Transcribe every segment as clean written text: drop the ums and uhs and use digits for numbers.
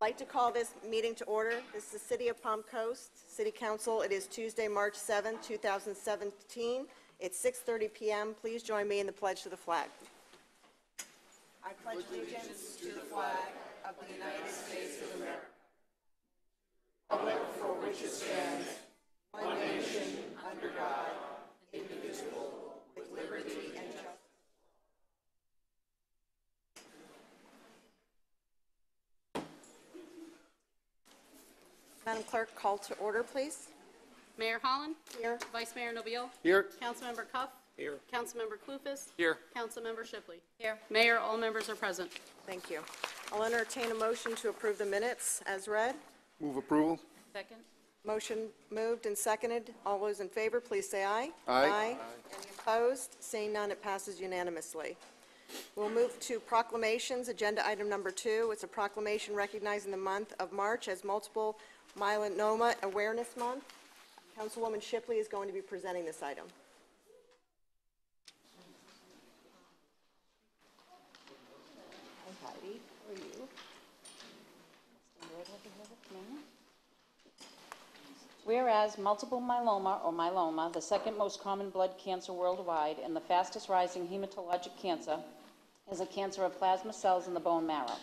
I'd like to call this meeting to order. This is the City of Palm Coast City Council. It is Tuesday, March 7, 2017. It's 6:30 p.m. Please join me in the pledge to the flag. I pledge allegiance to the flag of the United States of America, republic for which it stands, one nation, under God, indivisible, with liberty and justice. Madam Clerk, call to order, please. Mayor Holland? Here. Vice Mayor Nobile? Here. Councilmember Cuff? Here. Councilmember Clufus? Here. Councilmember Shipley? Here. Mayor, all members are present. Thank you. I'll entertain a motion to approve the minutes as read. Move approval. Second. Motion moved and seconded. All those in favor, please say aye. Aye. Any opposed? Seeing none, it passes unanimously. We'll move to proclamations. Agenda item number 2. It's a proclamation recognizing the month of March as Multiple Myeloma Awareness Month. Councilwoman Shipley is going to be presenting this item. Hi, Heidi. How are you? Whereas multiple myeloma, or myeloma, the second most common blood cancer worldwide and the fastest rising hematologic cancer, is a cancer of plasma cells in the bone marrow.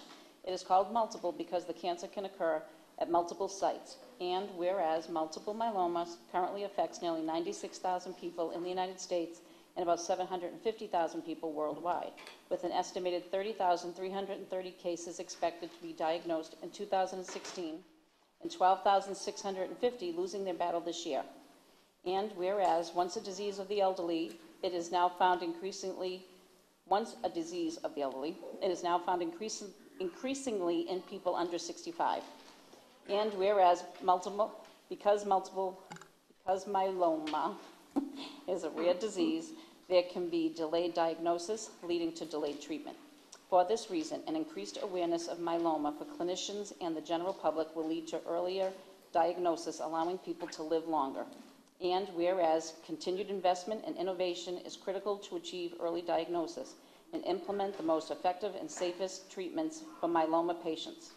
It is called multiple because the cancer can occur at multiple sites. And whereas multiple myeloma currently affects nearly 96,000 people in the United States and about 750,000 people worldwide, with an estimated 30,330 cases expected to be diagnosed in 2016 and 12,650 losing their battle this year. And whereas once a disease of the elderly, it is now found increasingly in people under 65. And whereas because myeloma is a rare disease, there can be delayed diagnosis leading to delayed treatment. For this reason, an increased awareness of myeloma for clinicians and the general public will lead to earlier diagnosis, allowing people to live longer. And whereas continued investment and innovation is critical to achieve early diagnosis and implement the most effective and safest treatments for myeloma patients.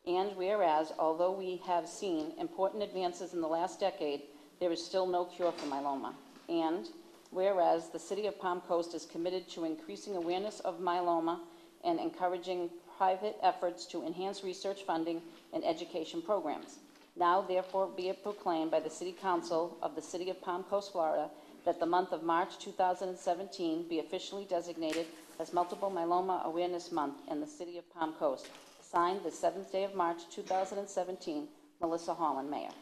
And whereas, although we have seen important advances in the last decade, there is still no cure for myeloma. And whereas the City of Palm Coast is committed to increasing awareness of myeloma and encouraging private efforts to enhance research funding and education programs. Now, therefore, be it proclaimed by the City Council of the City of Palm Coast, Florida, that the month of March 2017 be officially designated as Multiple Myeloma Awareness Month in the City of Palm Coast. Signed the 7th day of March 2017, Melissa Holland, Mayor.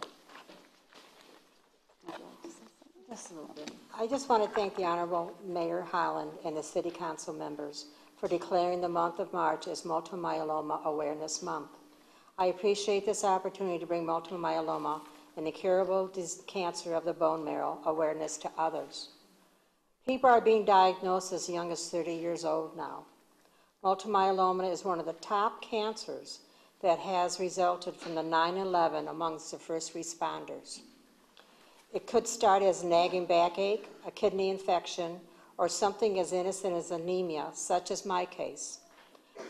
Just a little bit. I just want to thank the Honorable Mayor Holland and the City Council members for declaring the month of March as Multiple Myeloma Awareness Month. I appreciate this opportunity to bring multiple myeloma and the curable cancer of the bone marrow awareness to others. People are being diagnosed as young as 30 years old now. Multiple myeloma is one of the top cancers that has resulted from the 9/11 amongst the first responders. It could start as nagging backache, a kidney infection, or something as innocent as anemia, such as my case.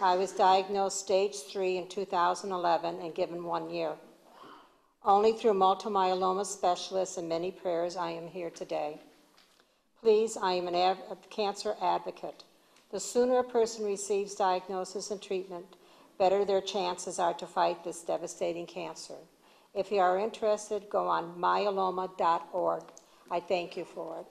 I was diagnosed stage 3 in 2011 and given 1 year. Only through multiple myeloma specialists and many prayers I am here today. Please, I am a cancer advocate. The sooner a person receives diagnosis and treatment, better their chances are to fight this devastating cancer. If you are interested, go on myeloma.org. I thank you for it.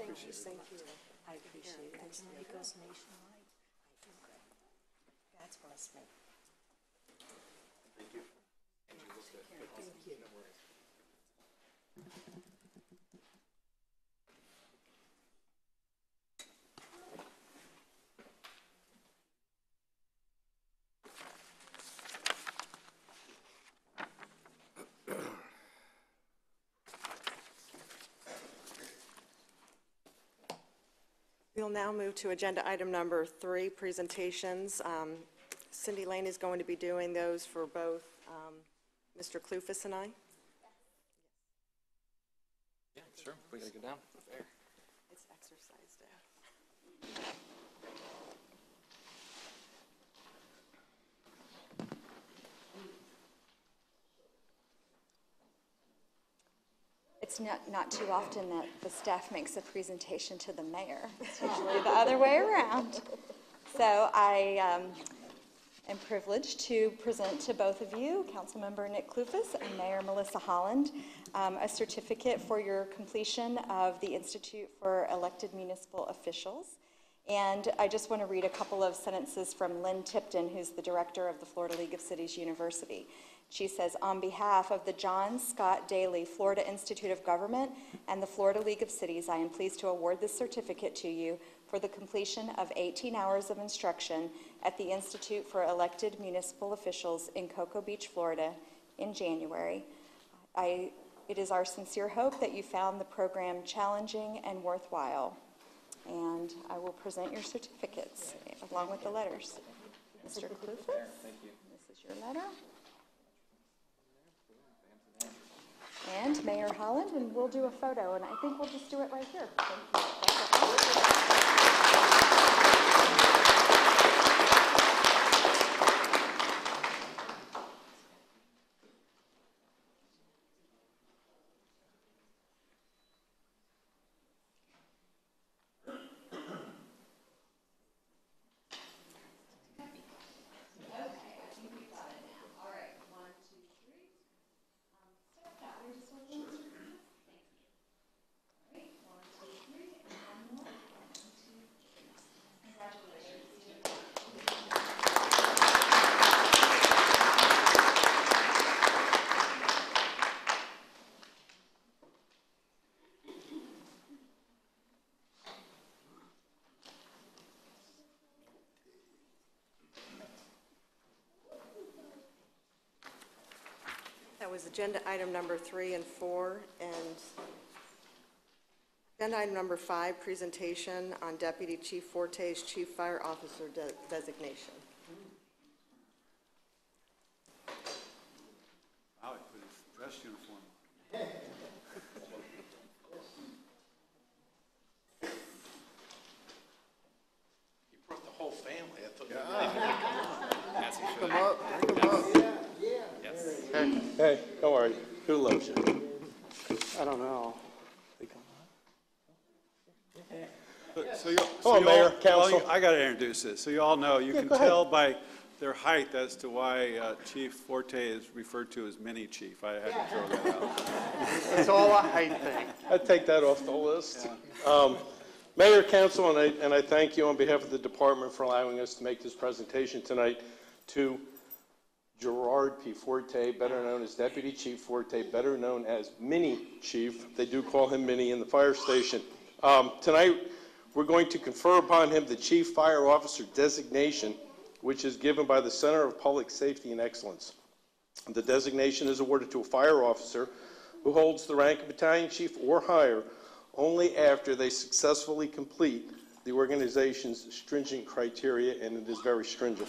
Thank you. I appreciate it. And tonight goes nationwide. I feel good. God's blessed me. Thank you. Thank you. We'll now move to agenda item number 3, presentations. Cindy Lane is going to be doing those for both Mr. Clufus and I. Yeah, sure. We gotta go down. Fair. It's exercise day. It's not too often that the staff makes a presentation to the mayor. It's usually the other way around. So I am privileged to present to both of you, Councilmember Nick Clufus and Mayor Melissa Holland, a certificate for your completion of the Institute for Elected Municipal Officials. And I just want to read a couple of sentences from Lynn Tipton, who's the director of the Florida League of Cities University. She says, on behalf of the John Scott Daly Florida Institute of Government and the Florida League of Cities, I am pleased to award this certificate to you for the completion of 18 hours of instruction at the Institute for Elected Municipal Officials in Cocoa Beach, Florida in January. It is our sincere hope that you found the program challenging and worthwhile. And I will present your certificates along with the letters. Mr. Clufus, Thank you. this is your letter. And Mayor Holland, and we'll do a photo, and I think we'll just do it right here. That was agenda item number 3 and 4, and agenda item number 5, presentation on Deputy Chief Forte's Chief Fire Officer designation. Wow, he put his dress uniform on. You brought the whole family. I thought Come up, bring him up. Hey, don't worry. Who loves you? I don't know. Hello, Mayor, Council. I got to introduce this. So you all know, you can go ahead. tell by their height as to why Chief Forte is referred to as Mini Chief. I had to throw that out. It's all a height thing. I'd take that off the list. Mayor, Council, and I thank you on behalf of the department for allowing us to make this presentation tonight to Gerard P. Forte, better known as Deputy Chief Forte, better known as Mini Chief. They do call him Mini in the fire station. Tonight, we're going to confer upon him the Chief Fire Officer designation, which is given by the Center of Public Safety and Excellence. The designation is awarded to a fire officer who holds the rank of battalion chief or higher only after they successfully complete the organization's stringent criteria, and it is very stringent.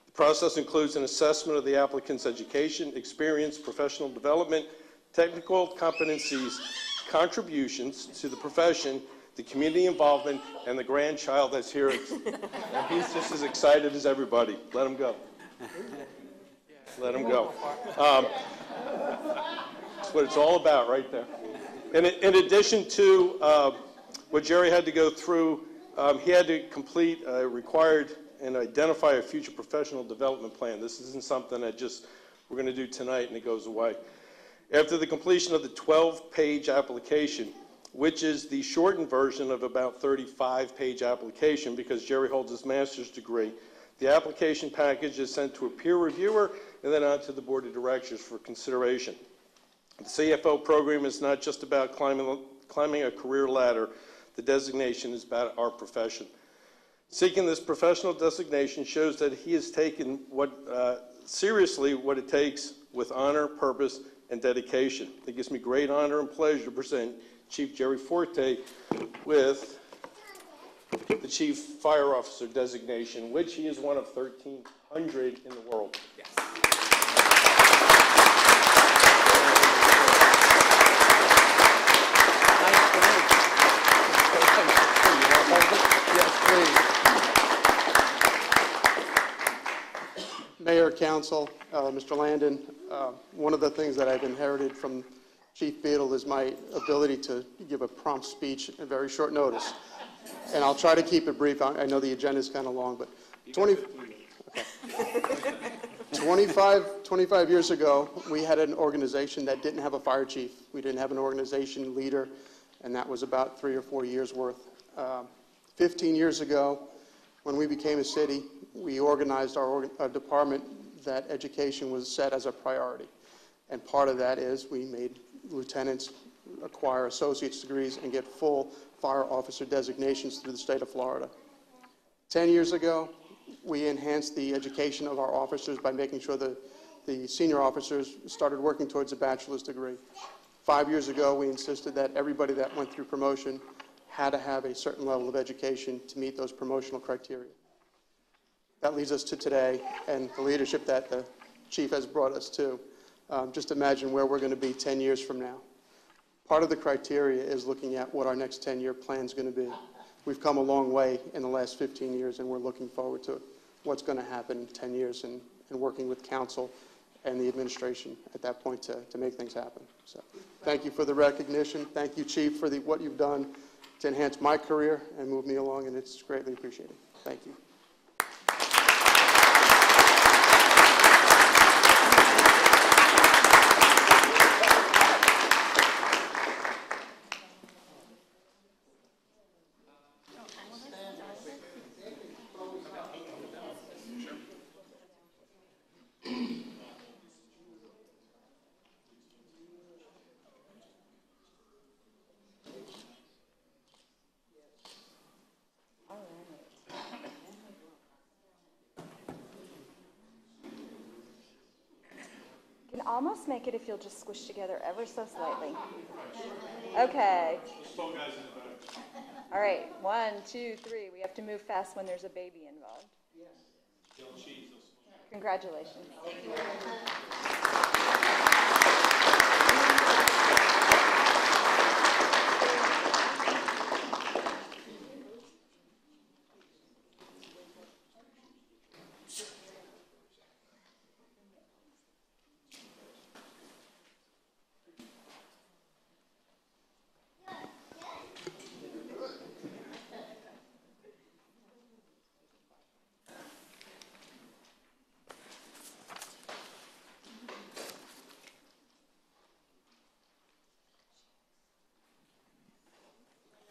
The process includes an assessment of the applicant's education, experience, professional development, technical competencies, contributions to the profession, the community involvement, and the grandchild that's here. And he's just as excited as everybody. Let him go. Let him go. That's what it's all about right there. In addition to what Jerry had to go through, he had to complete a required and identify a future professional development plan. This isn't something that just we're going to do tonight and it goes away. After the completion of the 12-page application, which is the shortened version of about 35-page application because Jerry holds his master's degree. The application package is sent to a peer reviewer and then on to the board of directors for consideration. The CFO program is not just about climbing a career ladder. The designation is about our profession. Seeking this professional designation shows that he has taken seriously what it takes with honor, purpose, and dedication. It gives me great honor and pleasure to present Chief Jerry Forte with the Chief Fire Officer designation, which he is one of 1,300 in the world. Yes. Mayor, Council, Mr. Landon, one of the things that I've inherited from Chief Beadle is my ability to give a prompt speech at very short notice. And I'll try to keep it brief. I know the agenda is kind of long, but 25 years ago, we had an organization that didn't have a fire chief. We didn't have an organization leader, and that was about 3 or 4 years worth. 15 years ago, when we became a city, we organized our department that education was set as a priority. And part of that is we made lieutenants acquire associate's degrees and get full fire officer designations through the state of Florida. 10 years ago, we enhanced the education of our officers by making sure that the senior officers started working towards a bachelor's degree. 5 years ago, we insisted that everybody that went through promotion had to have a certain level of education to meet those promotional criteria. That leads us to today and the leadership that the chief has brought us to. Just imagine where we're going to be 10 years from now. Part of the criteria is looking at what our next 10-year plan is going to be. We've come a long way in the last 15 years, and we're looking forward to what's going to happen in 10 years and working with council and the administration at that point to make things happen. So thank you for the recognition. Thank you, Chief, for what you've done to enhance my career and move me along, and it's greatly appreciated. Thank you. You can almost make it if you'll just squish together ever so slightly. Okay. All right, 1, 2, 3. We have to move fast when there's a baby involved. Congratulations.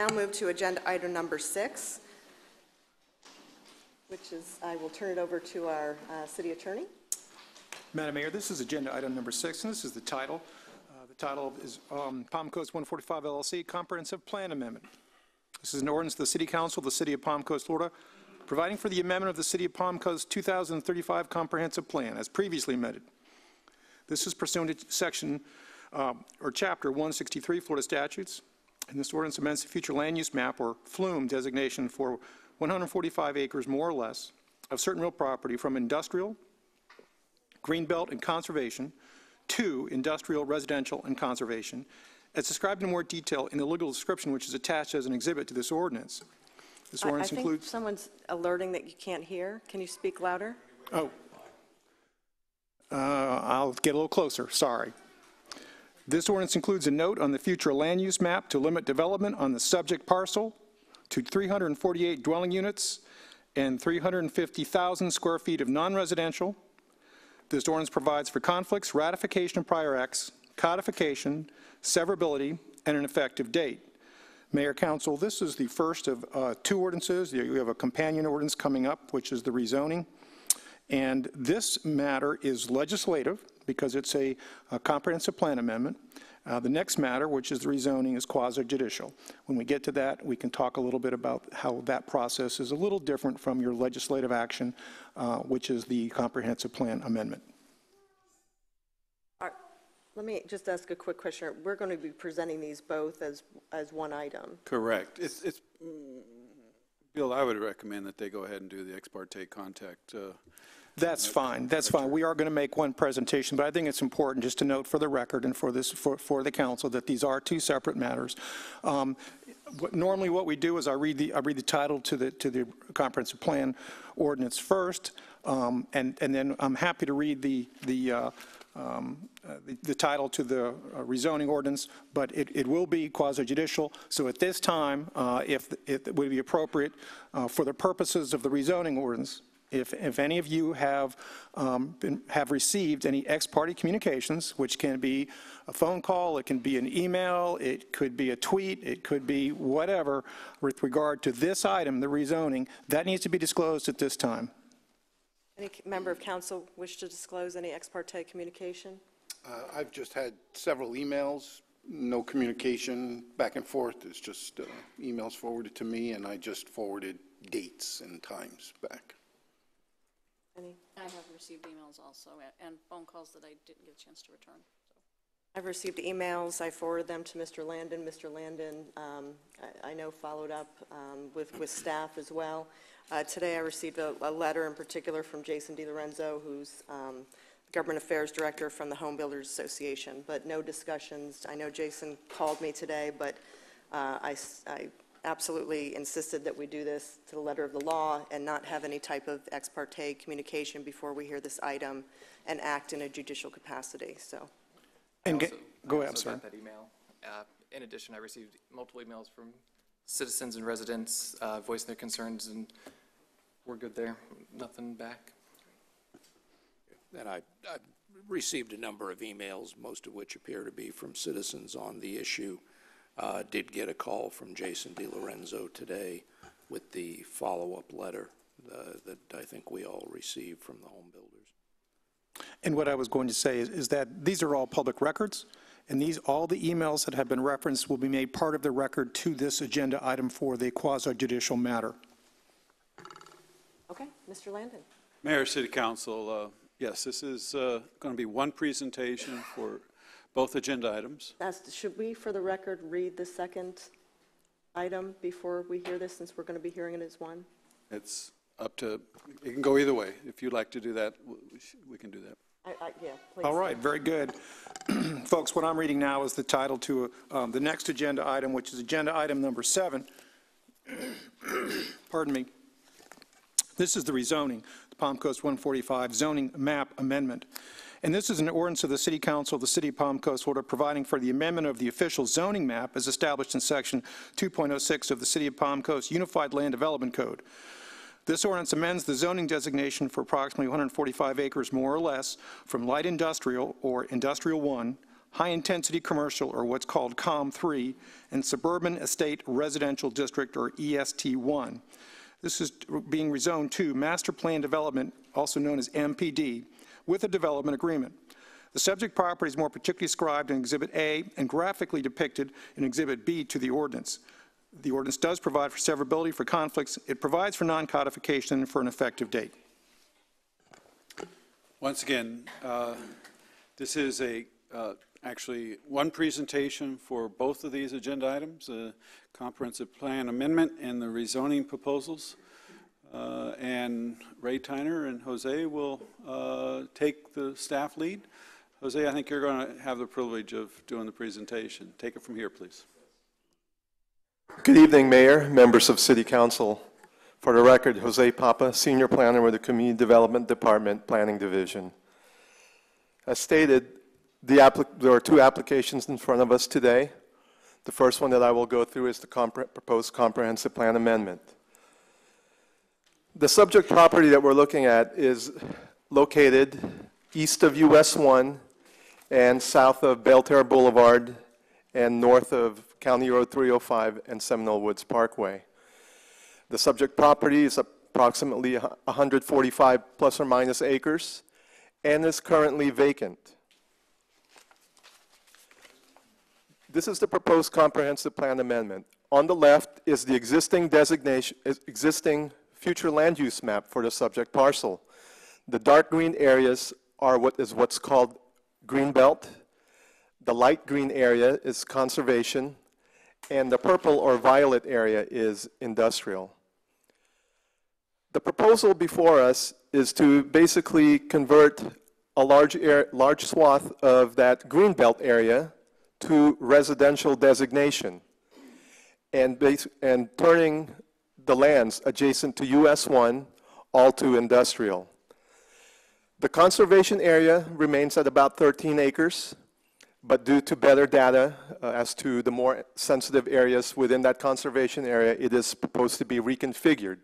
Now move to agenda item number 6, which is, I will turn it over to our city attorney. Madam Mayor, this is agenda item number 6, and this is the title. The title is Palm Coast 145 LLC Comprehensive Plan Amendment. This is an ordinance of the City Council of the City of Palm Coast, Florida, providing for the amendment of the City of Palm Coast 2035 Comprehensive Plan as previously amended. This is pursuant to section or chapter 163 Florida statutes. And this ordinance amends the future land use map, or FLUME designation, for 145 acres more or less of certain real property from industrial, greenbelt, and conservation to industrial, residential, and conservation, as described in more detail in the legal description which is attached as an exhibit to this ordinance. This ordinance I think includes... someone's alerting that you can't hear. Can you speak louder? Oh. I'll get a little closer, sorry. This ordinance includes a note on the future land use map to limit development on the subject parcel to 348 dwelling units and 350,000 square feet of non-residential. This ordinance provides for conflicts, ratification of prior acts, codification, severability, and an effective date. Mayor, Council, this is the first of two ordinances. You have a companion ordinance coming up, which is the rezoning. And this matter is legislative because it's a comprehensive plan amendment. The next matter, which is the rezoning, is quasi-judicial. When we get to that, we can talk a little bit about how that process is a little different from your legislative action, which is the comprehensive plan amendment. Let me just ask a quick question. We're going to be presenting these both as one item. Correct. Bill, I would recommend that they go ahead and do the ex parte contact. That's fine. That's fine. We are going to make one presentation, but I think it's important just to note for the record and for the council that these are two separate matters. Normally, what we do is I read the title to the comprehensive plan ordinance first, and then I'm happy to read the title to the rezoning ordinance, but it will be quasi-judicial. So at this time, if it would be appropriate for the purposes of the rezoning ordinance, if any of you have received any ex parte communications, which can be a phone call, it can be an email, it could be a tweet, it could be whatever, with regard to this item, the rezoning, that needs to be disclosed at this time. Any member of council wish to disclose any ex parte communication? I've just had several emails, no communication back and forth. It's just emails forwarded to me, and I just forwarded dates and times back. I have received emails also and phone calls that I didn't get a chance to return. I've received emails. I forwarded them to Mr. Landon. Mr. Landon, I know, followed up with staff as well. Today I received a letter in particular from Jason DiLorenzo, who's Government Affairs Director from the Home Builders Association, but no discussions. I know Jason called me today, but I absolutely insisted that we do this to the letter of the law and not have any type of ex parte communication before we hear this item and act in a judicial capacity. So. And go ahead, I also sir. got that email. In addition, I received multiple emails from citizens and residents voicing their concerns, and we're good there. Nothing back. And I received a number of emails, most of which appear to be from citizens on the issue. Did get a call from Jason DiLorenzo today with the follow-up letter that I think we all received from the home builders. And what I was going to say is that these are all public records, and all the emails that have been referenced will be made part of the record to this agenda item for the quasi-judicial matter. Okay, Mr. Landon. Mayor, City Council, yes, this is going to be one presentation for both agenda items. Should we, for the record, read the second item before we hear this, since we're going to be hearing it as one? It's up to, it can go either way. If you'd like to do that, we can do that. Yeah, please. All right, very good. Folks, what I'm reading now is the title to the next agenda item, which is agenda item number 7. Pardon me. This is the rezoning, the Palm Coast 145 zoning map amendment. And this is an ordinance of the City Council of the City of Palm Coast, Florida, providing for the amendment of the official zoning map as established in Section 2.06 of the City of Palm Coast Unified Land Development Code. This ordinance amends the zoning designation for approximately 145 acres more or less from light industrial or industrial 1, high-intensity commercial or what's called COM 3, and suburban estate residential district or EST 1. This is being rezoned to master plan development, also known as MPD, with a development agreement. The subject property is more particularly described in Exhibit A and graphically depicted in Exhibit B to the ordinance. The ordinance does provide for severability for conflicts. It provides for non-codification and for an effective date. Once again, this is actually one presentation for both of these agenda items, the comprehensive plan amendment and the rezoning proposals. And Ray Tyner and Jose will take the staff lead. Jose, I think you're going to have the privilege of doing the presentation. Take it from here, please. Good evening, Mayor, members of City Council. For the record, Jose Papa, Senior Planner with the Community Development Department, Planning Division. As stated, there are two applications in front of us today. The first one that I will go through is the proposed comprehensive plan amendment. The subject property that we're looking at is located east of US 1 and south of Belterre Boulevard and north of County Road 305 and Seminole Woods Parkway. The subject property is approximately 145 plus or minus acres and is currently vacant. This is the proposed comprehensive plan amendment. On the left is the existing existing future land use map for the subject parcel. The dark green areas are what's called green belt. The light green area is conservation, and the purple or violet area is industrial. The proposal before us is to basically convert a large swath of that green belt area to residential designation and turning the lands adjacent to US 1 all to industrial. The conservation area remains at about 13 acres, but due to better data as to the more sensitive areas within that conservation area, it is proposed to be reconfigured.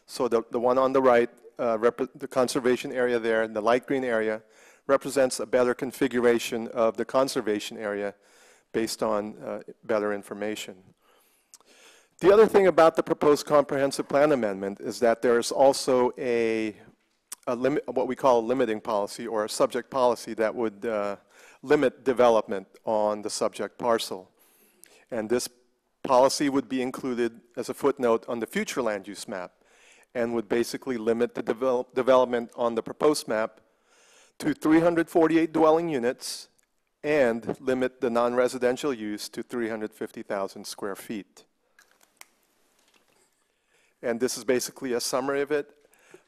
So the one on the right, the conservation area there, the light green area, represents a better configuration of the conservation area based on better information. The other thing about the proposed comprehensive plan amendment is that there's also what we call a limiting policy or a subject policy that would limit development on the subject parcel. And this policy would be included as a footnote on the future land use map and would basically limit the development on the proposed map to 348 dwelling units and limit the non-residential use to 350,000 square feet. And this is basically a summary of it.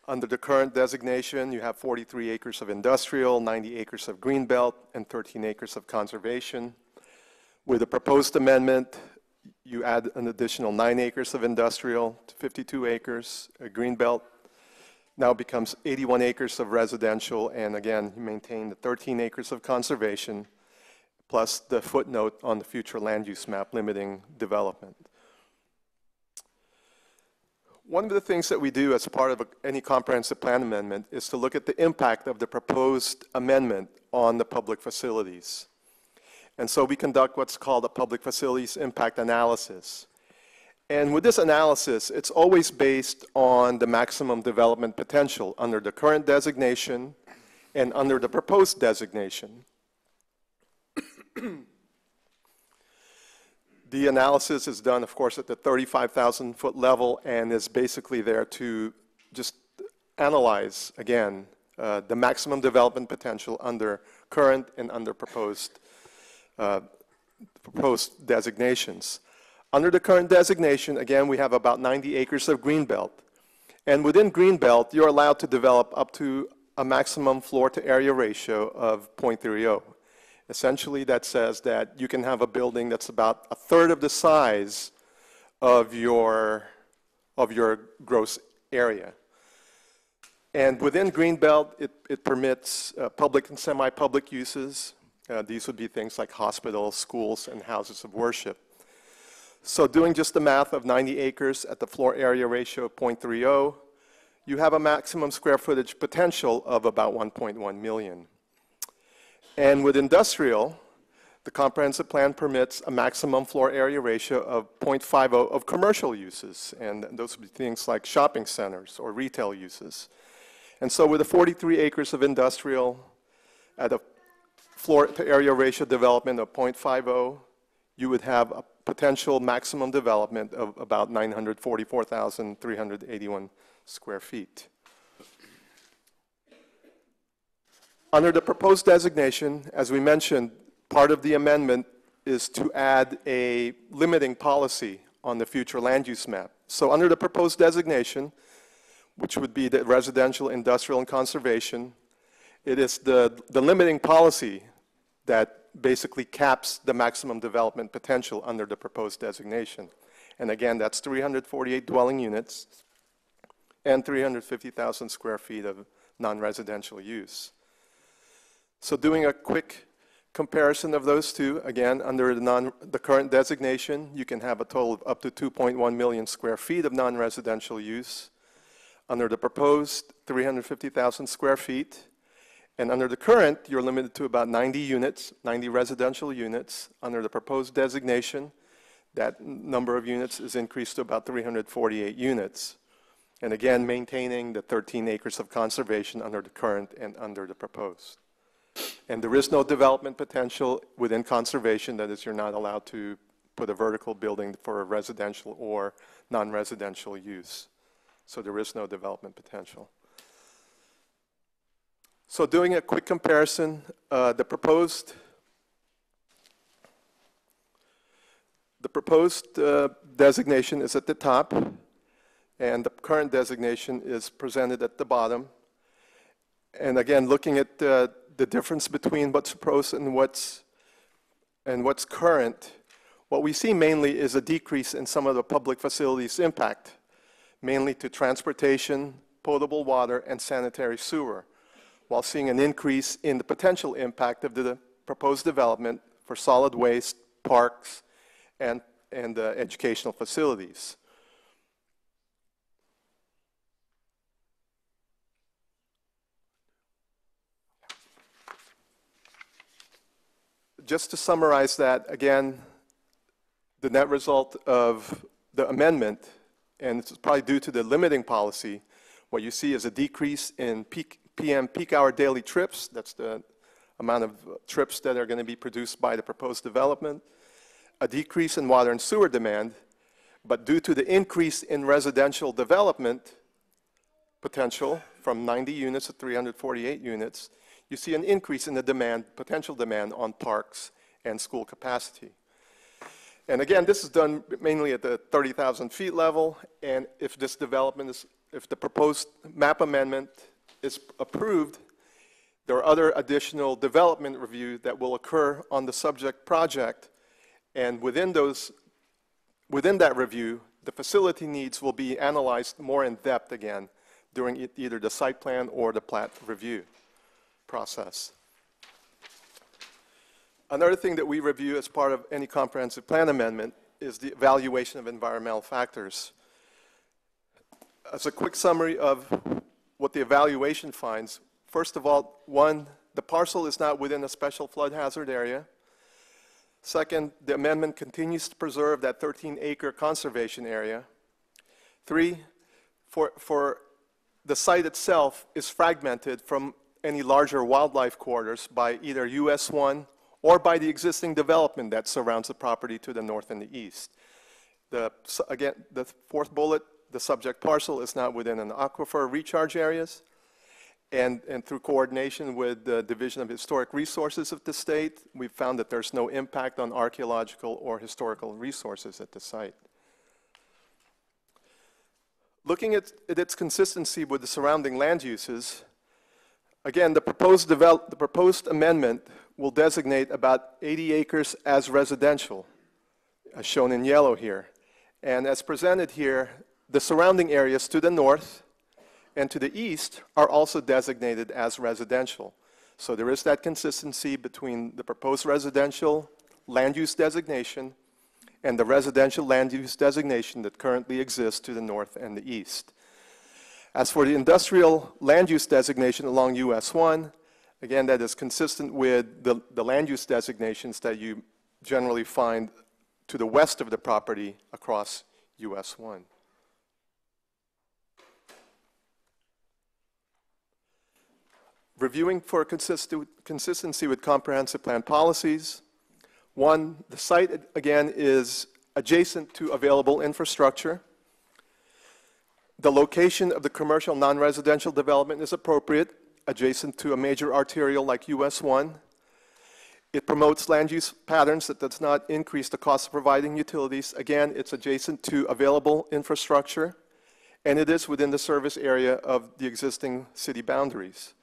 Under the current designation, you have 43 acres of industrial, 90 acres of greenbelt, and 13 acres of conservation. With the proposed amendment, you add an additional 9 acres of industrial to 52 acres. A greenbelt now becomes 81 acres of residential, and again, you maintain the 13 acres of conservation, plus the footnote on the future land use map limiting development. One of the things that we do as part of any comprehensive plan amendment is to look at the impact of the proposed amendment on the public facilities. And so we conduct what's called a public facilities impact analysis. And with this analysis, it's always based on the maximum development potential under the current designation and under the proposed designation. The analysis is done, of course, at the 35,000-foot level and is basically there to just analyze, again, the maximum development potential under current and under proposed designations. Under the current designation, again, we have about 90 acres of greenbelt. And within greenbelt, you're allowed to develop up to a maximum floor-to-area ratio of 0.30. Essentially, that says that you can have a building that's about a third of the size of your gross area. And within greenbelt, it permits public and semi-public uses. These would be things like hospitals, schools, and houses of worship. So doing just the math of 90 acres at the floor area ratio of 0.30, you have a maximum square footage potential of about 1.1 million. And with industrial, the comprehensive plan permits a maximum floor area ratio of 0.50 of commercial uses, and those would be things like shopping centers or retail uses. And so with the 43 acres of industrial at a floor to area ratio development of 0.50, you would have a potential maximum development of about 944,381 square feet. Under the proposed designation, as we mentioned, part of the amendment is to add a limiting policy on the future land use map. So under the proposed designation, which would be the residential, industrial, and conservation, it is the limiting policy that basically caps the maximum development potential under the proposed designation. And again, that's 348 dwelling units and 350,000 square feet of non-residential use. So doing a quick comparison of those two, again, under the current designation, you can have a total of up to 2.1 million square feet of non-residential use. Under the proposed, 350,000 square feet. And under the current, you're limited to about 90 units, 90 residential units. Under the proposed designation, that number of units is increased to about 348 units. And again, maintaining the 13 acres of conservation under the current and under the proposed. And there is no development potential within conservation. That is, you're not allowed to put a vertical building for a residential or non-residential use. So there is no development potential. So doing a quick comparison, the proposed designation is at the top, and the current designation is presented at the bottom. And again, looking at the difference between what's proposed and what's current, what we see mainly is a decrease in some of the public facilities impact, mainly to transportation, potable water, and sanitary sewer, while seeing an increase in the potential impact of the proposed development for solid waste, parks, and educational facilities. Just to summarize that, again, the net result of the amendment, and it's probably due to the limiting policy, what you see is a decrease in PM peak hour daily trips. That's the amount of trips that are going to be produced by the proposed development. A decrease in water and sewer demand, but due to the increase in residential development potential from 90 units to 348 units, you see an increase in the demand, potential demand on parks and school capacity. And again, this is done mainly at the 30,000 feet level, and if this development is, if the proposed map amendment is approved, there are other additional development review that will occur on the subject project, and within that review, the facility needs will be analyzed more in depth again during either the site plan or the plat review process. Another thing that we review as part of any comprehensive plan amendment is the evaluation of environmental factors. As a quick summary of what the evaluation finds, first of all, one, the parcel is not within a special flood hazard area. Second, the amendment continues to preserve that 13-acre conservation area. Three, for the site itself is fragmented from any larger wildlife corridors by either US 1 or by the existing development that surrounds the property to the north and the east. Again, the fourth bullet, the subject parcel is not within an aquifer recharge areas, and through coordination with the Division of Historic Resources of the state, we've found that there's no impact on archaeological or historical resources at the site. Looking at its consistency with the surrounding land uses, again, the proposed amendment will designate about 80 acres as residential, as shown in yellow here. And as presented here, the surrounding areas to the north and to the east are also designated as residential. So there is that consistency between the proposed residential land use designation and the residential land use designation that currently exists to the north and the east. As for the industrial land use designation along US 1, again, that is consistent with the land use designations that you generally find to the west of the property across US 1. Reviewing for consistency with comprehensive plan policies. One, the site, again, is adjacent to available infrastructure. The location of the commercial non-residential development is appropriate, adjacent to a major arterial like US 1. It promotes land use patterns that does not increase the cost of providing utilities. Again, it's adjacent to available infrastructure, and it is within the service area of the existing city boundaries.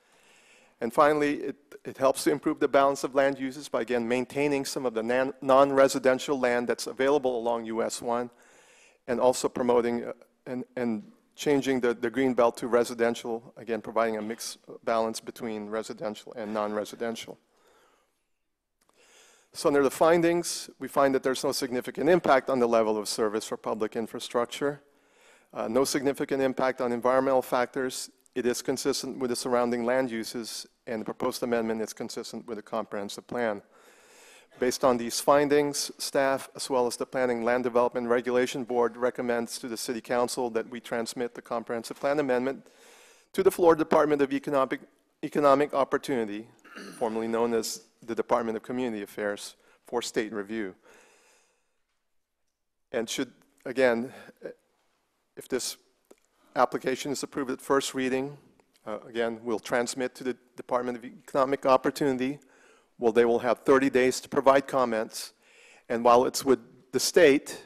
And finally, it helps to improve the balance of land uses by, again, maintaining some of the non-residential land that's available along US 1, and also promoting and changing the green belt to residential, again, providing a mixed balance between residential and non-residential. So under the findings, we find that there's no significant impact on the level of service for public infrastructure, no significant impact on environmental factors. It is consistent with the surrounding land uses, and the proposed amendment is consistent with the comprehensive plan. Based on these findings, staff, as well as the Planning Land Development Regulation Board, recommends to the City Council that we transmit the Comprehensive Plan Amendment to the Florida Department of Economic Opportunity, formerly known as the Department of Community Affairs, for state review. And should, again, if this application is approved at first reading, again, we'll transmit to the Department of Economic Opportunity. Well, they will have 30 days to provide comments. And while it's with the state,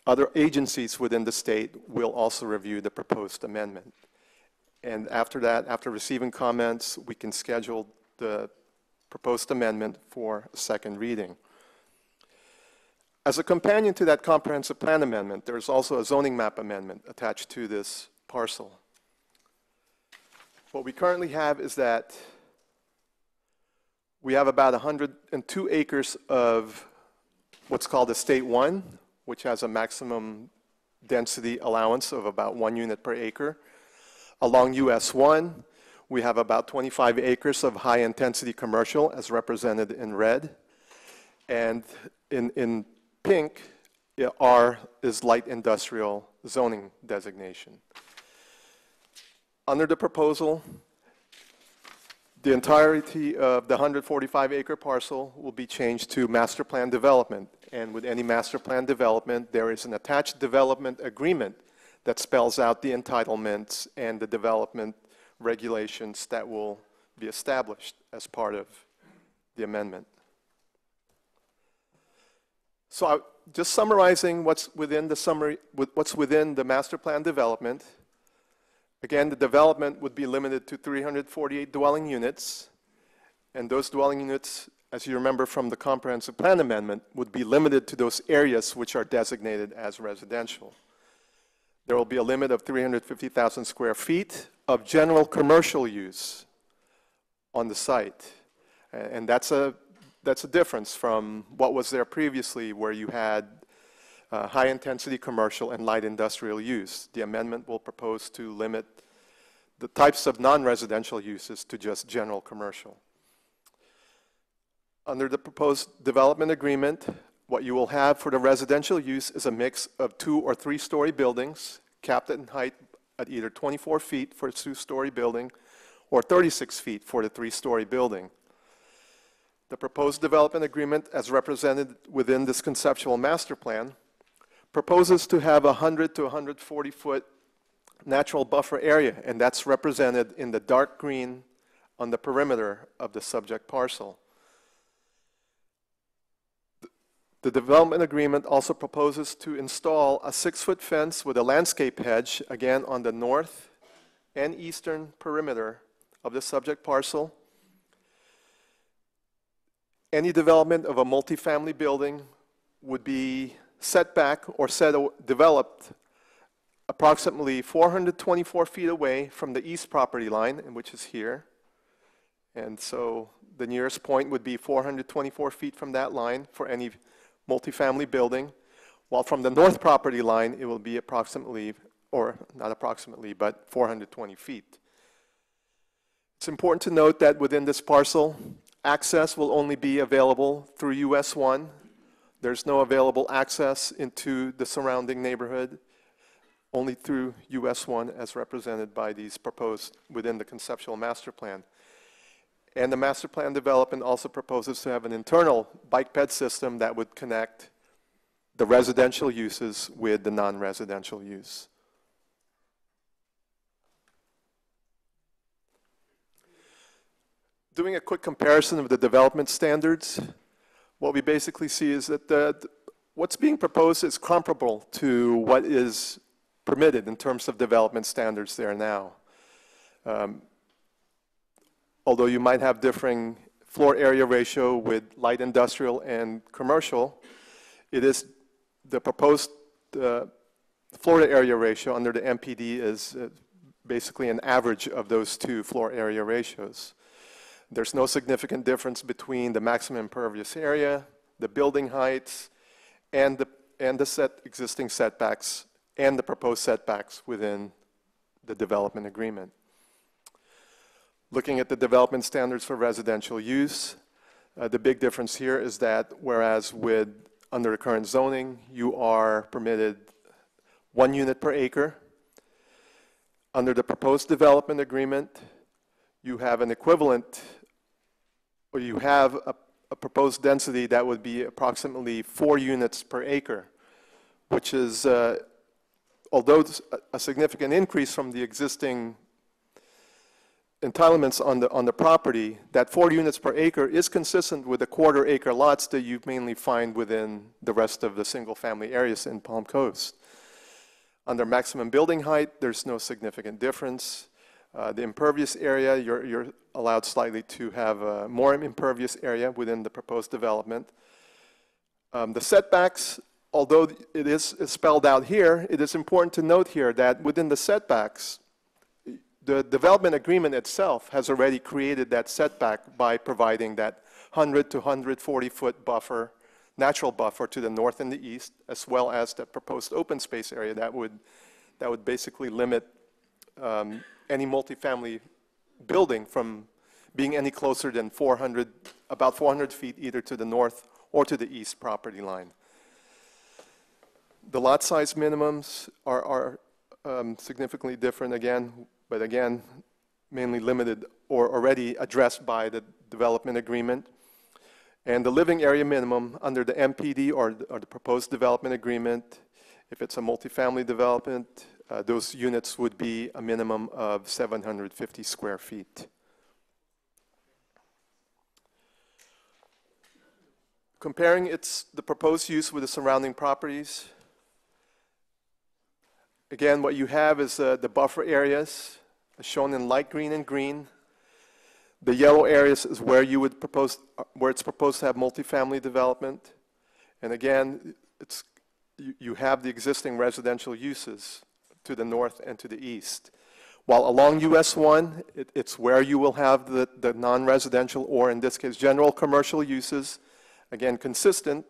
other agencies within the state will also review the proposed amendment. And after that, after receiving comments, we can schedule the proposed amendment for a second reading. As a companion to that comprehensive plan amendment, there's also a zoning map amendment attached to this parcel. What we currently have is that we have about 102 acres of what's called Estate 1, which has a maximum density allowance of about 1 unit per acre. Along US 1, we have about 25 acres of high-intensity commercial, as represented in red. And in pink is light industrial zoning designation. Under the proposal, the entirety of the 145-acre parcel will be changed to master plan development. And with any master plan development, there is an attached development agreement that spells out the entitlements and the development regulations that will be established as part of the amendment. So just summarizing what's within the master plan development. Again, the development would be limited to 348 dwelling units, and those dwelling units, as you remember from the comprehensive plan amendment, would be limited to those areas which are designated as residential. There will be a limit of 350,000 square feet of general commercial use on the site, and that's a difference from what was there previously, where you had high-intensity commercial and light industrial use. The amendment will propose to limit the types of non-residential uses to just general commercial. Under the proposed development agreement, what you will have for the residential use is a mix of 2- or 3-story buildings, capped in height at either 24 feet for a 2-story building or 36 feet for the 3-story building. The proposed development agreement, as represented within this conceptual master plan, proposes to have a 100 to 140-foot natural buffer area, and that's represented in the dark green on the perimeter of the subject parcel. The development agreement also proposes to install a 6-foot fence with a landscape hedge, again on the north and eastern perimeter of the subject parcel. Any development of a multifamily building would be set back or developed approximately 424 feet away from the east property line, which is here. And so the nearest point would be 424 feet from that line for any multifamily building, while from the north property line, it will be approximately, or not approximately, but 420 feet. It's important to note that within this parcel, access will only be available through US 1. There's no available access into the surrounding neighborhood, only through US 1 as represented by these proposed within the conceptual master plan. And the master plan development also proposes to have an internal bike ped system that would connect the residential uses with the non-residential use. Doing a quick comparison of the development standards, what we basically see is that what's being proposed is comparable to what is permitted in terms of development standards there now. Although you might have differing floor area ratio with light industrial and commercial, it is the proposed floor area ratio under the MPD is basically an average of those two floor area ratios. There's no significant difference between the maximum impervious area, the building heights, and the existing setbacks and the proposed setbacks within the development agreement. Looking at the development standards for residential use, The big difference here is that whereas under the current zoning, you are permitted 1 unit per acre, under the proposed development agreement, you have an equivalent, or you have a proposed density that would be approximately 4 units per acre, which is, although a significant increase from the existing entitlements on the property, that 4 units per acre is consistent with the quarter-acre lots that you mainly find within the rest of the single-family areas in Palm Coast. Under maximum building height, there's no significant difference. The impervious area, you're allowed slightly to have a more impervious area within the proposed development. The setbacks, although it is spelled out here, it is important to note here that within the setbacks, the development agreement itself has already created that setback by providing that 100 to 140-foot buffer, natural buffer to the north and the east, as well as the proposed open space area that would basically limit any multifamily building from being any closer than about 400 feet either to the north or to the east property line. The lot size minimums are significantly different again, but again, mainly limited or already addressed by the development agreement. And the living area minimum under the MPD or the proposed development agreement, if it's a multifamily development, those units would be a minimum of 750 square feet. Comparing the proposed use with the surrounding properties, again, what you have is the buffer areas shown in light green and green. The yellow areas is where it's proposed to have multifamily development. And again, you have the existing residential uses to the north and to the east. While along US 1, it's where you will have the non-residential, or in this case, general commercial uses, again, consistent,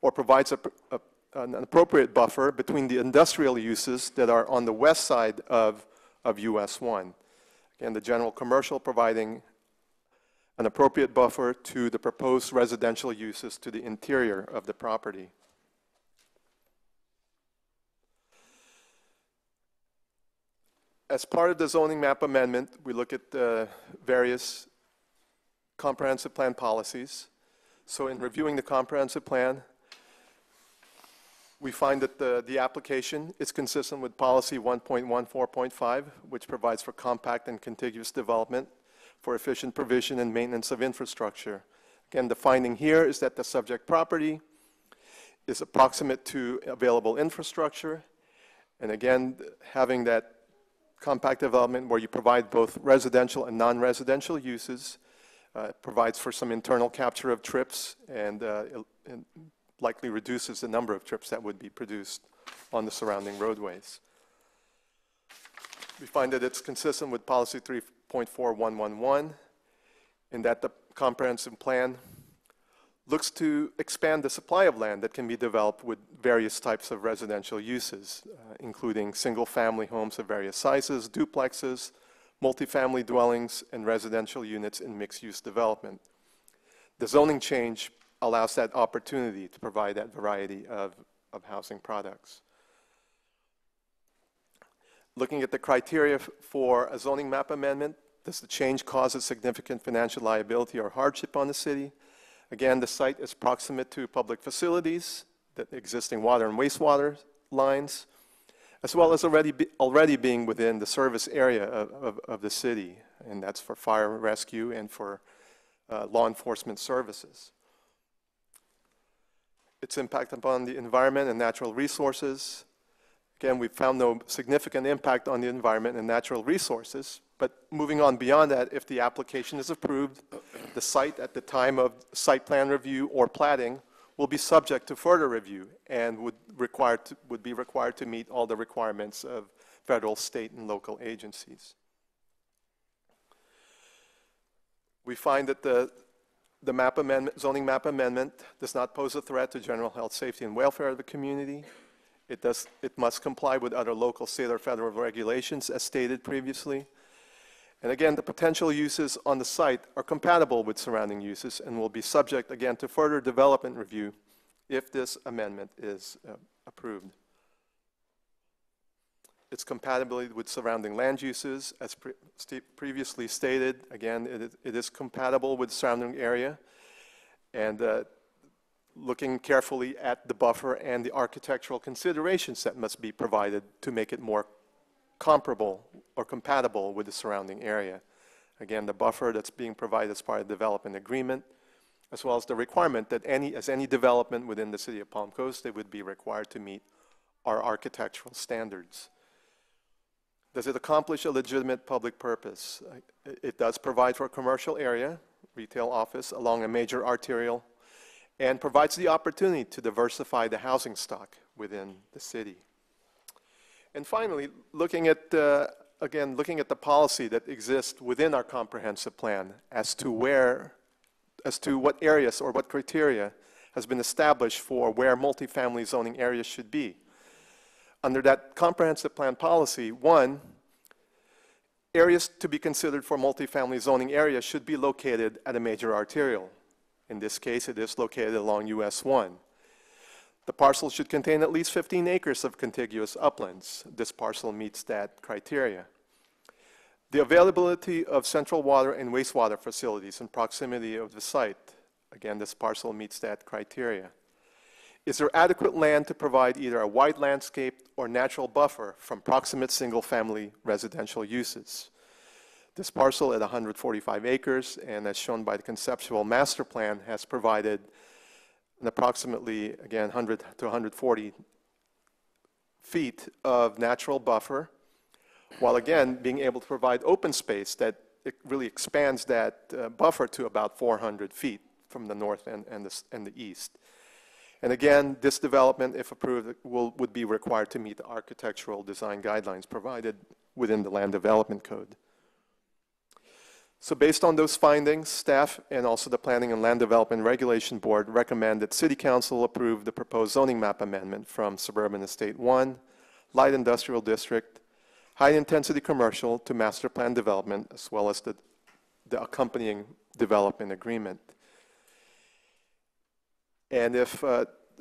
or provides an appropriate buffer between the industrial uses that are on the west side of US 1. Again, the general commercial providing an appropriate buffer to the proposed residential uses to the interior of the property. As part of the zoning map amendment, we look at the various comprehensive plan policies. So in reviewing the comprehensive plan, we find that the application is consistent with policy 1.14.5, which provides for compact and contiguous development for efficient provision and maintenance of infrastructure. Again, the finding here is that the subject property is approximate to available infrastructure. And again, having that compact development where you provide both residential and non-residential uses provides for some internal capture of trips and likely reduces the number of trips that would be produced on the surrounding roadways. We find that it's consistent with policy 3.4111 in that the comprehensive plan looks to expand the supply of land that can be developed with various types of residential uses, including single-family homes of various sizes, duplexes, multifamily dwellings, and residential units in mixed-use development. The zoning change allows that opportunity to provide that variety of housing products. Looking at the criteria for a zoning map amendment, does the change cause a significant financial liability or hardship on the city? Again, the site is proximate to public facilities, the existing water and wastewater lines, as well as already being within the service area of the city, and that's for fire rescue and for law enforcement services. Its impact upon the environment and natural resources. Again, we've found no significant impact on the environment and natural resources, but moving on beyond that, if the application is approved, the site at the time of site plan review or platting will be subject to further review and would be required to meet all the requirements of federal, state, and local agencies. We find that the zoning map amendment does not pose a threat to general health, safety, and welfare of the community. It must comply with other local, state, or federal regulations as stated previously. And again, the potential uses on the site are compatible with surrounding uses and will be subject, again, to further development review if this amendment is approved. Its compatibility with surrounding land uses, as previously stated, again, it is compatible with surrounding area. And looking carefully at the buffer and the architectural considerations that must be provided to make it more comparable or compatible with the surrounding area. Again, the buffer that's being provided as part of the development agreement, as well as the requirement that any development within the city of Palm Coast, they would be required to meet our architectural standards. Does it accomplish a legitimate public purpose? It does provide for a commercial area, retail office along a major arterial, and provides the opportunity to diversify the housing stock within the city. And finally, looking at the policy that exists within our comprehensive plan as to what areas or what criteria has been established for where multifamily zoning areas should be. Under that comprehensive plan policy, one, areas to be considered for multifamily zoning areas should be located at a major arterial. In this case, it is located along US 1. The parcel should contain at least 15 acres of contiguous uplands. This parcel meets that criteria. The availability of central water and wastewater facilities in proximity of the site. Again, this parcel meets that criteria. Is there adequate land to provide either a wide landscape or natural buffer from proximate single-family residential uses? This parcel at 145 acres, and as shown by the conceptual master plan, has provided an approximately, again, 100 to 140 feet of natural buffer, while again being able to provide open space that it really expands that buffer to about 400 feet from the north and the east. And again, this development, if approved, would be required to meet the architectural design guidelines provided within the Land Development Code. So based on those findings, staff and also the Planning and Land Development Regulation Board recommend that City Council approve the proposed zoning map amendment from Suburban Estate 1, Light Industrial District, High Intensity Commercial to Master Plan Development, as well as the accompanying development agreement. And if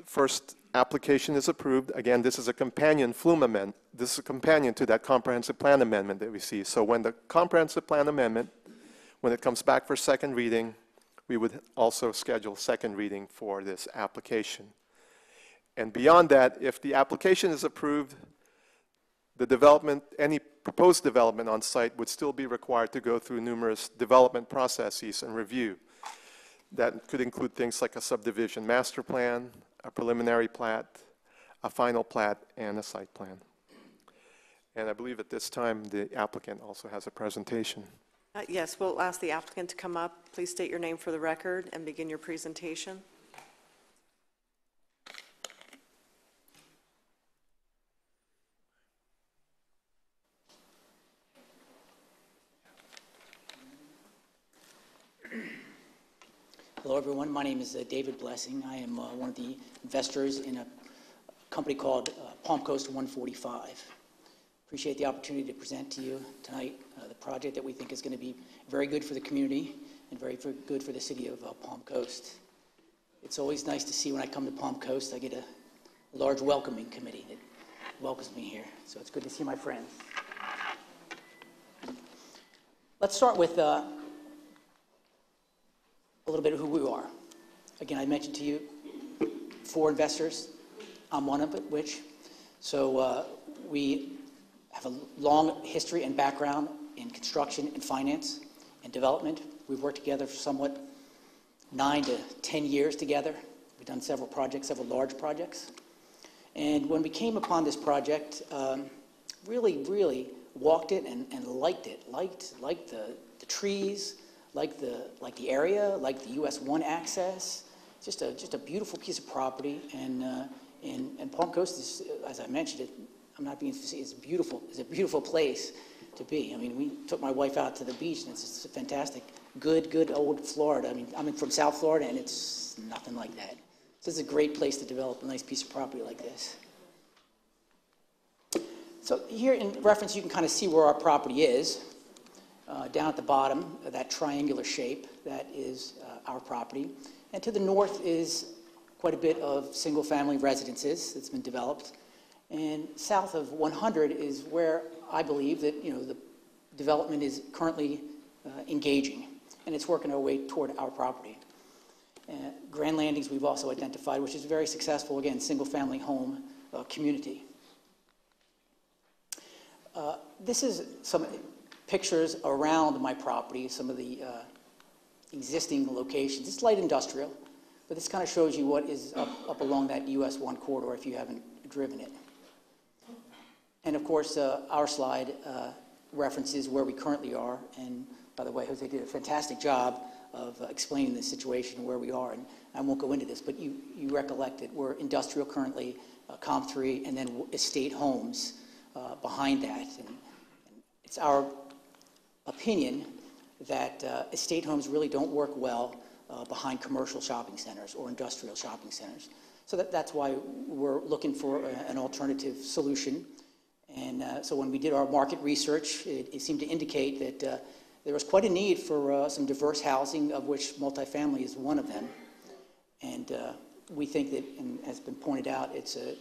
first application is approved, again, this is a companion flume amendment. This is a companion to that comprehensive plan amendment that we see. So when the comprehensive plan amendment, when it comes back for second reading, we would also schedule second reading for this application. And beyond that, if the application is approved, the development, any proposed development on site would still be required to go through numerous development processes and review. That could include things like a subdivision master plan, a preliminary plat, a final plat, and a site plan. And I believe at this time the applicant also has a presentation. Yes, we'll ask the applicant to come up. Please state your name for the record and begin your presentation. Hello, everyone. My name is David Blessing. I am one of the investors in a company called Palm Coast 145. Appreciate the opportunity to present to you tonight the project that we think is going to be very good for the community and very good for the city of Palm Coast. It's always nice to see when I come to Palm Coast, I get a large welcoming committee that welcomes me here. So it's good to see my friends. Let's start with a little bit of who we are. Again, I mentioned to you 4 investors. I'm one of which. So we have a long history and background in construction and finance and development. We've worked together for somewhat 9 to 10 years together. We've done several projects, several large projects. And when we came upon this project, really walked it and liked it. Liked the trees, like the area, like the US 1 access. Just a beautiful piece of property, and Palm Coast is, as I mentioned, I'm not being facetious, it's beautiful. It's a beautiful place to be. I mean, we took my wife out to the beach, and it's just fantastic. Good old Florida. I mean, I'm from South Florida, and it's nothing like that. This is a great place to develop a nice piece of property like this. So here in reference, you can kind of see where our property is. down at the bottom, that triangular shape, that is our property. And to the north is quite a bit of single-family residences that's been developed. And south of 100 is where I believe that, the development is currently engaging, and it's working our way toward our property. Grand Landings we've also identified, which is a very successful, again, single-family home community. This is some pictures around my property, some of the existing locations. It's light industrial, but this kind of shows you what is up along that US 1 corridor if you haven't driven it. And of course, our slide references where we currently are. And by the way, Jose did a fantastic job of explaining the situation and where we are. And I won't go into this, but you recollect it. We're industrial currently, COM3, and then estate homes behind that. And it's our opinion that estate homes really don't work well behind commercial shopping centers or industrial shopping centers. So that's why we're looking for an alternative solution. And so when we did our market research, it seemed to indicate that there was quite a need for some diverse housing, of which multifamily is one of them. And we think that, and has been pointed out, it's a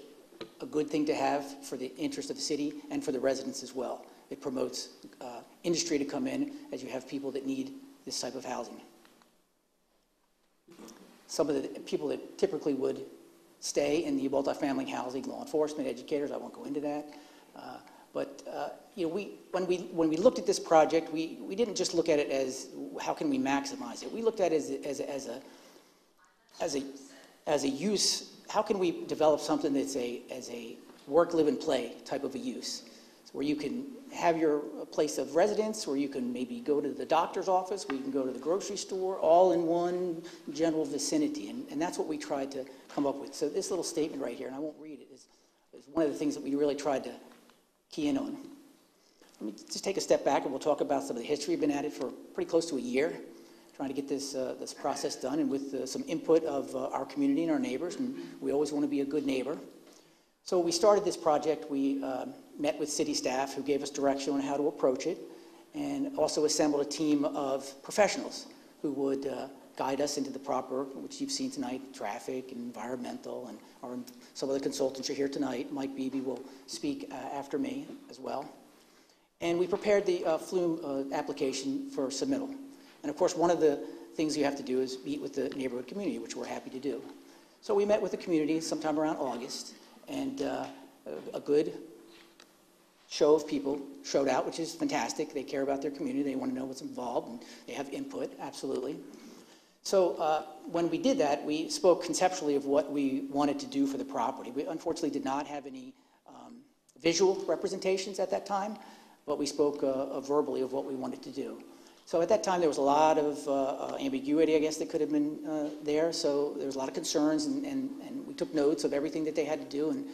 good thing to have for the interest of the city and for the residents as well. It promotes industry to come in as you have people that need this type of housing. Some of the people that typically would stay in the multifamily housing, law enforcement, educators, I won't go into that. When we looked at this project, we didn't just look at it as how can we maximize it. We looked at it as a use. How can we develop something that's as a work, live, and play type of a use, where you can have your place of residence, where you can maybe go to the doctor's office, where you can go to the grocery store, all in one general vicinity. And that's what we tried to come up with. So this little statement right here, and I won't read it, is one of the things that we really tried to key in on. Let me just take a step back and we'll talk about some of the history. We've been at it for pretty close to a year, trying to get this process done, and with some input of our community and our neighbors, and we always want to be a good neighbor. So we started this project. We met with city staff who gave us direction on how to approach it, and also assembled a team of professionals who would guide us into the proper, which you've seen tonight, traffic and environmental, and some of the consultants are here tonight. Mike Beebe will speak after me as well. And we prepared the Flume application for submittal. And of course, one of the things you have to do is meet with the neighborhood community, which we're happy to do. So we met with the community sometime around August, and a good show of people showed out, which is fantastic. They care about their community. They want to know what's involved, and they have input, absolutely. So when we did that, we spoke conceptually of what we wanted to do for the property. We unfortunately did not have any visual representations at that time, but we spoke verbally of what we wanted to do. So at that time, there was a lot of ambiguity, I guess, that could have been there. So there was a lot of concerns, and we took notes of everything that they had to do.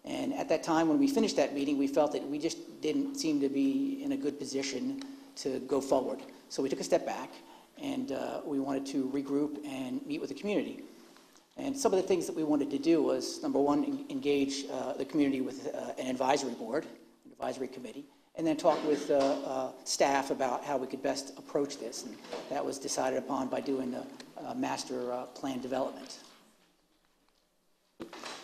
And at that time, when we finished that meeting, we felt that we just didn't seem to be in a good position to go forward. So we took a step back, and we wanted to regroup and meet with the community. And some of the things that we wanted to do was, number one, engage the community with an advisory board, an advisory committee, and then talk with staff about how we could best approach this. And that was decided upon by doing the master plan development.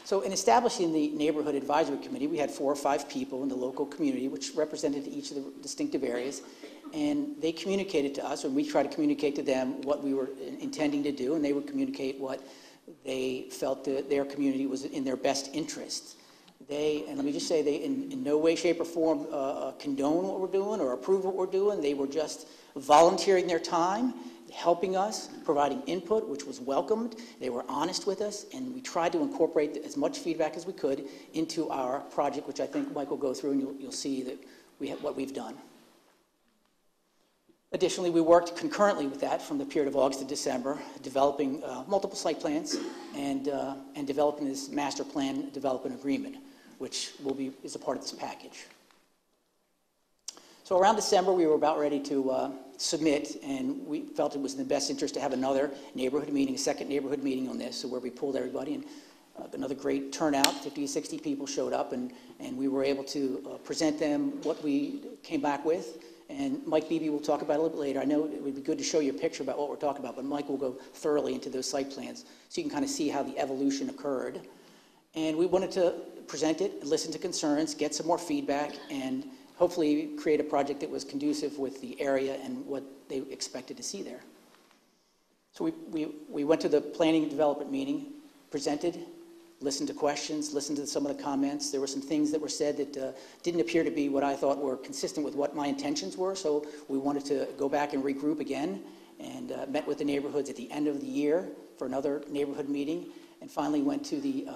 So in establishing the Neighborhood Advisory Committee, we had 4 or 5 people in the local community, which represented each of the distinctive areas. And they communicated to us, and we tried to communicate to them what we were intending to do, and they would communicate what they felt that their community was in their best interest. They, and let me just say, they in no way, shape, or form condone what we're doing or approve what we're doing. They were just volunteering their time, helping us, providing input, which was welcomed. They were honest with us, and we tried to incorporate as much feedback as we could into our project, which I think Mike will go through, and you'll see that what we've done. Additionally, we worked concurrently with that from the period of August to December, developing multiple site plans and developing this master plan development agreement, which is a part of this package. So around December, we were about ready to submit, and we felt it was in the best interest to have another neighborhood meeting, a second neighborhood meeting on this, so where we pulled everybody, and another great turnout, 50 to 60 people showed up, and we were able to present them what we came back with, and Mike Beebe will talk about it a little bit later. I know it would be good to show you a picture about what we're talking about, but Mike will go thoroughly into those site plans so you can kind of see how the evolution occurred. And we wanted to present it, listen to concerns, get some more feedback, and hopefully create a project that was conducive with the area and what they expected to see there. So we went to the planning and development meeting, presented, listened to questions, listened to some of the comments. There were some things that were said that didn't appear to be what I thought were consistent with what my intentions were, so we wanted to go back and regroup again, and met with the neighborhoods at the end of the year for another neighborhood meeting, and finally went to the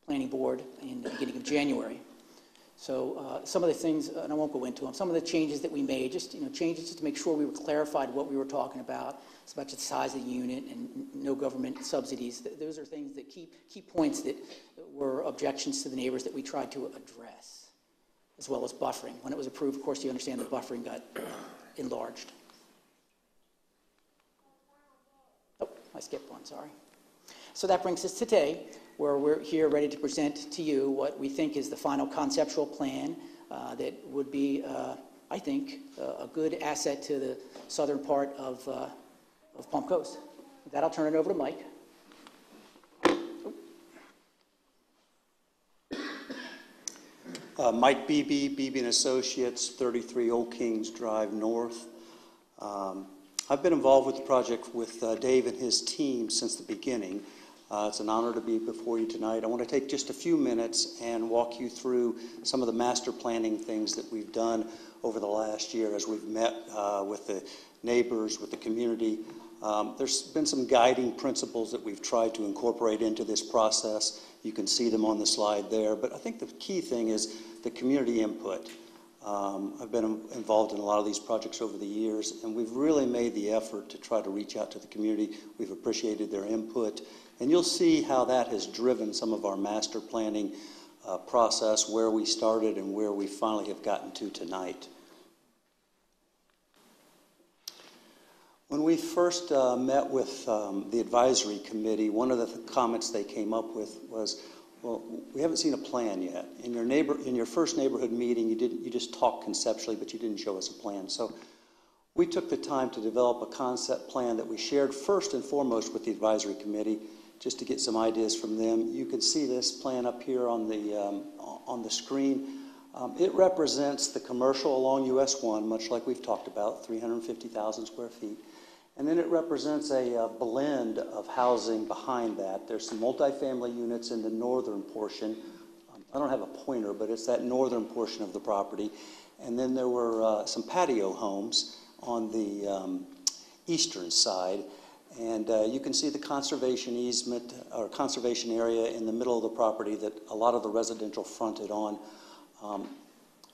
planning board in the beginning of January. So some of the things, and I won't go into them, some of the changes that we made, just changes just to make sure we were clarified what we were talking about, about the size of the unit and no government subsidies. Those are things that key points that were objections to the neighbors that we tried to address, as well as buffering. When it was approved, of course, you understand the buffering got enlarged. Oh, I skipped one, sorry. So that brings us to today, where we're here ready to present to you what we think is the final conceptual plan that would be, I think, a good asset to the southern part of Palm Coast. With that, I'll turn it over to Mike. Mike Beebe, Beebe & Associates, 33 Old Kings Drive North. I've been involved with the project with Dave and his team since the beginning. It's an honor to be before you tonight. I want to take just a few minutes and walk you through some of the master planning things that we've done over the last year as we've met with the neighbors, with the community. There's been some guiding principles that we've tried to incorporate into this process. You can see them on the slide there, but I think the key thing is the community input. I've been involved in a lot of these projects over the years, and we've really made the effort to try to reach out to the community. We've appreciated their input, and you'll see how that has driven some of our master planning process, where we started and where we finally have gotten to tonight. When we first met with the advisory committee, one of the comments they came up with was, well, we haven't seen a plan yet. In your first neighborhood meeting, you just talked conceptually, but you didn't show us a plan. So we took the time to develop a concept plan that we shared first and foremost with the advisory committee, just to get some ideas from them. You can see this plan up here on the screen. It represents the commercial along US 1, much like we've talked about, 350,000 square feet. And then it represents a blend of housing behind that. There's some multifamily units in the northern portion. I don't have a pointer, but it's that northern portion of the property. And then there were some patio homes on the eastern side. And you can see the conservation easement or conservation area in the middle of the property that a lot of the residential fronted on.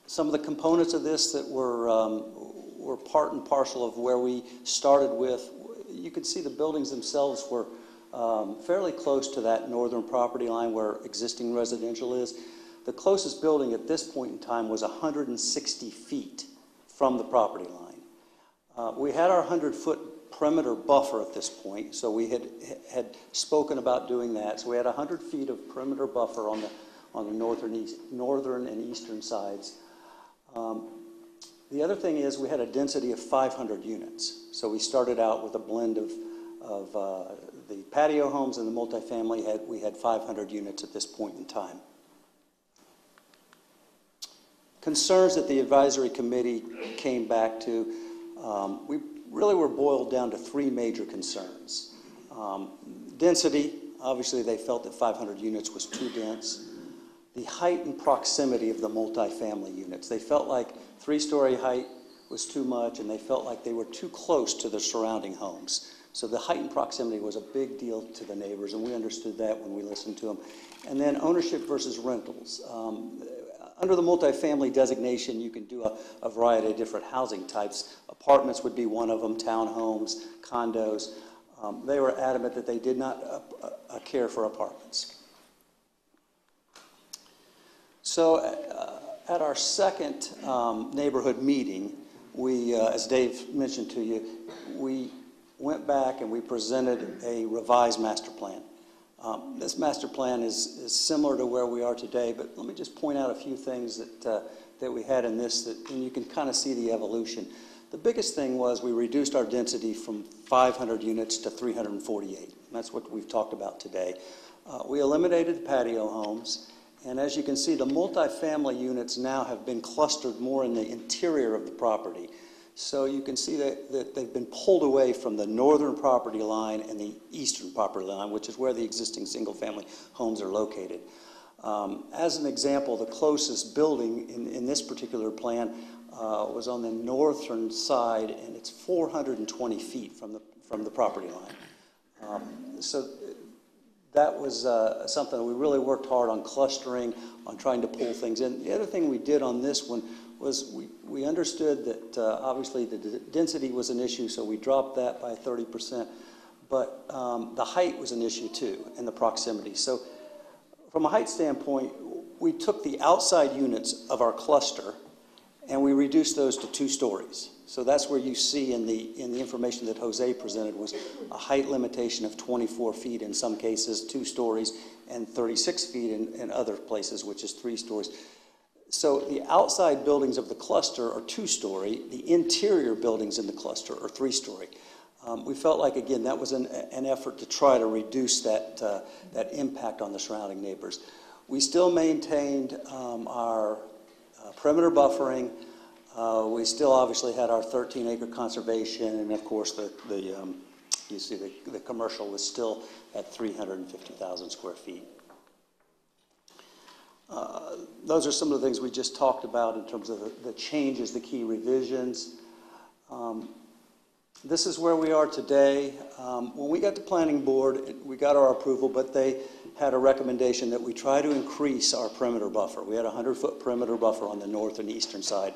Some of the components of this that were part and parcel of where we started with, you can see the buildings themselves were fairly close to that northern property line where existing residential is. The closest building at this point in time was 160 feet from the property line. We had our 100-foot perimeter buffer at this point, so we had spoken about doing that. So we had 100 feet of perimeter buffer on the northern and eastern sides. The other thing is we had a density of 500 units. So we started out with a blend of the patio homes and the multifamily. We had 500 units at this point in time. Concerns that the advisory committee came back to, we really were boiled down to three major concerns. Density, obviously they felt that 500 units was too dense. The height and proximity of the multifamily units. They felt like 3-story height was too much, and they felt like they were too close to the surrounding homes. So the height and proximity was a big deal to the neighbors, and we understood that when we listened to them. And then ownership versus rentals. Under the multifamily designation, you can do a variety of different housing types. Apartments would be one of them, townhomes, condos. They were adamant that they did not care for apartments. So at our second neighborhood meeting, we, as Dave mentioned to you, we went back and we presented a revised master plan. This master plan is similar to where we are today, but let me just point out a few things that we had in this, and you can kind of see the evolution. The biggest thing was we reduced our density from 500 units to 348. And that's what we've talked about today. We eliminated patio homes, and as you can see, the multifamily units now have been clustered more in the interior of the property. So you can see that they've been pulled away from the northern property line and the eastern property line, which is where the existing single-family homes are located. As an example, the closest building in this particular plan was on the northern side, and it's 420 feet from the property line. So that was something that we really worked hard on clustering, on trying to pull things in. The other thing we did on this one was we understood that obviously the density was an issue, so we dropped that by 30%, but the height was an issue too, and the proximity. So from a height standpoint, we took the outside units of our cluster and we reduced those to 2 stories. So that's where you see in the information that Jose presented was a height limitation of 24 feet in some cases, 2 stories, and 36 feet in other places, which is 3 stories. So the outside buildings of the cluster are 2-story. The interior buildings in the cluster are 3-story. We felt like, again, that was an effort to try to reduce that impact on the surrounding neighbors. We still maintained our perimeter buffering. We still obviously had our 13-acre conservation, and of course you see the commercial was still at 350,000 square feet. Those are some of the things we just talked about in terms of the changes, the key revisions. This is where we are today. When we got to planning board, we got our approval, but they had a recommendation that we try to increase our perimeter buffer. We had a 100-foot perimeter buffer on the north and eastern side.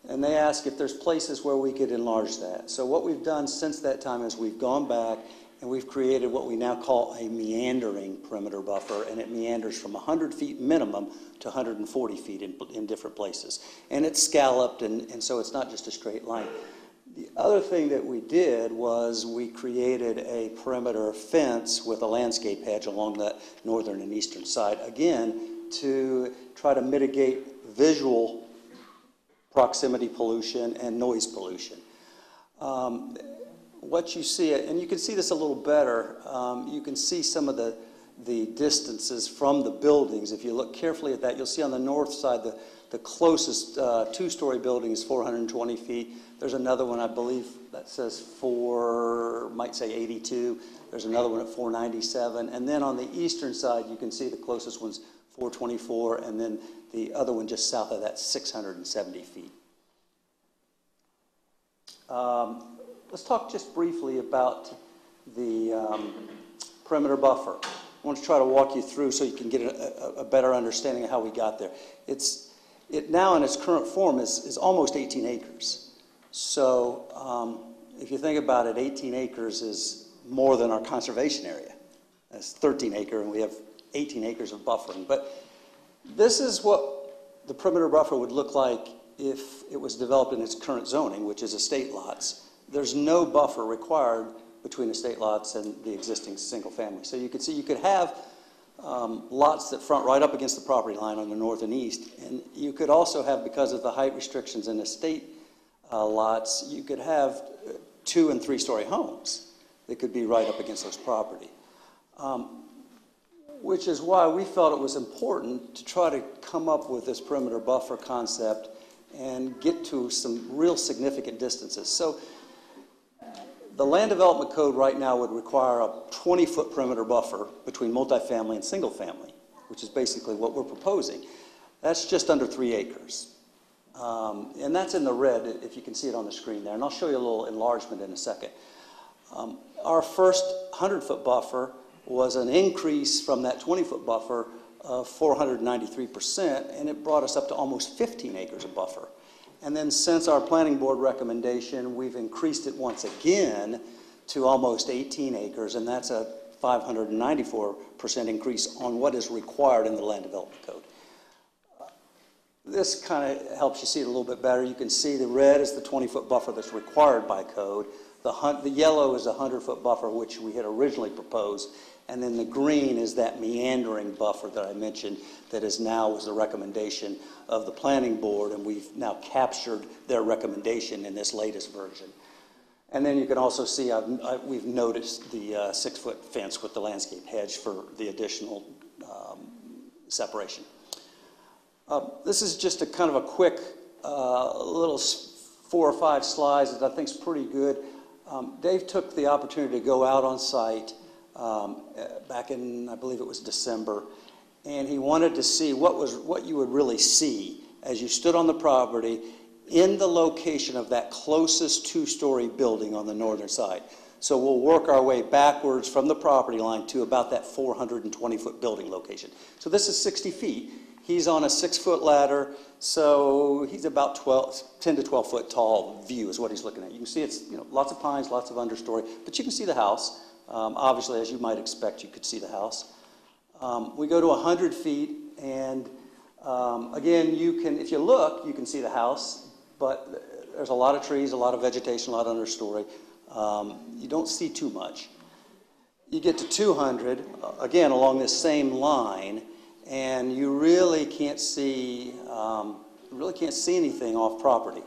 And they asked if there's places where we could enlarge that. So what we've done since that time is we've gone back and we've created what we now call a meandering perimeter buffer, and it meanders from 100 feet minimum to 140 feet in different places. And it's scalloped, and so it's not just a straight line. The other thing that we did was we created a perimeter fence with a landscape hedge along the northern and eastern side, again, to try to mitigate visual proximity pollution and noise pollution. What you see, and you can see this a little better, you can see some of the distances from the buildings. If you look carefully at that, you'll see on the north side the closest 2-story building is 420 feet. There's another one, I believe, that says might say 82. There's another one at 497. And then on the eastern side, you can see the closest one's 424, and then the other one just south of that, 670 feet. Let's talk just briefly about the perimeter buffer. I want to try to walk you through so you can get a better understanding of how we got there. It now in its current form is almost 18 acres. So if you think about it, 18 acres is more than our conservation area. That's 13 acre, and we have 18 acres of buffering. But this is what the perimeter buffer would look like if it was developed in its current zoning, which is estate lots. There's no buffer required between estate lots and the existing single family. So you could see you could have lots that front right up against the property line on the north and east. And you could also have, because of the height restrictions in estate lots, you could have 2- and 3-story homes that could be right up against those property. Which is why we felt it was important to try to come up with this perimeter buffer concept and get to some real significant distances. So the land development code right now would require a 20-foot perimeter buffer between multifamily and single family, which is basically what we're proposing. That's just under 3 acres. And that's in the red, if you can see it on the screen there. And I'll show you a little enlargement in a second. Our first 100-foot buffer was an increase from that 20-foot buffer of 493%, and it brought us up to almost 15 acres of buffer. And then since our planning board recommendation, we've increased it once again to almost 18 acres, and that's a 594% increase on what is required in the land development code. This kind of helps you see it a little bit better. You can see the red is the 20-foot buffer that's required by code. The yellow is a 100-foot buffer, which we had originally proposed, And then the green is that meandering buffer that I mentioned that is now was the recommendation of the planning board, and we've now captured their recommendation in this latest version. And then you can also see we've noticed the 6-foot fence with the landscape hedge for the additional separation. This is just a kind of a quick little 4 or 5 slides that I think is pretty good. Dave took the opportunity to go out on site back in, I believe it was December, and he wanted to see what you would really see as you stood on the property in the location of that closest 2-story building on the northern side. So we'll work our way backwards from the property line to about that 420-foot building location. So this is 60 feet. He's on a 6-foot ladder, so he's about 10 to 12 foot tall view is what he's looking at. You can see it's lots of pines, lots of understory, but you can see the house. Obviously, as you might expect, you could see the house. We go to 100 feet, and again, if you look, you can see the house, but there's a lot of trees, a lot of vegetation, a lot of understory. You don't see too much. You get to 200, again, along this same line, and you really can't see anything off property.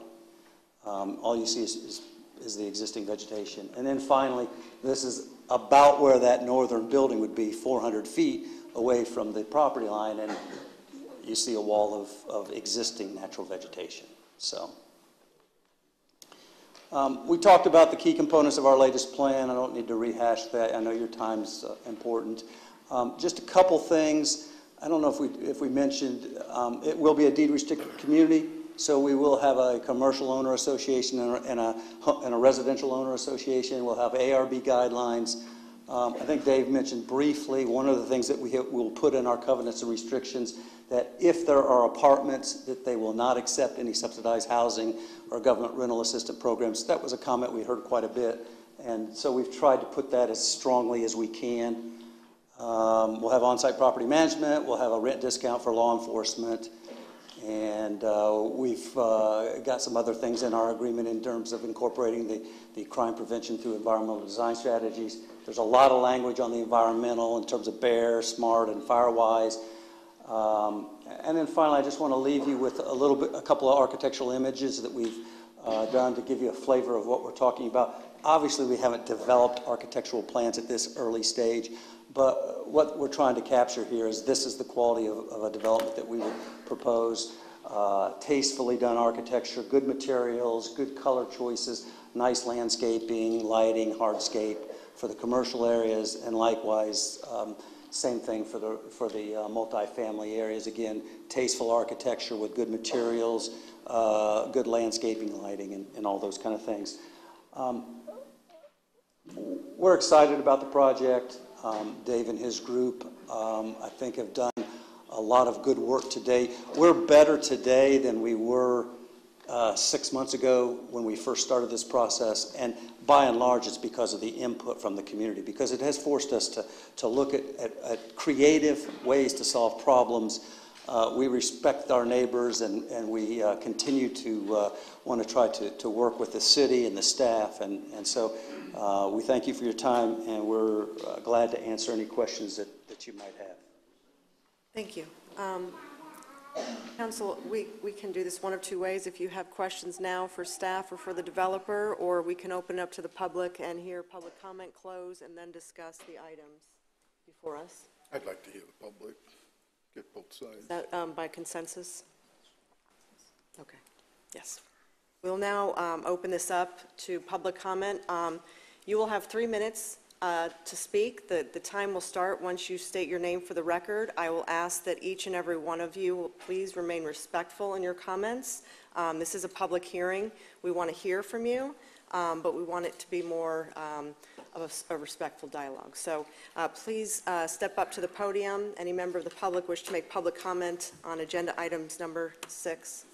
All you see is the existing vegetation. And then finally, this is about where that northern building would be, 400 feet away from the property line, and you see a wall of existing natural vegetation. So we talked about the key components of our latest plan. I don't need to rehash that. I know your time's important. Just a couple things. I don't know if we mentioned, it will be a deed-restricted community, so we will have a commercial owner association and a residential owner association. We'll have ARB guidelines. I think Dave mentioned briefly one of the things that we'll put in our covenants and restrictions, that if there are apartments, that they will not accept any subsidized housing or government rental assistance programs. That was a comment we heard quite a bit, and so we've tried to put that as strongly as we can. We'll have on-site property management, we'll have a rent discount for law enforcement, and we've got some other things in our agreement in terms of incorporating the crime prevention through environmental design strategies. There's a lot of language on the environmental in terms of BEAR, SMART, and FireWise. And then finally, I just want to leave you with a couple of architectural images that we've done to give you a flavor of what we're talking about. Obviously, we haven't developed architectural plans at this early stage, but what we're trying to capture here is this is the quality of a development that we would propose. Tastefully done architecture, good materials, good color choices, nice landscaping, lighting, hardscape for the commercial areas, and likewise, same thing for the multifamily areas. Again, tasteful architecture with good materials, good landscaping, lighting, and all those kind of things. We're excited about the project. Dave and his group, I think, have done a lot of good work today. We're better today than we were 6 months ago when we first started this process, and by and large it's because of the input from the community, because it has forced us to look at creative ways to solve problems. We respect our neighbors, and we continue to want to try to work with the city and the staff, and so we thank you for your time, and we're glad to answer any questions that you might have. Thank you. Council, we can do this one of two ways. If you have questions now for staff or for the developer, or we can open up to the public and hear public comment, close, and then discuss the items before us. I'd like to hear the public, get both sides. Is that by consensus? Okay, yes. We'll now open this up to public comment. You will have 3 minutes to speak. The time will start once you state your name for the record. I will ask that each and every one of you will please remain respectful in your comments. This is a public hearing. We want to hear from you, but we want it to be more of a respectful dialogue. So please step up to the podium. Any member of the public wish to make public comment on agenda items number 6.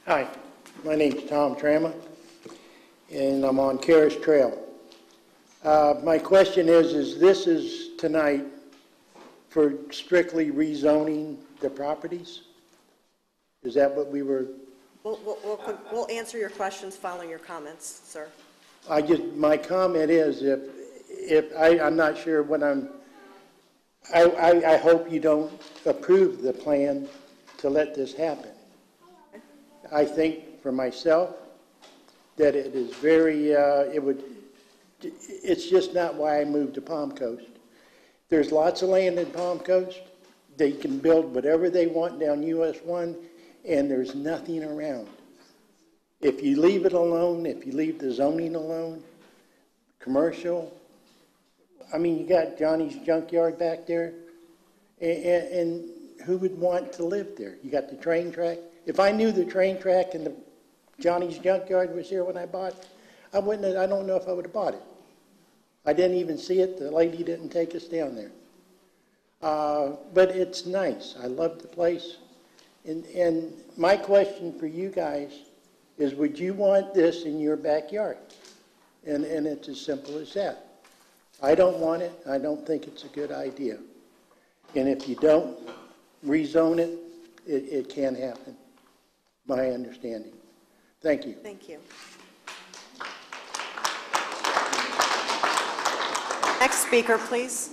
Hi, my name's Tom Trama, and I'm on Karras Trail. My question is this is tonight for strictly rezoning the properties? Is that what we were? We'll answer your questions following your comments, sir. my comment is I'm not sure what I hope you don't approve the plan to let this happen. I think for myself that it is very, it's just not why I moved to Palm Coast. There's lots of land in Palm Coast. They can build whatever they want down US 1, and there's nothing around. If you leave it alone, if you leave the zoning alone, commercial, I mean, you got Johnny's Junkyard back there, and who would want to live there? You got the train track. If I knew the train track and the Johnny's Junkyard was here when I bought, I don't know if I would have bought it. I didn't even see it. The lady didn't take us down there. But it's nice. I love the place. And my question for you guys is, would you want this in your backyard? And it's as simple as that. I don't want it. I don't think it's a good idea. And if you don't rezone it, it can happen, my understanding. Thank you. Thank you. Next speaker, please.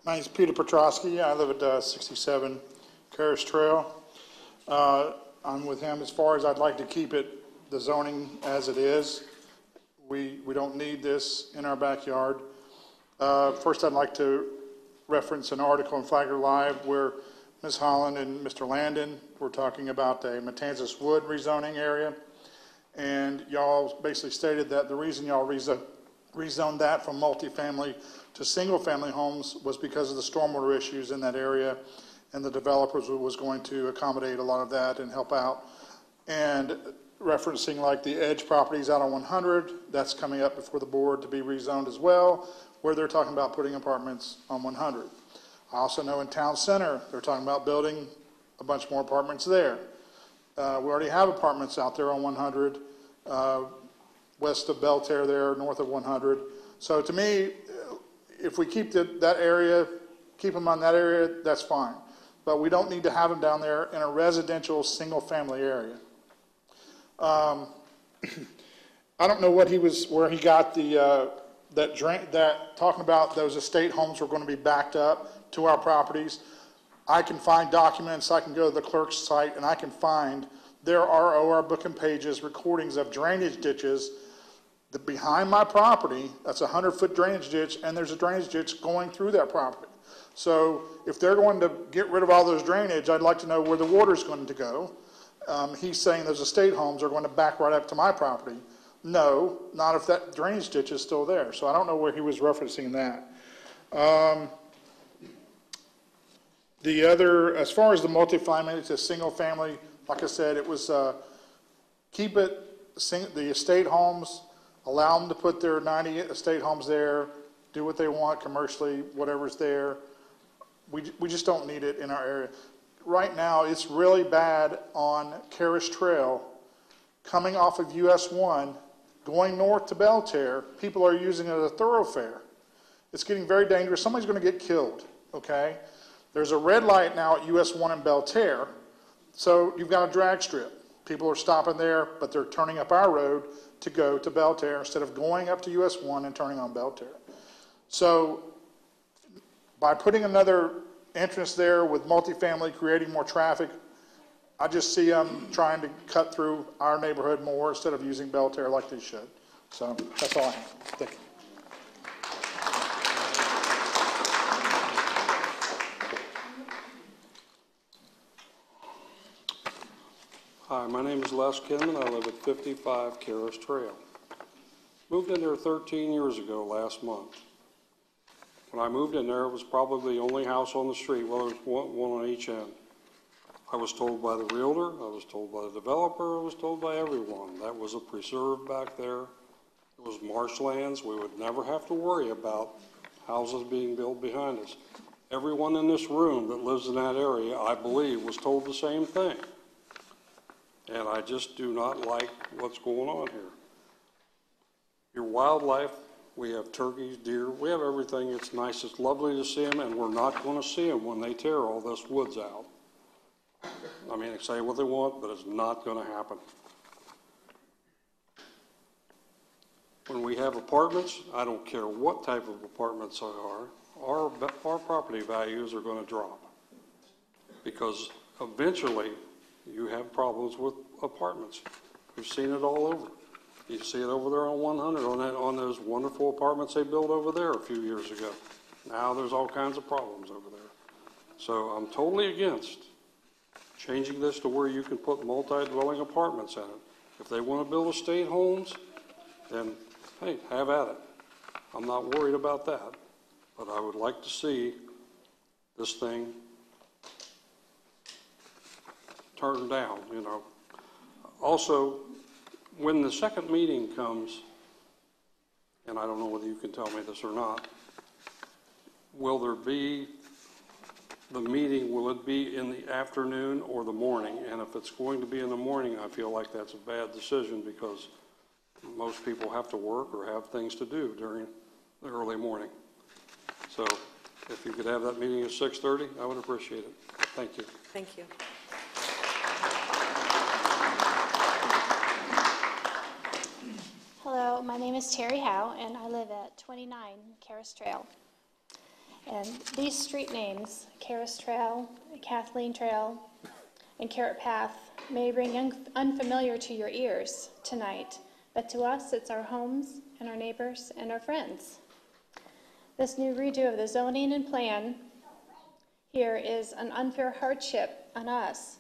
My name is Peter Petrosky. I live at 67 Karis Trail. I'm with him as far as I'd like to keep it, the zoning as it is. We don't need this in our backyard. First, I'd like to reference an article in Flagler Live where Ms. Holland and Mr. Landon were talking about a Matanzas Wood rezoning area. And y'all basically stated that the reason y'all rezoned that from multifamily to single-family homes was because of the stormwater issues in that area, and the developers was going to accommodate a lot of that and help out. And referencing like the Edge properties out on 100, that's coming up before the board to be rezoned as well, where they're talking about putting apartments on 100. I also know in Town Center, they're talking about building a bunch more apartments there. We already have apartments out there on 100, west of Belterre there, north of 100. So to me, if we keep that area, keep them on that area, that's fine. But we don't need to have them down there in a residential single-family area. I don't know what where he got that talking about those estate homes were going to be backed up to our properties. I can find documents, I can go to the clerk's site, and I can find there are OR book and pages, recordings of drainage ditches that behind my property. That's a 100-foot drainage ditch, and there's a drainage ditch going through that property. So if they're going to get rid of all those drainage, I'd like to know where the water's going to go. He's saying those estate homes are going to back right up to my property. No, not if that drainage ditch is still there. So I don't know where he was referencing that. The other, as far as the multifamily, it's a single family. Like I said, it was keep it, the estate homes, allow them to put their 90 estate homes there, do what they want commercially, whatever's there. We just don't need it in our area. Right now, it's really bad on Karis Trail, coming off of US 1, going north to Belterre. People are using it as a thoroughfare. It's getting very dangerous. Somebody's going to get killed, okay? There's a red light now at US 1 in Belterre, so you've got a drag strip. People are stopping there, but they're turning up our road to go to Belterre instead of going up to US 1 and turning on Belterre. So by putting another entrance there with multifamily, creating more traffic, I just see them trying to cut through our neighborhood more instead of using Belterre like they should. So that's all I have. Thank you. Hi, my name is Les Kinman. I live at 55 Karis Trail. Moved in there 13 years ago last month. When I moved in there, it was probably the only house on the street. Well, there was one on each end. I was told by the realtor, I was told by the developer, I was told by everyone. That was a preserve back there. It was marshlands. We would never have to worry about houses being built behind us. Everyone in this room that lives in that area, I believe, was told the same thing. And I just do not like what's going on here. Your wildlife, we have turkeys, deer, we have everything. It's nice, it's lovely to see them, and we're not going to see them when they tear all this woods out. I mean, they say what they want, but it's not going to happen. When we have apartments, I don't care what type of apartments they are, our property values are going to drop. Because eventually, you have problems with apartments. We've seen it all over. You see it over there on 100, on those wonderful apartments they built over there a few years ago. Now there's all kinds of problems over there. So I'm totally against changing this to where you can put multi-dwelling apartments in it. If they want to build estate homes, then, hey, have at it. I'm not worried about that. But I would like to see this thing turned down, you know. Also, when the second meeting comes, and I don't know whether you can tell me this or not, will there be the meeting, will it be in the afternoon or the morning? And if it's going to be in the morning, I feel like that's a bad decision because most people have to work or have things to do during the early morning. So if you could have that meeting at 6:30, I would appreciate it. Thank you. Thank you. Hello, my name is Terry Howe, and I live at 29 Karis Trail. And these street names, Karis Trail, Kathleen Trail, and Carrot Path, may ring unfamiliar to your ears tonight, but to us, it's our homes and our neighbors and our friends. This new redo of the zoning and plan here is an unfair hardship on us,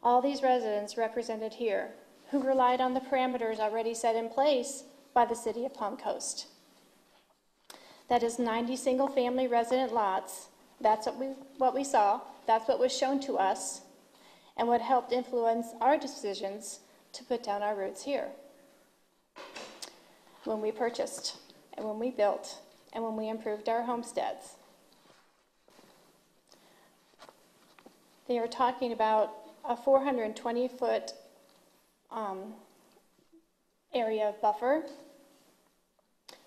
all these residents represented here, who relied on the parameters already set in place by the City of Palm Coast. That is 90 single-family resident lots. That's what we saw. That's what was shown to us, and what helped influence our decisions to put down our roots here. When we purchased, and when we built, and when we improved our homesteads. They are talking about a 420-foot area of buffer.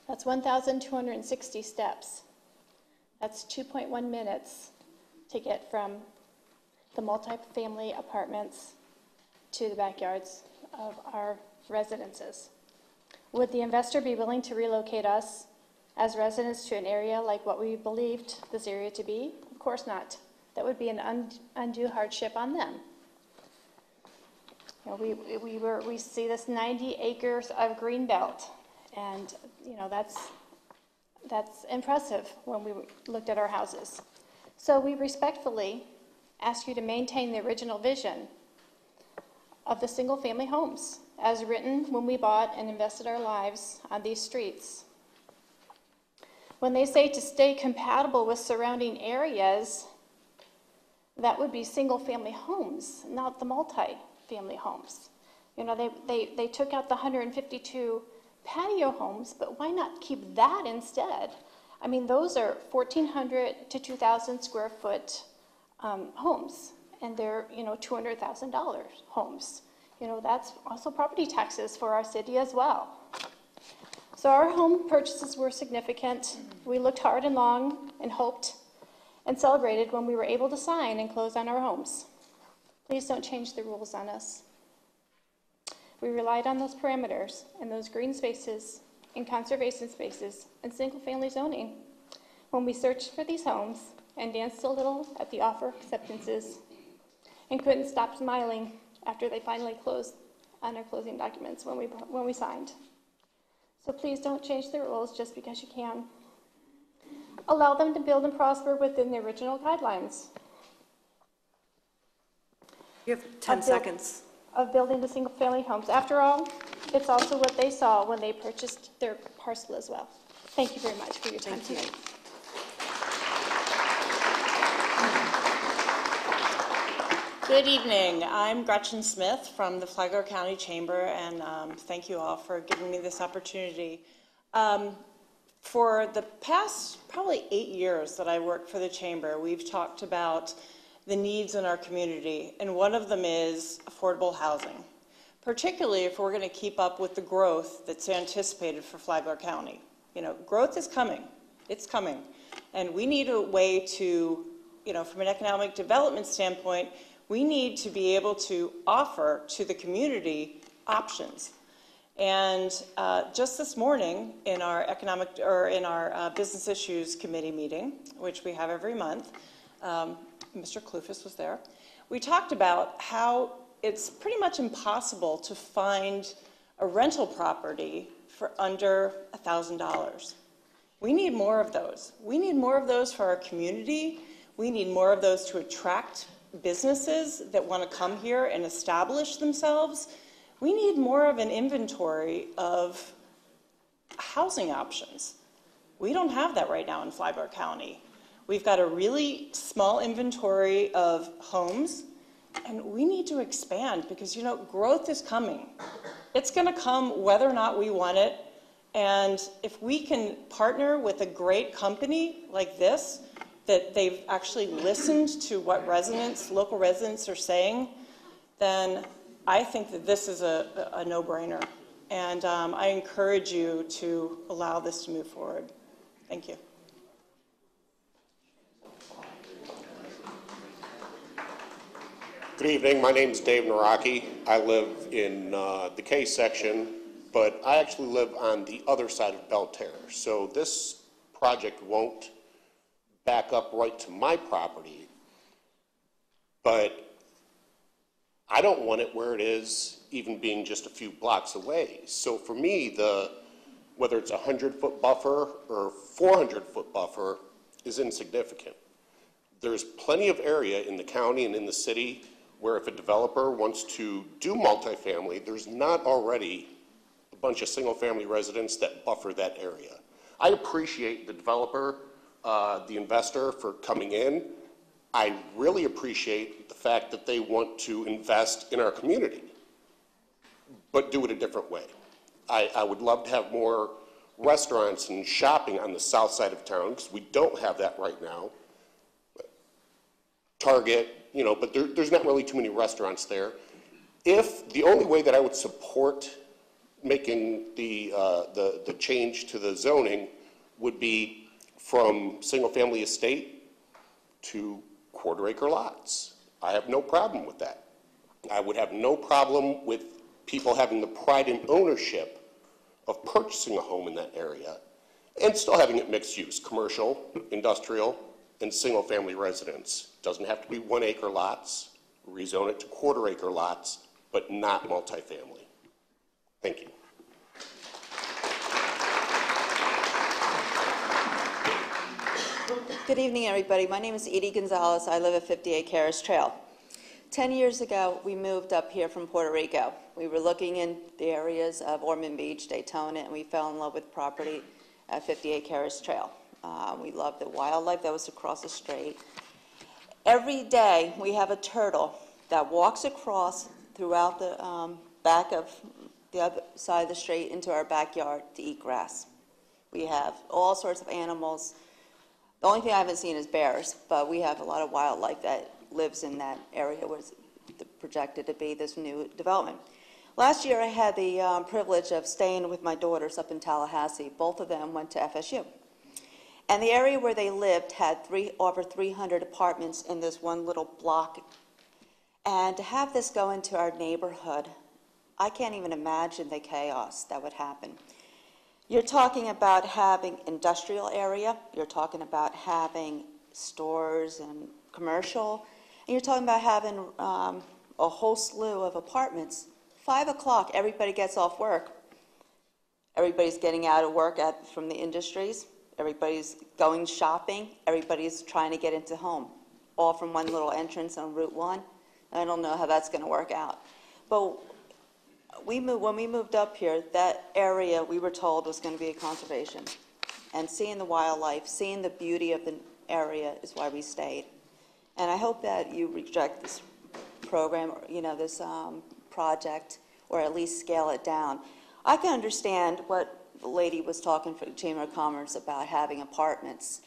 That's 1,260 steps. That's 2.1 minutes to get from the multifamily apartments to the backyards of our residences. Would the investor be willing to relocate us as residents to an area like what we believed this area to be? Of course not. That would be an undue hardship on them. You know, we see this 90 acres of green belt, and you know that's impressive when we looked at our houses. So we respectfully ask you to maintain the original vision of the single-family homes as written when we bought and invested our lives on these streets. When they say to stay compatible with surrounding areas, that would be single-family homes, not the multi-family homes. You know, they took out the 152 patio homes, but why not keep that instead? I mean, those are 1,400 to 2,000 square foot homes, and they're, you know, $200,000 homes. You know, that's also property taxes for our city as well. So our home purchases were significant. We looked hard and long and hoped and celebrated when we were able to sign and close on our homes. Please don't change the rules on us. We relied on those parameters and those green spaces and conservation spaces and single-family zoning when we searched for these homes and danced a little at the offer acceptances and couldn't stop smiling after they finally closed on our closing documents when we signed. So please don't change the rules just because you can. Allow them to build and prosper within the original guidelines. You have 10 seconds. Of building the single-family homes. After all, it's also what they saw when they purchased their parcel as well. Thank you very much for your time tonight. Good evening. I'm Gretchen Smith from the Flagler County Chamber, and thank you all for giving me this opportunity. For the past probably 8 years that I worked for the Chamber, we've talked about the needs in our community, and one of them is affordable housing, particularly if we're going to keep up with the growth that's anticipated for Flagler County. You know, growth is coming. It's coming. And we need a way to, you know, from an economic development standpoint, we need to be able to offer to the community options. And just this morning, in our Business Issues Committee meeting, which we have every month, Mr. Kloufis was there, we talked about how it's pretty much impossible to find a rental property for under $1,000. We need more of those. We need more of those for our community. We need more of those to attract businesses that want to come here and establish themselves. We need more of an inventory of housing options. We don't have that right now in Flybourne County. We've got a really small inventory of homes, and we need to expand because, you know, growth is coming. It's going to come whether or not we want it. And if we can partner with a great company like this, that they've actually listened to what local residents are saying, then I think that this is a no-brainer. And I encourage you to allow this to move forward. Thank you. Good evening. My name is Dave Naraki. I live in the K section, but I actually live on the other side of Belterre. So this project won't back up right to my property, but I don't want it where it is, even being just a few blocks away. So for me, whether it's a 100-foot buffer or 400-foot buffer is insignificant. There's plenty of area in the county and in the city where if a developer wants to do multifamily, there's not already a bunch of single-family residents that buffer that area. I appreciate the developer, the investor for coming in. I really appreciate the fact that they want to invest in our community, but do it a different way. I would love to have more restaurants and shopping on the south side of town, because we don't have that right now. Target, you know, but there's not really too many restaurants there. If the only way that I would support making the change to the zoning would be from single-family estate to quarter-acre lots, I have no problem with that. I would have no problem with people having the pride and ownership of purchasing a home in that area and still having it mixed use, commercial, industrial, and single-family residence. Doesn't have to be 1-acre lots. Rezone it to quarter-acre lots, but not multifamily. Thank you. Good evening, everybody. My name is Edie Gonzalez. I live at 58 Caras Trail. 10 years ago, we moved up here from Puerto Rico. We were looking in the areas of Ormond Beach, Daytona, and we fell in love with property at 58 Caras Trail. We loved the wildlife that was across the street. Every day, we have a turtle that walks across throughout the back of the other side of the street into our backyard to eat grass. We have all sorts of animals. The only thing I haven't seen is bears, but we have a lot of wildlife that lives in that area where it's projected to be this new development. Last year, I had the privilege of staying with my daughters up in Tallahassee. Both of them went to FSU. And the area where they lived had over 300 apartments in this one little block. And to have this go into our neighborhood, I can't even imagine the chaos that would happen. You're talking about having industrial area, you're talking about having stores and commercial, and you're talking about having a whole slew of apartments. 5 o'clock, everybody gets off work. Everybody's getting out of work from the industries. Everybody's going shopping. Everybody's trying to get into home, all from one little entrance on Route 1. I don't know how that's going to work out. But when we moved up here, that area we were told was going to be a conservation. And seeing the wildlife, seeing the beauty of the area is why we stayed. And I hope that you reject this program, or, you know, this project, or at least scale it down. I can understand what the lady was talking for the Chamber of Commerce about having apartments.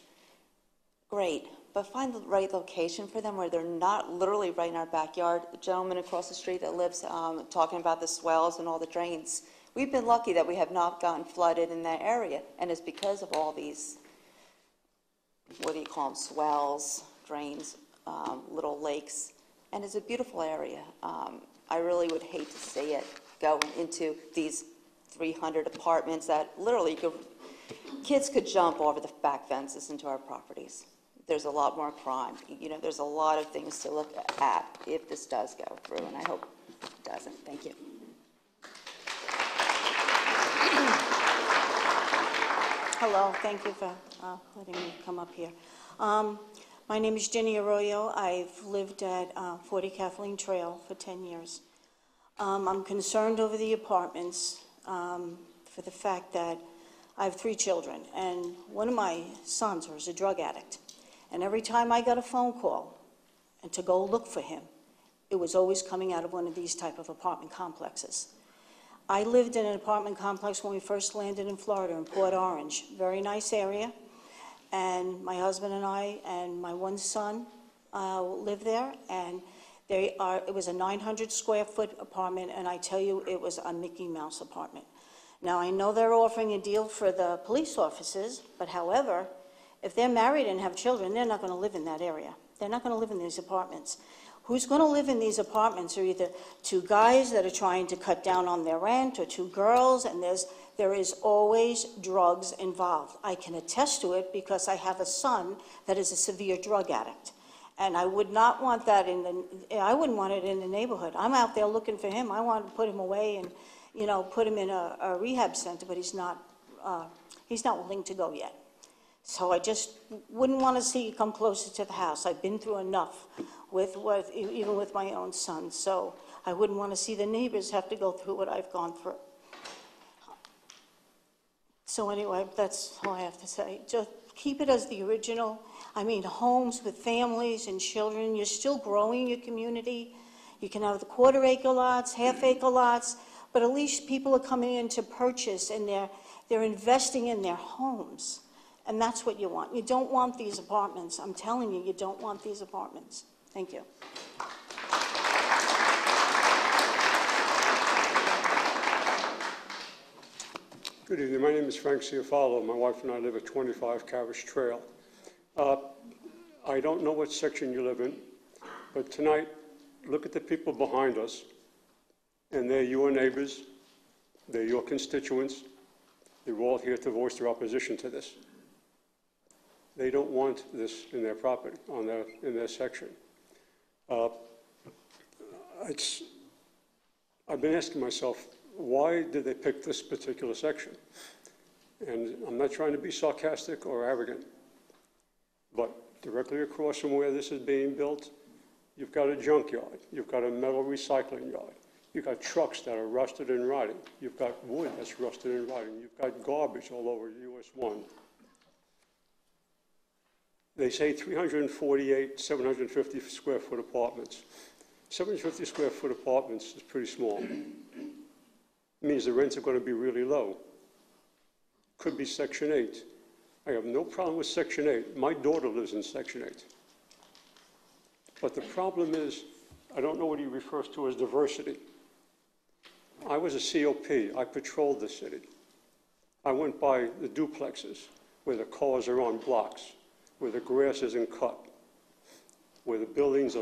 Great, but find the right location for them where they're not literally right in our backyard. The gentleman across the street that lives talking about the swells and all the drains. We've been lucky that we have not gotten flooded in that area, and it's because of all these, what do you call them, swells, drains, little lakes, and it's a beautiful area. I really would hate to see it go into these 300 apartments that literally kids could jump over the back fences into our properties. There's a lot more crime. There's a lot of things to look at if this does go through, and I hope it doesn't. Thank you. Hello, thank you for letting me come up here. My name is Jenny Arroyo. I've lived at 40 Kathleen Trail for 10 years. I'm concerned over the apartments for the fact that I have 3 children, and one of my sons was a drug addict. And every time I got a phone call and to go look for him, it was always coming out of one of these type of apartment complexes. I lived in an apartment complex when we first landed in Florida, in Port Orange. Very nice area. And my husband and I and my one son lived there. And it was a 900 square foot apartment, and I tell you, it was a Mickey Mouse apartment. Now, I know they're offering a deal for the police officers, but however, if they're married and have children, they're not going to live in that area. They're not going to live in these apartments. Who's going to live in these apartments are either 2 guys that are trying to cut down on their rent or 2 girls, and there is always drugs involved. I can attest to it because I have a son that is a severe drug addict. And I would not want that I wouldn't want it in the neighborhood. I'm out there looking for him. I want to put him away and, put him in a rehab center, but he's not willing to go yet. So I just wouldn't want to see you come closer to the house. I've been through enough even with my own son. So I wouldn't want to see the neighbors have to go through what I've gone through. So anyway, that's all I have to say. Just keep it as the original. I mean, homes with families and children. You're still growing your community. You can have the quarter-acre lots, half-acre lots, but at least people are coming in to purchase, and they're investing in their homes. And that's what you want. You don't want these apartments. I'm telling you, you don't want these apartments. Thank you. Good evening. My name is Frank Ciafalo. My wife and I live at 25 Carriage Trail. I don't know what section you live in, but tonight, look at the people behind us, and they're your neighbors, they're your constituents. They're all here to voice their opposition to this. They don't want this in their property, in their section. I've been asking myself, why did they pick this particular section? And I'm not trying to be sarcastic or arrogant, but directly across from where this is being built, you've got a junkyard, you've got a metal recycling yard, you've got trucks that are rusted and rotting, you've got wood that's rusted and rotting, you've got garbage all over US 1. They say 348, 750 square foot apartments. 750 square foot apartments is pretty small. It means the rents are going to be really low. Could be Section 8. I have no problem with Section 8. My daughter lives in Section 8. But the problem is, I don't know what he refers to as diversity. I was a COP. I patrolled the city. I went by the duplexes where the cars are on blocks, where the grass isn't cut, where the buildings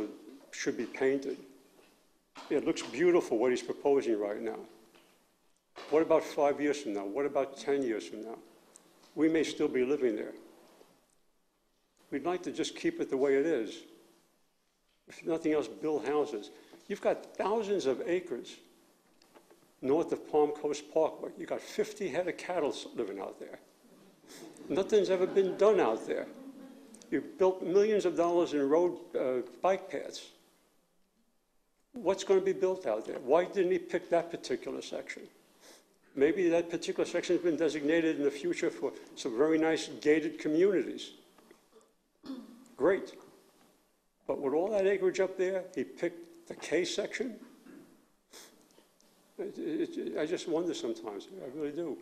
should be painted. It looks beautiful what he's proposing right now. What about 5 years from now? What about 10 years from now? We may still be living there. We'd like to just keep it the way it is. If nothing else, build houses. You've got thousands of acres north of Palm Coast Parkway. You've got 50 head of cattle living out there. Nothing's ever been done out there. You've built millions of dollars in bike paths. What's going to be built out there? Why didn't he pick that particular section? Maybe that particular section has been designated in the future for some very nice gated communities. Great. But with all that acreage up there, he picked the K section? I just wonder sometimes. I really do.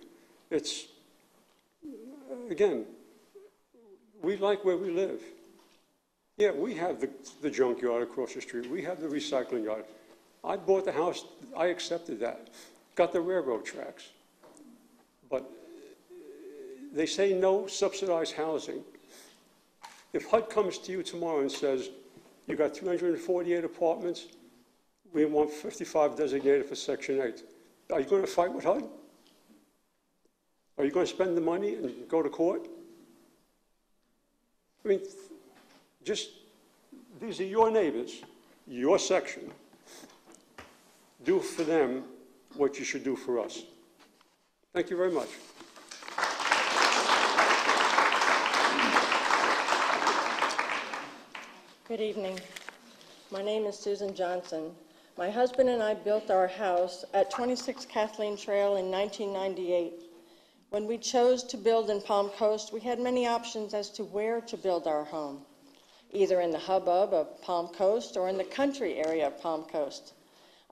It's, again, we like where we live. Yeah, we have the junkyard across the street. We have the recycling yard. I bought the house. I accepted that. Got the railroad tracks. But they say no subsidized housing. If HUD comes to you tomorrow and says, you got 348 apartments, we want 55 designated for Section 8, are you going to fight with HUD? Are you going to spend the money and go to court? I mean, just, these are your neighbors, your section. Do for them what you should do for us. Thank you very much. Good evening. My name is Susan Johnson. My husband and I built our house at 26 Kathleen Trail in 1998. When we chose to build in Palm Coast, we had many options as to where to build our home, either in the hubbub of Palm Coast or in the country area of Palm Coast.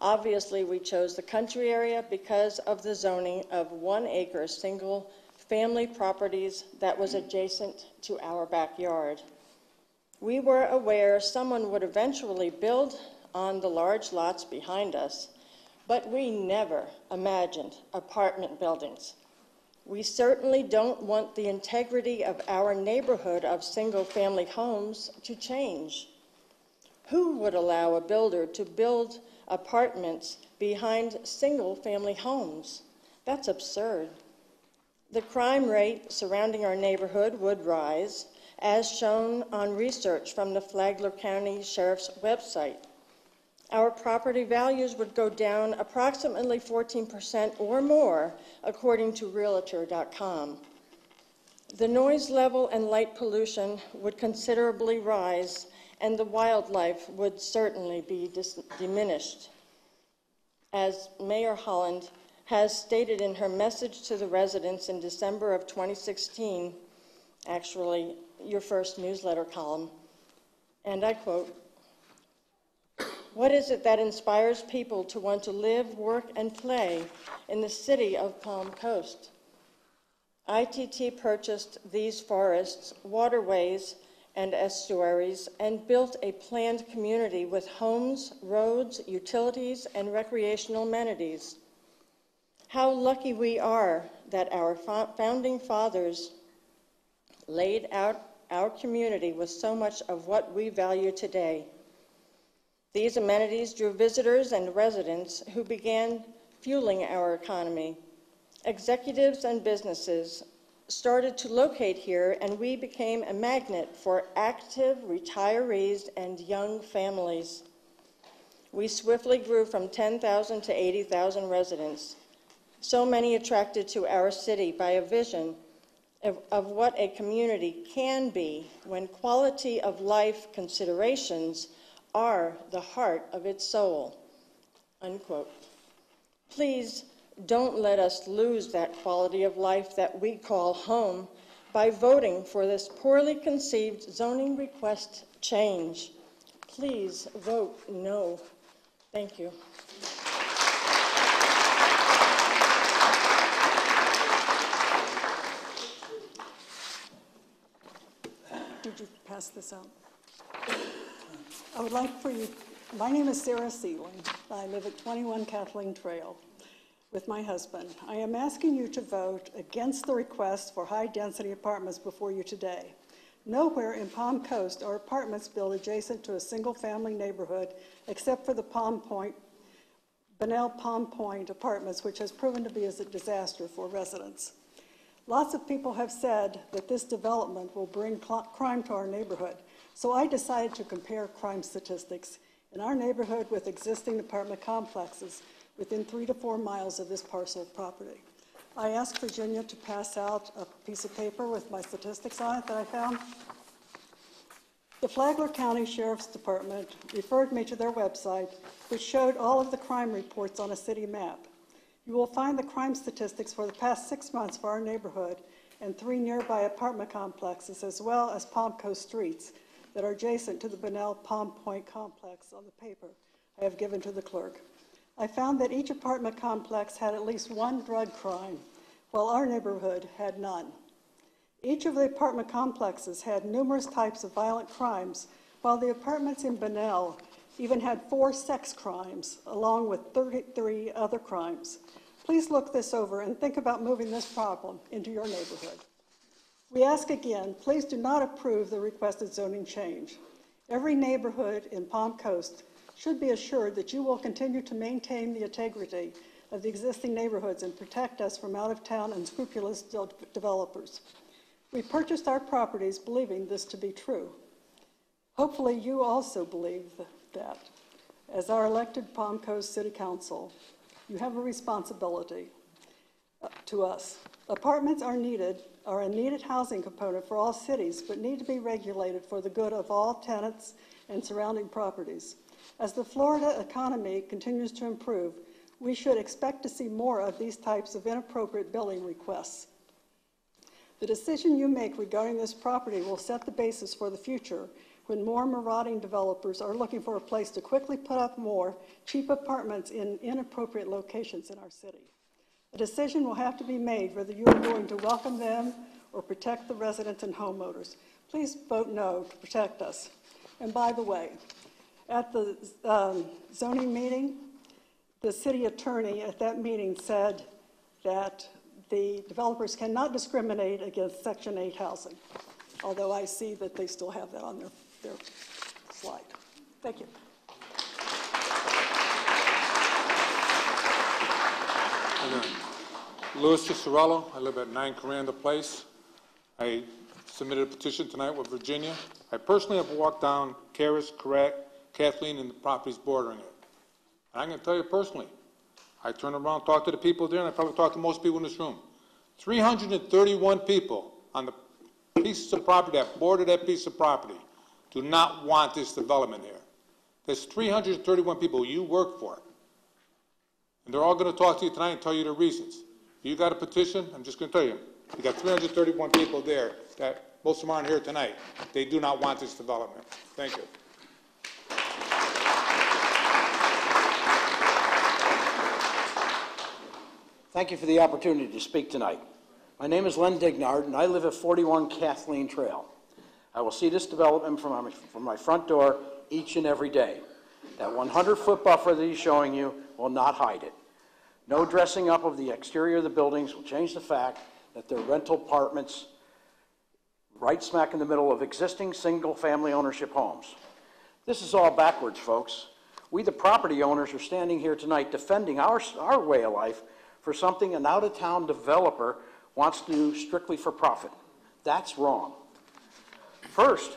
Obviously, we chose the country area because of the zoning of 1 acre single family properties that was adjacent to our backyard. We were aware someone would eventually build on the large lots behind us, but we never imagined apartment buildings. We certainly don't want the integrity of our neighborhood of single-family homes to change. Who would allow a builder to build apartments behind single-family homes? That's absurd. The crime rate surrounding our neighborhood would rise, as shown on research from the Flagler County Sheriff's website. Our property values would go down approximately 14% or more, according to Realtor.com. The noise level and light pollution would considerably rise, and the wildlife would certainly be diminished. As Mayor Holland has stated in her message to the residents in December of 2016, actually your first newsletter column, and I quote, "What is it that inspires people to want to live, work, and play in the city of Palm Coast? ITT purchased these forests, waterways, and estuaries and built a planned community with homes, roads, utilities, and recreational amenities. How lucky we are that our founding fathers laid out our community with so much of what we value today. These amenities drew visitors and residents who began fueling our economy. Executives and businesses started to locate here, and we became a magnet for active retirees and young families. We swiftly grew from 10,000 to 80,000 residents, so many attracted to our city by a vision of what a community can be when quality of life considerations are the heart of its soul," unquote. Please don't let us lose that quality of life that we call home by voting for this poorly conceived zoning request change. Please vote no. Thank you. Did you pass this out? I would like for you, my name is Sarah Sealing. I live at 21 Kathleen Trail with my husband. I am asking you to vote against the request for high-density apartments before you today. Nowhere in Palm Coast are apartments built adjacent to a single-family neighborhood except for the Bunnell Palm Point apartments, which has proven to be a disaster for residents. Lots of people have said that this development will bring crime to our neighborhood, so I decided to compare crime statistics in our neighborhood with existing apartment complexes within 3 to 4 miles of this parcel of property. I asked Virginia to pass out a piece of paper with my statistics on it that I found. The Flagler County Sheriff's Department referred me to their website, which showed all of the crime reports on a city map. You will find the crime statistics for the past 6 months for our neighborhood and 3 nearby apartment complexes, as well as Palm Coast streets that are adjacent to the Bunnell Palm Point complex on the paper I have given to the clerk. I found that each apartment complex had at least 1 drug crime, while our neighborhood had none. Each of the apartment complexes had numerous types of violent crimes, while the apartments in Bunnell even had 4 sex crimes, along with 33 other crimes. Please look this over and think about moving this problem into your neighborhood. We ask again, please do not approve the requested zoning change. Every neighborhood in Palm Coast should be assured that you will continue to maintain the integrity of the existing neighborhoods and protect us from out-of-town unscrupulous developers. We purchased our properties believing this to be true. Hopefully you also believe that. As our elected Palm Coast City Council, you have a responsibility to us. Apartments are a needed housing component for all cities, but need to be regulated for the good of all tenants and surrounding properties. As the Florida economy continues to improve, we should expect to see more of these types of inappropriate building requests. The decision you make regarding this property will set the basis for the future when more marauding developers are looking for a place to quickly put up more cheap apartments in inappropriate locations in our city. A decision will have to be made whether you are going to welcome them or protect the residents and homeowners. Please vote no to protect us. And by the way, at the zoning meeting, the city attorney at that meeting said that the developers cannot discriminate against Section 8 housing, although I see that they still have that on their slide. Thank you. Louis Cicerello. I live at 9 Coranda Place. I submitted a petition tonight with Virginia. I personally have walked down Caris, Kathleen, and the properties bordering it. And I'm going to tell you personally, I turned around, talked to the people there, and I probably talked to most people in this room. 331 people on the pieces of property that border that piece of property do not want this development here. There's 331 people you work for. And they're all going to talk to you tonight and tell you the reasons. You got a petition? I'm just going to tell you. You got 331 people there that most of them aren't here tonight. They do not want this development. Thank you. Thank you for the opportunity to speak tonight. My name is Len Dignard, and I live at 41 Kathleen Trail. I will see this development from my front door each and every day. That 100-foot buffer that he's showing you will not hide it. No dressing up of the exterior of the buildings will change the fact that they're rental apartments right smack in the middle of existing single-family ownership homes. This is all backwards, folks. We, the property owners, are standing here tonight defending our way of life for something an out-of-town developer wants to do strictly for profit. That's wrong. First,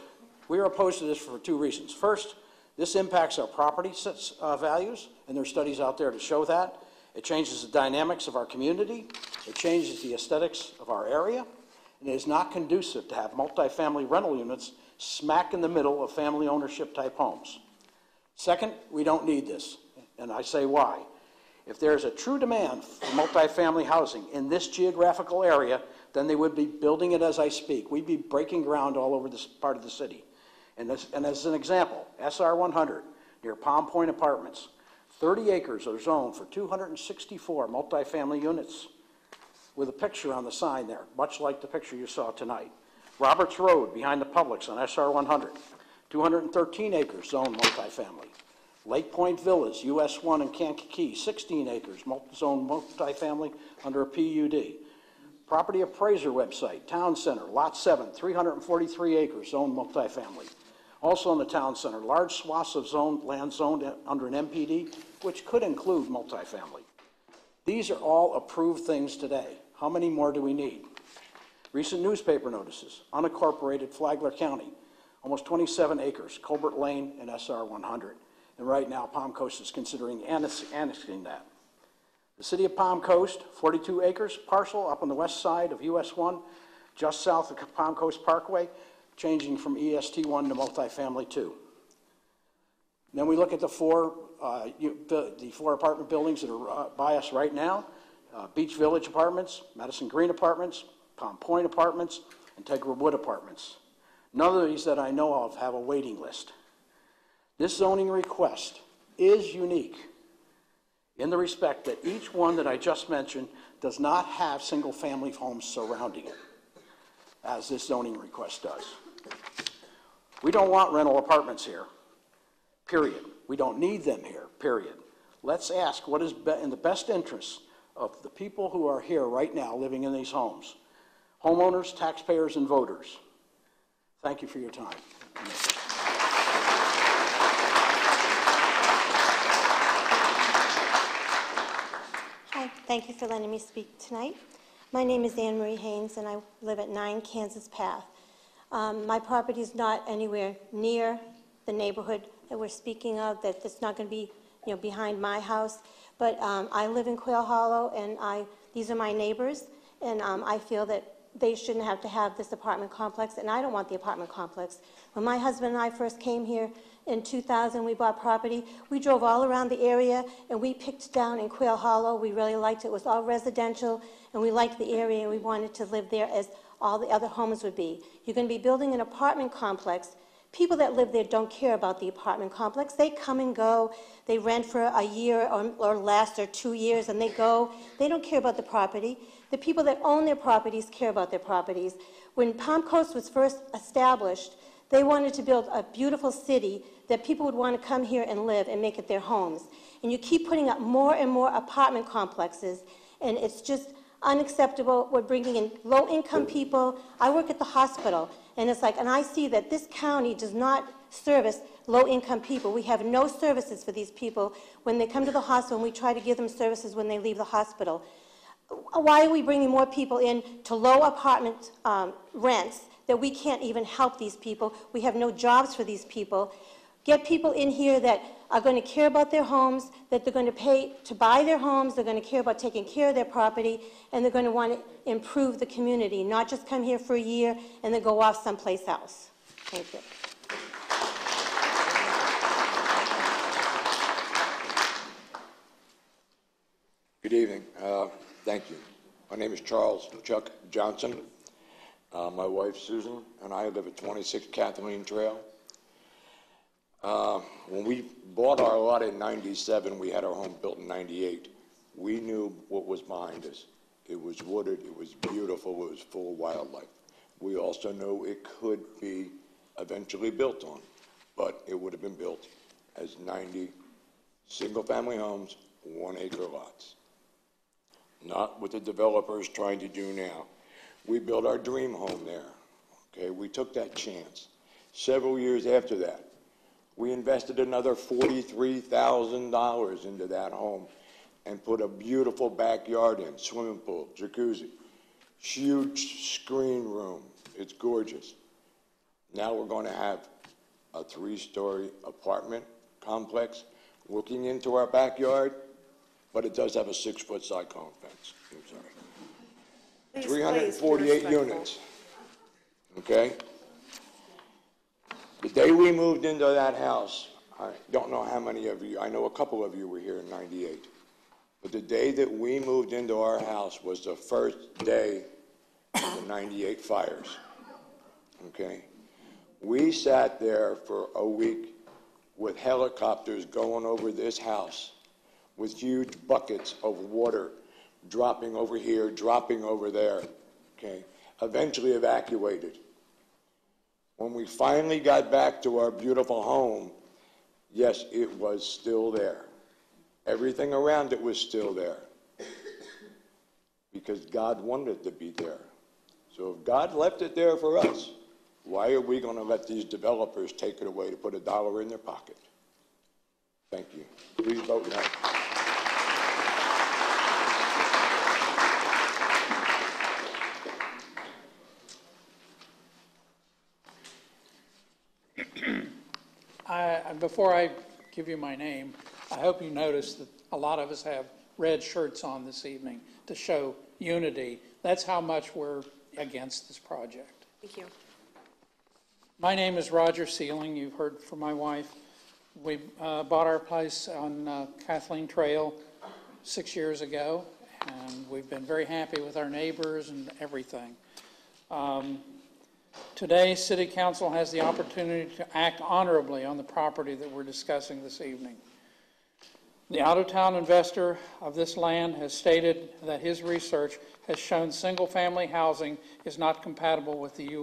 we are opposed to this for 2 reasons. First, this impacts our property values, and there are studies out there to show that. It changes the dynamics of our community. It changes the aesthetics of our area. And it is not conducive to have multifamily rental units smack in the middle of family ownership type homes. Second, we don't need this, and I say why. If there's a true demand for multifamily housing in this geographical area, then they would be building it as I speak. We'd be breaking ground all over this part of the city. And as an example, SR 100 near Palm Point Apartments, 30 acres are zoned for 264 multifamily units with a picture on the sign there, much like the picture you saw tonight. Roberts Road behind the Publix on SR 100, 213 acres zoned multifamily. Lake Point Villas, US 1 in Kankakee, 16 acres, zoned multifamily under a PUD. Property appraiser website, Town Center, Lot 7, 343 acres, zoned multifamily. Also in the Town Center, large swaths of land zoned under an MPD, which could include multifamily. These are all approved things today. How many more do we need? Recent newspaper notices, unincorporated Flagler County, almost 27 acres, Colbert Lane and SR 100. And right now, Palm Coast is considering annexing that. The city of Palm Coast, 42 acres parcel up on the west side of US 1, just south of Palm Coast Parkway, changing from EST 1 to multifamily 2. And then we look at the four apartment buildings that are by us right now, Beach Village Apartments, Madison Green Apartments, Palm Point Apartments, Integra Wood Apartments. None of these that I know of have a waiting list. This zoning request is unique in the respect that each one that I just mentioned does not have single-family homes surrounding it, as this zoning request does. We don't want rental apartments here, period. We don't need them here, period. Let's ask what is in the best interest of the people who are here right now living in these homes, homeowners, taxpayers, and voters. Thank you for your time. Thank you for letting me speak tonight. My name is Anne Marie Haynes, and I live at 9 Kansas Path. My property is not anywhere near the neighborhood that we're speaking of, that it's not going to be, behind my house. But I live in Quail Hollow, and these are my neighbors, and I feel that they shouldn't have to have this apartment complex, and I don't want the apartment complex. When my husband and I first came here in 2000, we bought property. We drove all around the area, and we picked down in Quail Hollow. We really liked it. It was all residential, and we liked the area, and we wanted to live there as all the other homes would be. You're going to be building an apartment complex. People that live there don't care about the apartment complex. They come and go. They rent for a year or less, or 2 years, and they go. They don't care about the property. The people that own their properties care about their properties. When Palm Coast was first established, they wanted to build a beautiful city that people would want to come here and live and make it their homes. And you keep putting up more and more apartment complexes, and it's just unacceptable. We're bringing in low-income people. I work at the hospital, and and I see that this county does not service low-income people. We have no services for these people when they come to the hospital, and we try to give them services when they leave the hospital. Why are we bringing more people in to low apartment rents that we can't even help these people? We have no jobs for these people. Get people in here that are going to care about their homes, that they're going to pay to buy their homes, they're going to care about taking care of their property, and they're going to want to improve the community, not just come here for a year and then go off someplace else. Thank you. Good evening. Thank you. My name is Charles Chuck Johnson. My wife Susan and I live at 26 Kathleen Trail. When we bought our lot in 97, we had our home built in 98. We knew what was behind us. It was wooded, it was beautiful, it was full of wildlife. We also knew it could be eventually built on, but it would have been built as 90 single-family homes, 1-acre lots. Not what the developer is trying to do now. We built our dream home there. Okay, we took that chance. Several years after that, we invested another $43,000 into that home and put a beautiful backyard in, swimming pool, jacuzzi, huge screen room. It's gorgeous. Now we're going to have a 3-story apartment complex looking into our backyard, but it does have a 6-foot cyclone fence. I'm sorry. 348 units. Okay? The day we moved into that house, I don't know how many of you, I know a couple of you were here in 98, but the day that we moved into our house was the first day of the 98 fires. Okay? We sat there for a week with helicopters going over this house with huge buckets of water dropping over here, dropping over there, okay? Eventually evacuated. When we finally got back to our beautiful home, yes, it was still there. Everything around it was still there because God wanted it to be there. So if God left it there for us, why are we going to let these developers take it away to put $1 in their pocket? Thank you. Please vote no. Before I give you my name, I hope you notice that a lot of us have red shirts on this evening to show unity. That's how much we're against this project. Thank you. My name is Roger Sealing. You've heard from my wife. We bought our place on Kathleen Trail 6 years ago, and we've been very happy with our neighbors and everything. Today, City Council has the opportunity to act honorably on the property that we're discussing this evening. The out-of-town investor of this land has stated that his research has shown single-family housing is not compatible with the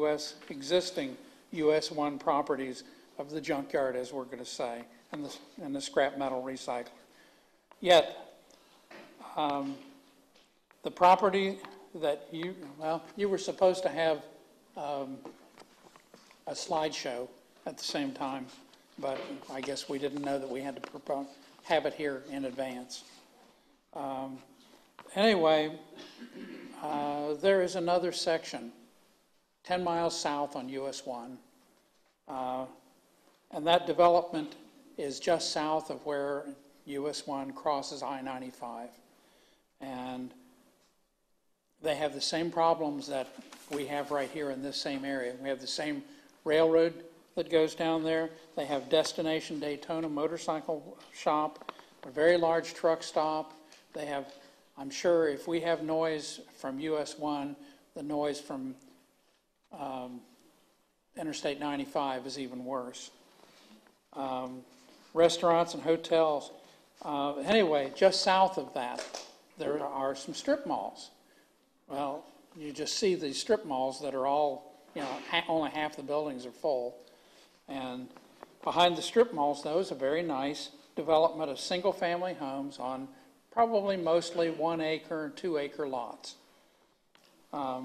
existing US 1 properties of the junkyard, as we're going to say, and the scrap metal recycler. Yet, the property that you were supposed to have a slideshow at the same time, but I guess we didn't know that we had to have it here in advance. Anyway, there is another section, 10 miles south on US 1, and that development is just south of where US 1 crosses I-95. And they have the same problems that we have right here in this same area. We have the same railroad that goes down there. They have Destination Daytona motorcycle shop, a very large truck stop. They have, I'm sure if we have noise from US 1, the noise from Interstate 95 is even worse. Restaurants and hotels. Anyway, just south of that, there are some strip malls. Well, you just see these strip malls that are all, only half the buildings are full. And behind the strip malls, though, is a very nice development of single-family homes on probably mostly 1 acre and 2 acre lots. There are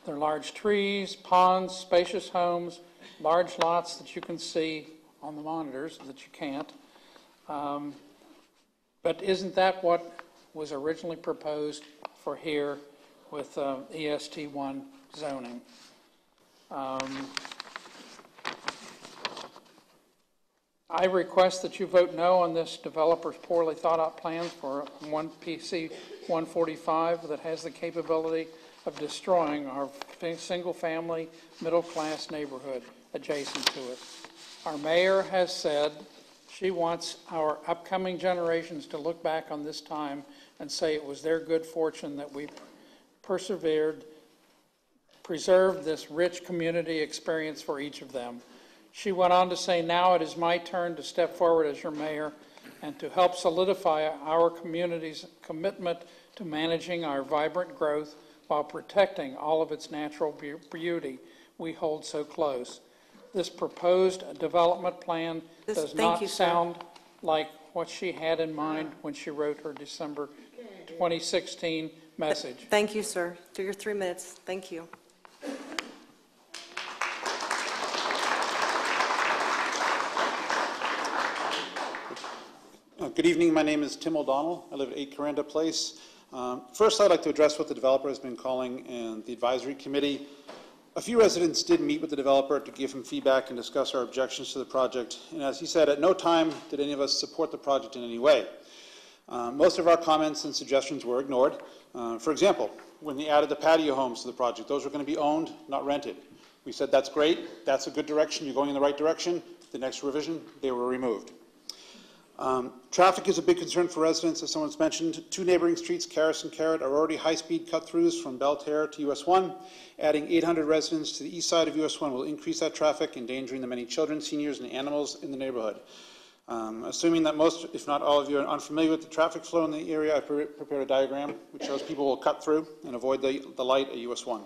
large trees, ponds, spacious homes, large lots that you can see on the monitors that you can't. But isn't that what was originally proposed for here with EST1 zoning? I request that you vote no on this developer's poorly thought out plans for one PC 145 that has the capability of destroying our single family middle class neighborhood adjacent to it. Our mayor has said she wants our upcoming generations to look back on this time and say it was their good fortune that we preserved this rich community experience for each of them. She went on to say, now it is my turn to step forward as your mayor and to help solidify our community's commitment to managing our vibrant growth while protecting all of its natural beauty we hold so close. This proposed development plan does not sound like what she had in mind when she wrote her December 2016 message. Thank you, sir. Do your 3 minutes. Thank you. Good evening. My name is Tim O'Donnell. I live at 8 Coranda Place. First, I'd like to address what the developer has been calling and the advisory committee. A few residents did meet with the developer to give him feedback and discuss our objections to the project. And as he said, at no time did any of us support the project in any way. Most of our comments and suggestions were ignored. For example, when they added the patio homes to the project, those were going to be owned, not rented. We said, that's great, that's a good direction, you're going in the right direction. The next revision, they were removed. Traffic is a big concern for residents, as someone's mentioned. 2 neighboring streets, Caris and Carrot, are already high-speed cut-throughs from Belterre to US 1. Adding 800 residents to the east side of US 1 will increase that traffic, endangering the many children, seniors, and animals in the neighborhood. Assuming that most, if not all of you, are unfamiliar with the traffic flow in the area, I prepared a diagram which shows people will cut through and avoid the light at US 1.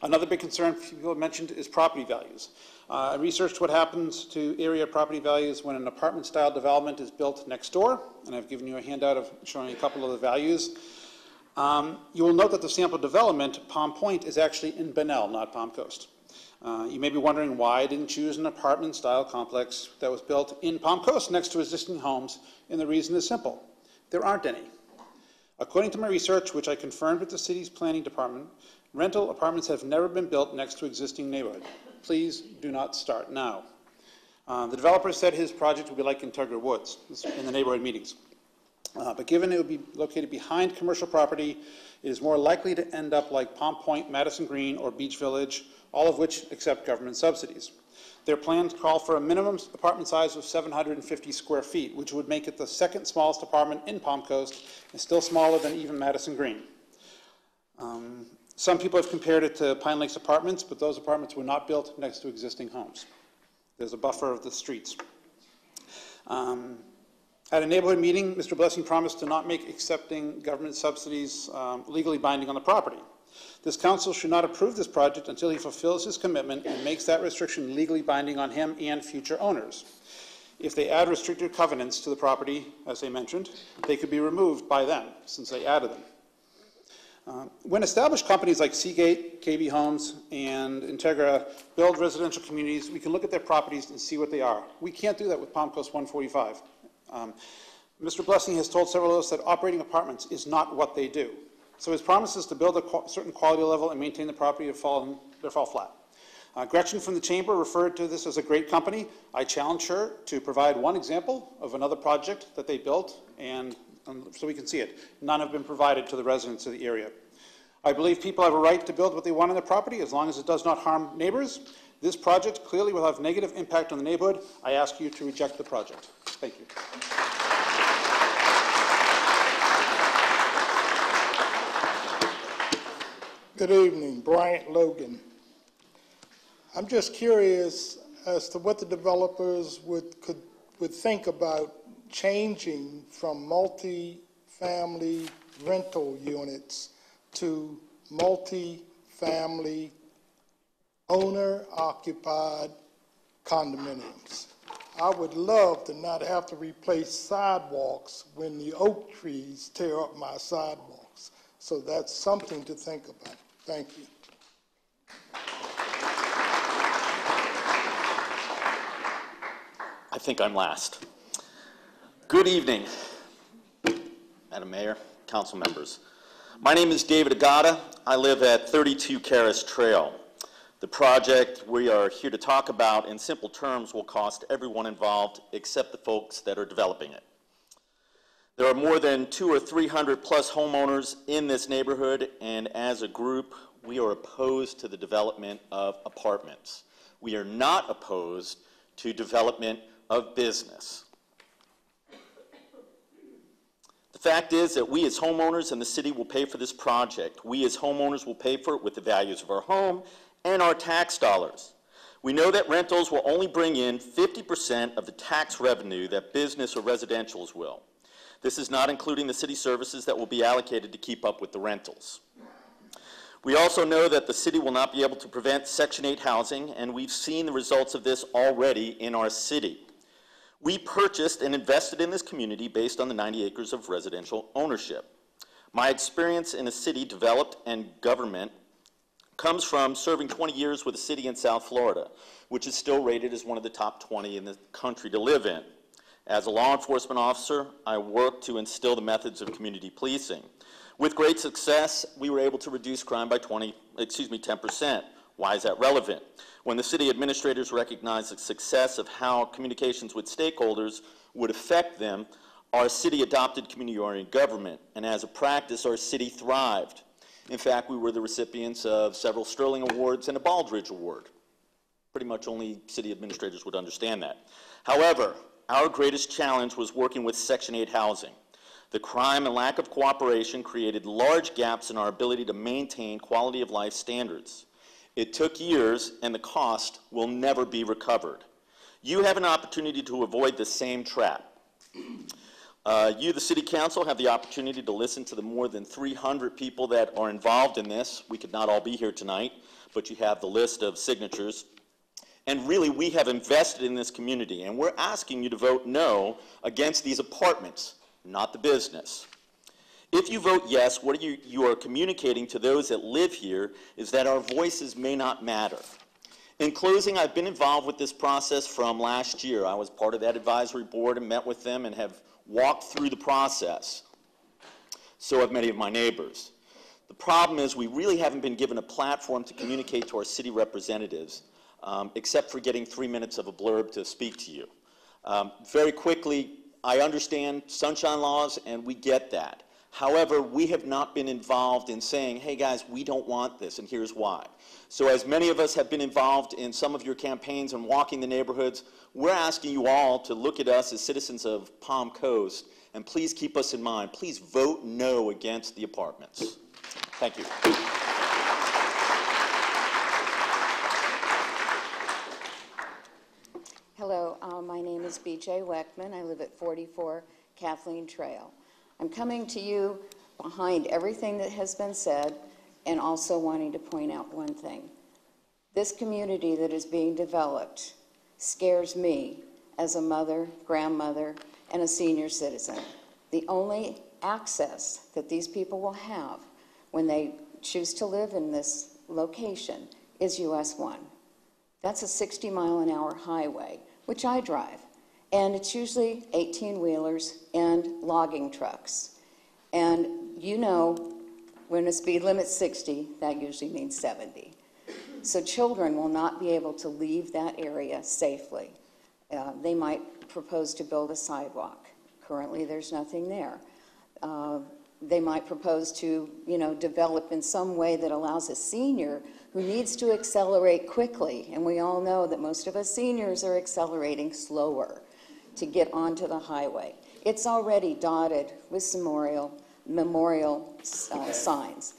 Another big concern people have mentioned is property values. I researched what happens to area property values when an apartment-style development is built next door, and I've given you a handout of showing a couple of the values. You will note that the sample development, Palm Point, is actually in Bunnell, not Palm Coast. You may be wondering why I didn't choose an apartment-style complex that was built in Palm Coast next to existing homes, and the reason is simple. There aren't any. According to my research, which I confirmed with the city's planning department, rental apartments have never been built next to existing neighborhood. Please do not start now. The developer said his project would be like Integra Woods in the neighborhood meetings. But given it would be located behind commercial property, it is more likely to end up like Palm Point, Madison Green, or Beach Village, all of which accept government subsidies. Their plans call for a minimum apartment size of 750 square feet, which would make it the second smallest apartment in Palm Coast and still smaller than even Madison Green. Some people have compared it to Pine Lakes Apartments, but those apartments were not built next to existing homes. There's a buffer of the streets. At a neighborhood meeting, Mr. Blessing promised to not make accepting government subsidies legally binding on the property. This council should not approve this project until he fulfills his commitment and makes that restriction legally binding on him and future owners. If they add restricted covenants to the property, as they mentioned, they could be removed by them, since they added them. When established companies like Seagate, KB Homes, and Integra build residential communities, we can look at their properties and see what they are. We can't do that with Palm Coast 145. Mr. Blessing has told several of us that operating apartments is not what they do. So his promises to build a certain quality level and maintain the property have fallen flat. Gretchen from the Chamber referred to this as a great company. I challenge her to provide one example of another project that they built, and so we can see it. None have been provided to the residents of the area. I believe people have a right to build what they want on their property as long as it does not harm neighbors. This project clearly will have negative impact on the neighborhood. I ask you to reject the project. Thank you. Good evening, Bryant Logan. I'm just curious as to what the developers would think about changing from multi-family rental units to multi-family owner-occupied condominiums. I would love to not have to replace sidewalks when the oak trees tear up my sidewalks. So that's something to think about. Thank you. I think I'm last. Good evening, Madam Mayor, council members. My name is David Agata. I live at 32 Karas Trail. The project we are here to talk about in simple terms will cost everyone involved except the folks that are developing it. There are more than 200 or 300 plus homeowners in this neighborhood, and as a group, we are opposed to the development of apartments. We are not opposed to development of business. The fact is that we as homeowners and the city will pay for this project. We as homeowners will pay for it with the values of our home and our tax dollars. We know that rentals will only bring in 50% of the tax revenue that business or residentials will. This is not including the city services that will be allocated to keep up with the rentals. We also know that the city will not be able to prevent Section 8 housing, and we've seen the results of this already in our city. We purchased and invested in this community based on the 90 acres of residential ownership. My experience in a city developed and government comes from serving 20 years with a city in South Florida, which is still rated as one of the top 20 in the country to live in. As a law enforcement officer, I worked to instill the methods of community policing. With great success, we were able to reduce crime by 10%. Why is that relevant? When the city administrators recognized the success of how communications with stakeholders would affect them, our city adopted community-oriented government, and as a practice, our city thrived. In fact, we were the recipients of several Sterling Awards and a Baldrige Award. Pretty much only city administrators would understand that. However, our greatest challenge was working with Section 8 housing. The crime and lack of cooperation created large gaps in our ability to maintain quality of life standards. It took years, and the cost will never be recovered. You have an opportunity to avoid the same trap. You, the City Council, have the opportunity to listen to the more than 300 people that are involved in this. We could not all be here tonight, but you have the list of signatures. And really, we have invested in this community, and we're asking you to vote no against these apartments, not the business. If you vote yes, what you are communicating to those that live here is that our voices may not matter. In closing, I've been involved with this process from last year. I was part of that advisory board and met with them and have walked through the process. So have many of my neighbors. The problem is we really haven't been given a platform to communicate to our city representatives, except for getting 3 minutes of a blurb to speak to you. Very quickly, I understand sunshine laws, and we get that. However, we have not been involved in saying, hey guys, we don't want this, and here's why. So as many of us have been involved in some of your campaigns and walking the neighborhoods, we're asking you all to look at us as citizens of Palm Coast, and please keep us in mind. Please vote no against the apartments. Thank you. Hello, my name is B.J. Weckman. I live at 44 Kathleen Trail. I'm coming to you behind everything that has been said and also wanting to point out one thing. This community that is being developed scares me as a mother, grandmother, and a senior citizen. The only access that these people will have when they choose to live in this location is US 1. That's a 60-mile-an-hour highway, which I drive. And it's usually 18-wheelers and logging trucks. And you know, when a speed limit's 60, that usually means 70. So children will not be able to leave that area safely. They might propose to build a sidewalk. Currently, there's nothing there. They might propose to, develop in some way that allows a senior who needs to accelerate quickly, and we all know that most of us seniors are accelerating slower to get onto the highway. It's already dotted with memorial signs,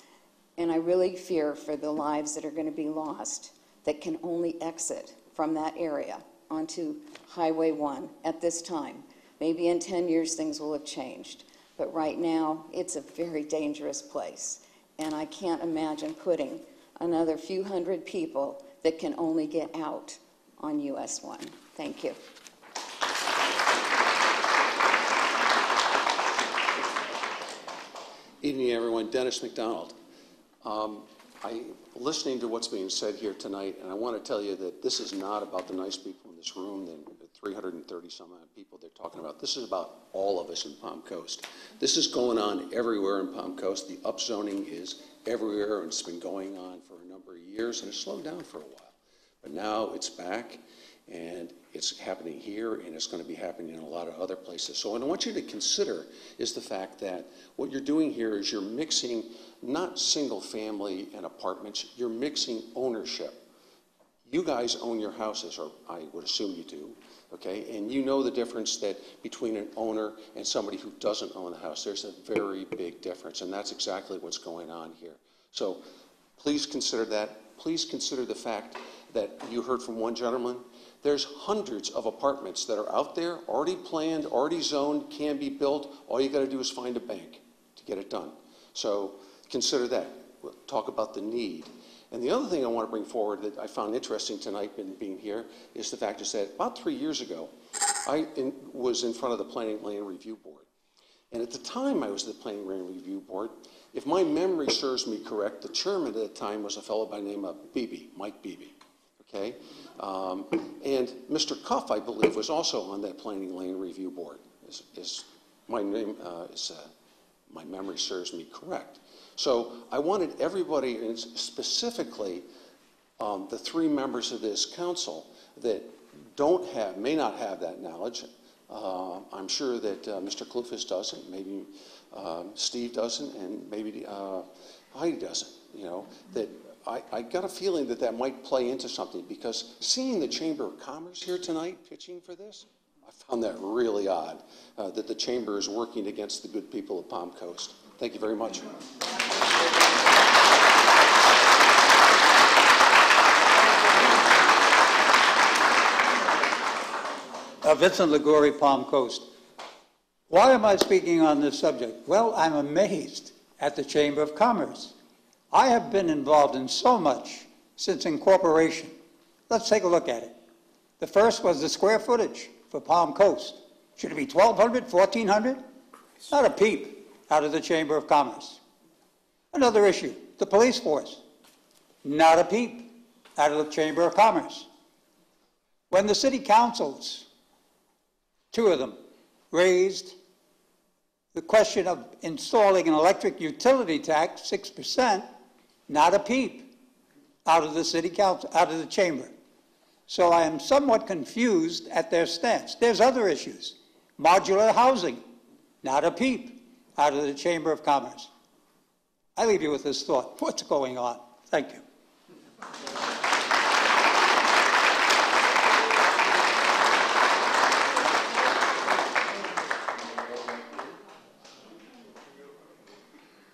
and I really fear for the lives that are going to be lost that can only exit from that area onto Highway 1 at this time. Maybe in 10 years things will have changed, but right now it's a very dangerous place, and I can't imagine putting another few hundred people that can only get out on US 1. Thank you. Evening, everyone. Dennis McDonald. Listening to what's being said here tonight, and I want to tell you that this is not about the nice people in this room, the 330 some odd people they're talking about. This is about all of us in Palm Coast. This is going on everywhere in Palm Coast. The upzoning is everywhere, and it's been going on for a number of years, and it slowed down for a while. But now it's back, and it's happening here, and it's going to be happening in a lot of other places. So what I want you to consider is the fact that what you're doing here is you're mixing not single family and apartments, you're mixing ownership. You guys own your houses, or I would assume you do, okay? And you know the difference that between an owner and somebody who doesn't own the house. There's a very big difference, and that's exactly what's going on here. So please consider that. Please consider the fact that you heard from one gentleman. There's hundreds of apartments that are out there, already planned, already zoned, can be built. All you got to do is find a bank to get it done. So consider that. We'll talk about the need. And the other thing I want to bring forward that I found interesting tonight being here is the fact is that about 3 years ago, I was in front of the Planning and Land Review Board. And at the time I was at the Planning and Land Review Board, if my memory serves me correct, the chairman at the time was a fellow by the name of Beebe, Mike Beebe. Okay? And Mr. Cuff, I believe, was also on that Planning and Land Review Board. My memory serves me correct. So I wanted everybody, and specifically the 3 members of this council that may not have that knowledge. I'm sure that Mr. Kloufis doesn't, maybe Steve doesn't, and maybe Heidi doesn't, that I got a feeling that might play into something, because seeing the Chamber of Commerce here tonight pitching for this, I found that really odd, that the Chamber is working against the good people of Palm Coast. Thank you very much. Vincent Liguri, Palm Coast. Why am I speaking on this subject? Well, I'm amazed at the Chamber of Commerce. I have been involved in so much since incorporation. Let's take a look at it. The first was the square footage for Palm Coast. Should it be 1,200, 1,400? Not a peep out of the Chamber of Commerce. Another issue, the police force. Not a peep out of the Chamber of Commerce. When the city councils, 2 of them, raised the question of installing an electric utility tax, 6%, not a peep out of the city council, out of the chamber. So I am somewhat confused at their stance. There's other issues. Modular housing, not a peep out of the Chamber of Commerce. I leave you with this thought. What's going on? Thank you.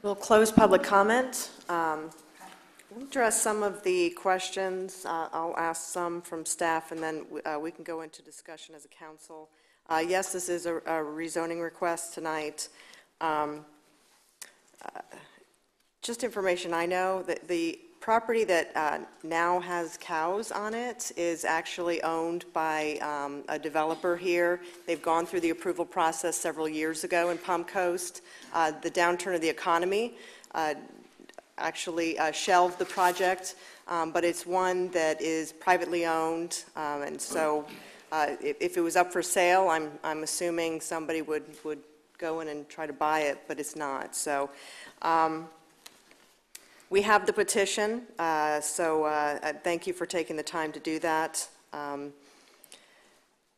We'll close public comment. We'll address some of the questions. I'll ask some from staff, and then we can go into discussion as a council. Yes, this is a rezoning request tonight. Just information, I know that the property that now has cows on it is actually owned by a developer here. They've gone through the approval process several years ago in Palm Coast. The downturn of the economy actually shelved the project, but it's one that is privately owned, and so If it was up for sale, I'm assuming somebody would go in and try to buy it, but it's not. So we have the petition, so thank you for taking the time to do that.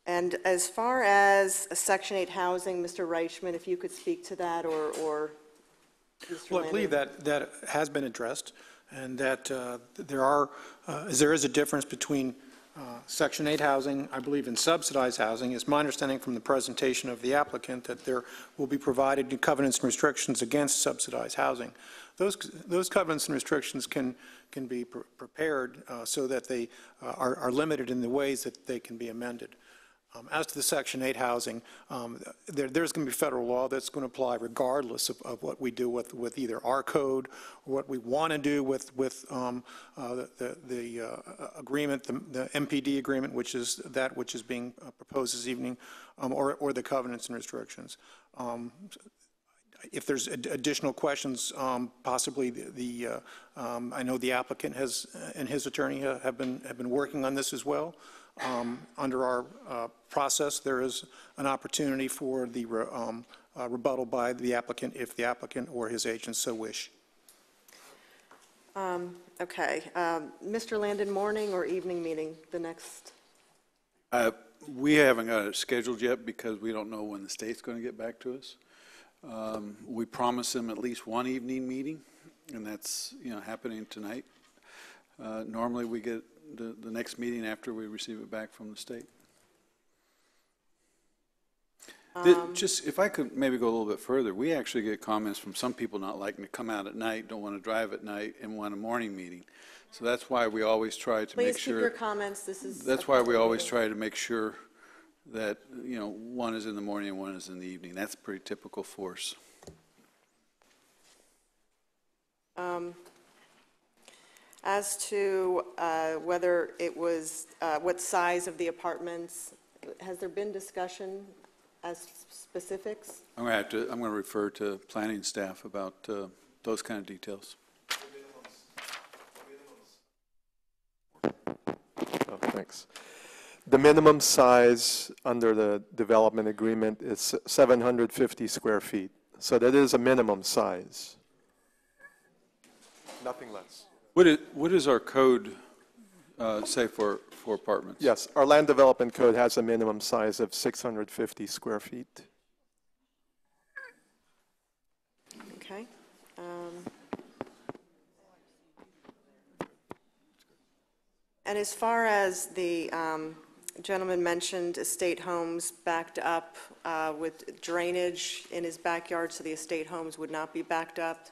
And as far as Section 8 housing, Mr. Reichman, if you could speak to that, or Mr. Well, I believe that has been addressed, and that there is a difference between Section 8 housing, I believe, and subsidized housing. It's my understanding from the presentation of the applicant that there will be provided covenants and restrictions against subsidized housing. Those covenants and restrictions can be prepared so that they are limited in the ways that they can be amended. As to the Section 8 housing, there's going to be federal law that's going to apply regardless of what we do with either our code or what we want to do with the agreement, the MPD agreement, which is being proposed this evening, or the covenants and restrictions. If there's additional questions, possibly I know the applicant and his attorney have been working on this as well. Under our process, there is an opportunity for the rebuttal by the applicant if the applicant or his agent so wish. Okay. Mr. Landon, morning or evening meeting, the next? We haven't got it scheduled yet because we don't know when the state's going to get back to us. We promised them at least one evening meeting, and that's happening tonight. Normally we get the next meeting after we receive it back from the state. Just if I could maybe go a little bit further, we actually get comments from some people not liking to come out at night, don't want to drive at night, and want a morning meeting. So that's why we always try to make sure. Please keep your comments. That's why we always try to make sure that one is in the morning and one is in the evening. That's pretty typical for us. As to whether it was, what size of the apartments, has there been discussion as specifics? I'm going to refer to planning staff about those kind of details. Oh, thanks. The minimum size under the development agreement is 750 square feet. So that is a minimum size. Nothing less. What is our code say for apartments? Yes, our land development code has a minimum size of 650 square feet. Okay. And as far as the gentleman mentioned estate homes backed up with drainage in his backyard, so the estate homes would not be backed up.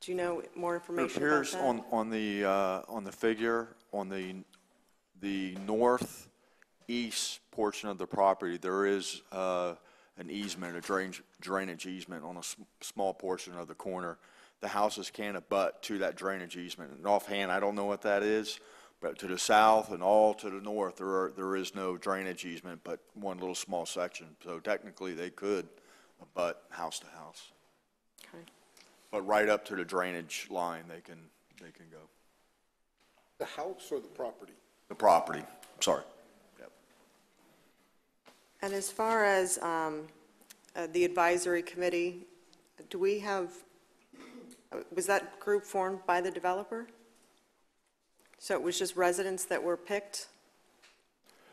Do you know more information about that? It appears on the figure on the northeast portion of the property, there is an easement, a drainage easement on a small portion of the corner. The houses can abut to that drainage easement. And offhand, I don't know what that is, but to the south and all to the north, there is no drainage easement, but one little small section. So technically, they could abut house to house. Okay. But right up to the drainage line, they can go. The house or the property? The property, sorry. Yep. And as far as the advisory committee, do we have, was that group formed by the developer? So it was just residents that were picked?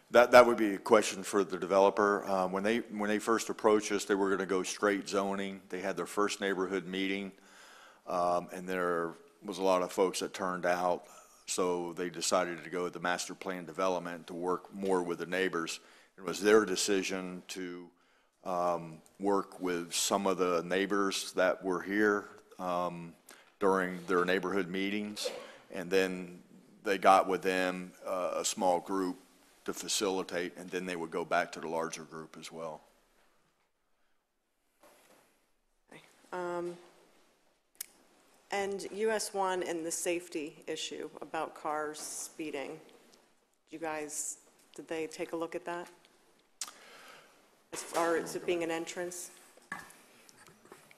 That would be a question for the developer. When they first approached us, they were going to go straight zoning. They had their first neighborhood meeting, and there was a lot of folks that turned out. So they decided to go with the master plan development to work more with the neighbors. It was their decision to work with some of the neighbors that were here during their neighborhood meetings, and then they got with them a small group to facilitate, and then they would go back to the larger group as well. And US 1 and the safety issue about cars speeding, did they take a look at that? As far as it being an entrance?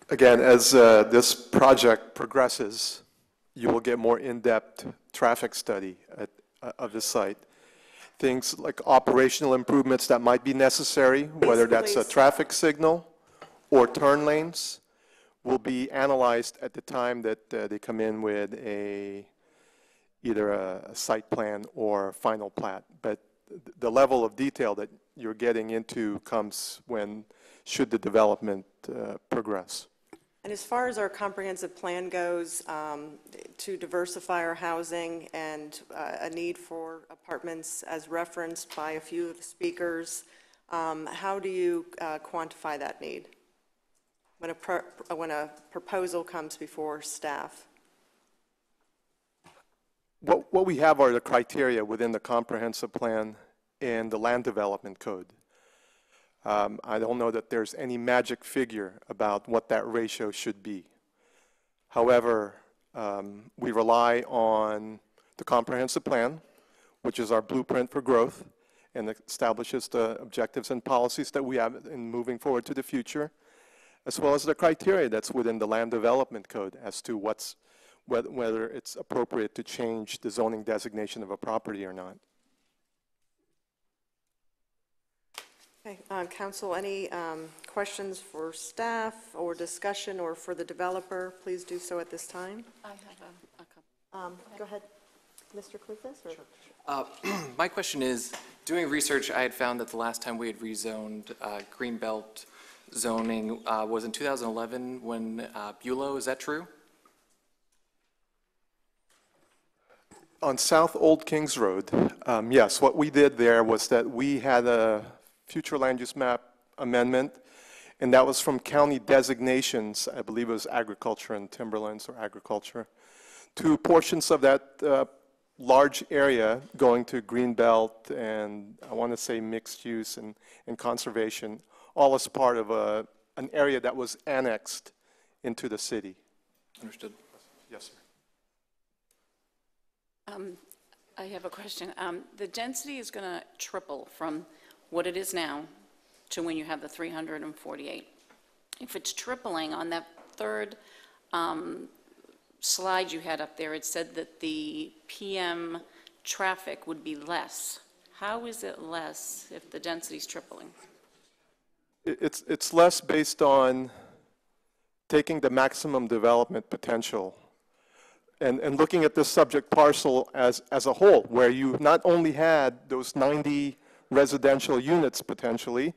Again, as this project progresses, you will get more in-depth traffic study of the site. things like operational improvements that might be necessary, whether that's a Please. traffic signal or turn lanes, will be analyzed at the time that they come in with either a site plan or final plat. But the level of detail that you're getting into comes should the development progress. And as far as our comprehensive plan goes, to diversify our housing and a need for apartments as referenced by a few of the speakers, how do you quantify that need when a proposal comes before staff? What we have are the criteria within the comprehensive plan and the land development code. I don't know that there's any magic figure about what that ratio should be. However, we rely on the comprehensive plan, which is our blueprint for growth and establishes the objectives and policies that we have in moving forward to the future, as well as the criteria that's within the land development code as to whether it's appropriate to change the zoning designation of a property or not. Okay, Council, any questions for staff or discussion or for the developer? Please do so at this time. I have a couple. Go ahead, Mr. Clufus. My question is, doing research, I had found that the last time we had rezoned Greenbelt zoning was in 2011 when Bulow, is that true? On South Old Kings Road, yes, what we did there was that we had a future land use map amendment, and that was from county designations, I believe it was agriculture and timberlands or agriculture, to portions of that large area going to Greenbelt and I want to say mixed use and conservation, all as part of an area that was annexed into the city. Understood. Yes, sir. I have a question. The density is going to triple from what it is now to when you have the 348. If it's tripling, on that third slide you had up there, it said that the PM traffic would be less. How is it less if the density is tripling? It's less based on taking the maximum development potential and looking at this subject parcel as a whole, where you not only had those 90 residential units potentially,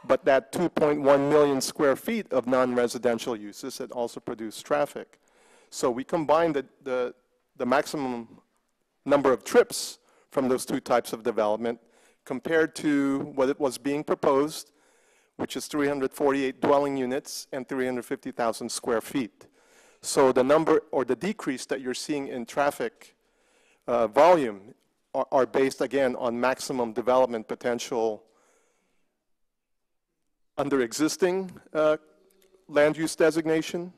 but that 2.1 million square feet of non-residential uses that also produce traffic. So we combined the maximum number of trips from those two types of development compared to what it was being proposed, which is 348 dwelling units and 350,000 square feet. So the number or the decrease that you're seeing in traffic volume are based, again, on maximum development potential under existing land use designation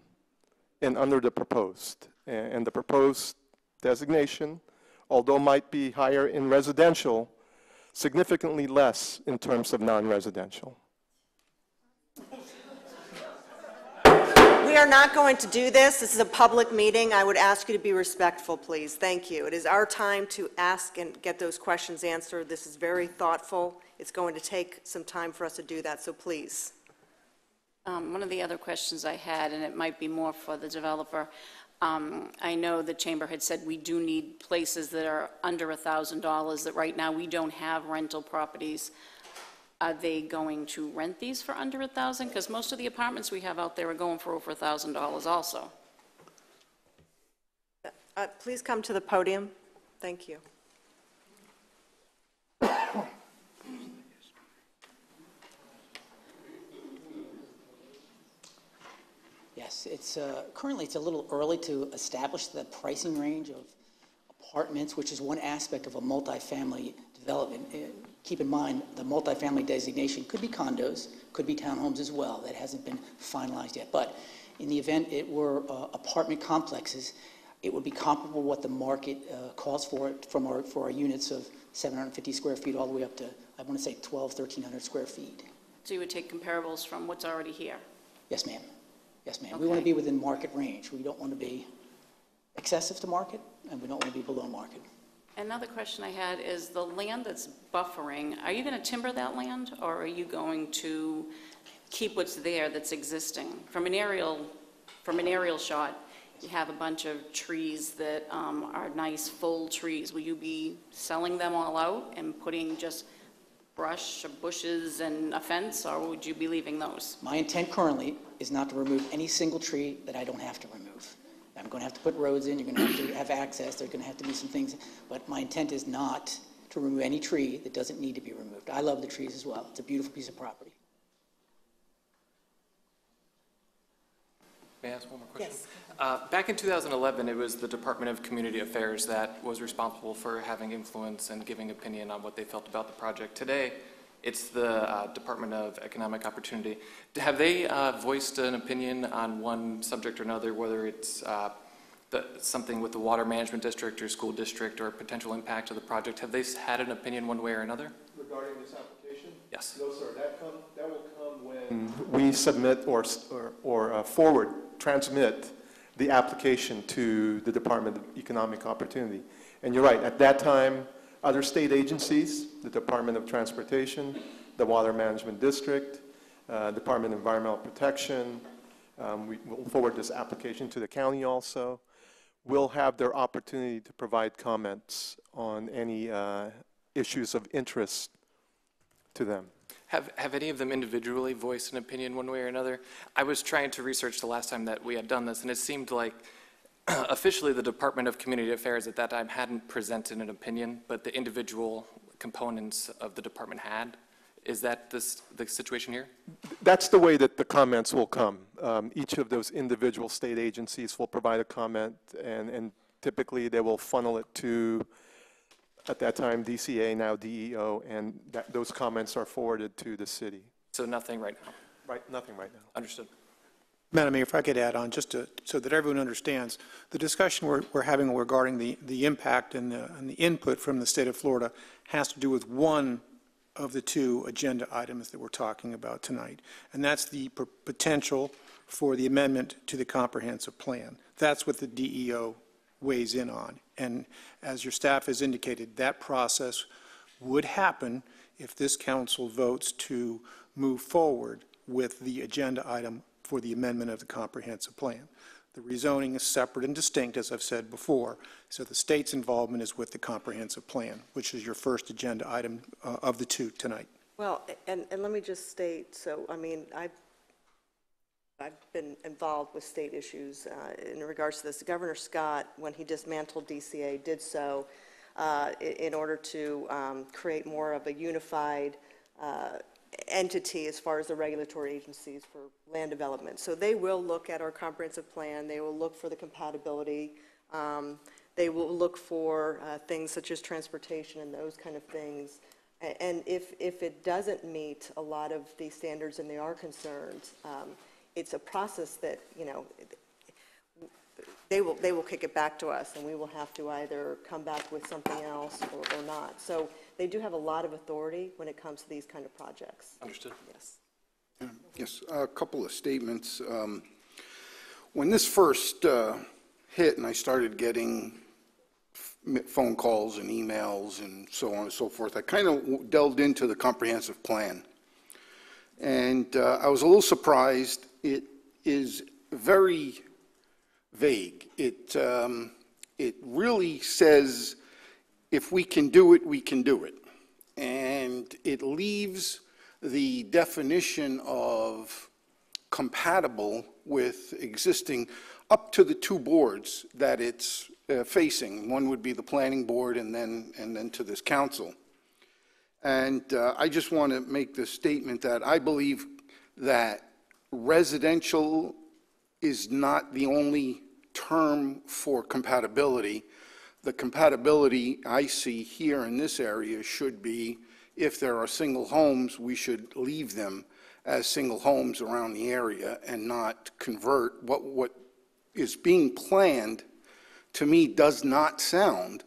and under the proposed. And the proposed designation, although might be higher in residential, significantly less in terms of non-residential. We are not going to do this. This is a public meeting. I would ask you to be respectful, please. Thank you. It is our time to ask and get those questions answered. This is very thoughtful. It's going to take some time for us to do that, so please. One of the other questions I had, and it might be more for the developer, I know the chamber had said we do need places that are under $1,000, that right now we don't have rental properties. Are they going to rent these for under $1,000? Because most of the apartments we have out there are going for over $1,000 also. Please come to the podium. Thank you. Yes, currently it's a little early to establish the pricing range of apartments, which is one aspect of a multifamily development. Keep in mind, the multifamily designation could be condos, could be townhomes as well. That hasn't been finalized yet. But in the event it were apartment complexes, it would be comparable what the market calls for it for our units of 750 square feet all the way up to, I want to say, 1,300 square feet. So you would take comparables from what's already here? Yes, ma'am. Yes, ma'am. Okay. We want to be within market range. We don't want to be excessive to market, and we don't want to be below market. Another question I had is the land that's buffering, are you going to timber that land, or are you going to keep what's there that's existing? From an aerial shot, you have a bunch of trees that are nice, full trees. Will you be selling them all out and putting just brush, bushes, and a fence, or would you be leaving those? My intent currently is not to remove any single tree that I don't have to remove. I'm going to have to put roads in, you're going to have to have access, there's going to have to be some things, but my intent is not to remove any tree that doesn't need to be removed. I love the trees as well. It's a beautiful piece of property. May I ask one more question? Yes. Back in 2011, it was the Department of Community Affairs that was responsible for having influence and giving opinion on what they felt about the project. Today, it's the Department of Economic Opportunity. Have they voiced an opinion on one subject or another, whether it's something with the water management district or school district or potential impact of the project? Have they had an opinion one way or another? Regarding this application? Yes. No, sir. That will come when we submit or transmit the application to the Department of Economic Opportunity. And you're right, at that time, other state agencies, the Department of Transportation, the Water Management District, Department of Environmental Protection, we will forward this application to the county also, will have their opportunity to provide comments on any issues of interest to them. Have any of them individually voiced an opinion one way or another? I was trying to research the last time that we had done this, and it seemed like officially the Department of Community Affairs at that time hadn't presented an opinion, but the individual components of the department had. Is that the situation here? That's the way that the comments will come. Each of those individual state agencies will provide a comment, and typically they will funnel it to, at that time, DCA, now DEO, and those comments are forwarded to the city. So nothing right now? Right, nothing right now. Understood. Madam Mayor, if I could add on, just so that everyone understands, the discussion we're having regarding the impact and the input from the state of Florida has to do with one of the two agenda items that we're talking about tonight, and that's the potential for the amendment to the comprehensive plan. That's what the DEO weighs in on, and as your staff has indicated, that process would happen if this council votes to move forward with the agenda item for the amendment of the comprehensive plan. The rezoning is separate and distinct, as I've said before, so the state's involvement is with the comprehensive plan, which is your first agenda item of the two tonight. Well, and let me just state, so, I mean, I've been involved with state issues in regards to this. Governor Scott, when he dismantled DCA, did so in order to create more of a unified entity as far as the regulatory agencies for land development. So they will look at our comprehensive plan. They will look for the compatibility. They will look for things such as transportation and those kind of things. And if it doesn't meet a lot of these standards and they are concerned, it's a process that, you know, they will kick it back to us, and we will have to either come back with something else or not. So they do have a lot of authority when it comes to these kind of projects. Understood. Yes. Yes, a couple of statements. When this first hit and I started getting phone calls and emails and so on and so forth, I kind of delved into the comprehensive plan. And I was a little surprised. It is very vague. It really says, if we can do it, we can do it. And it leaves the definition of compatible with existing up to the two boards that it's facing. One would be the planning board and then to this council. And I just want to make the statement that I believe that residential is not the only term for compatibility. The compatibility I see here in this area should be, if there are single homes, we should leave them as single homes around the area and not convert. What is being planned, to me, does not sound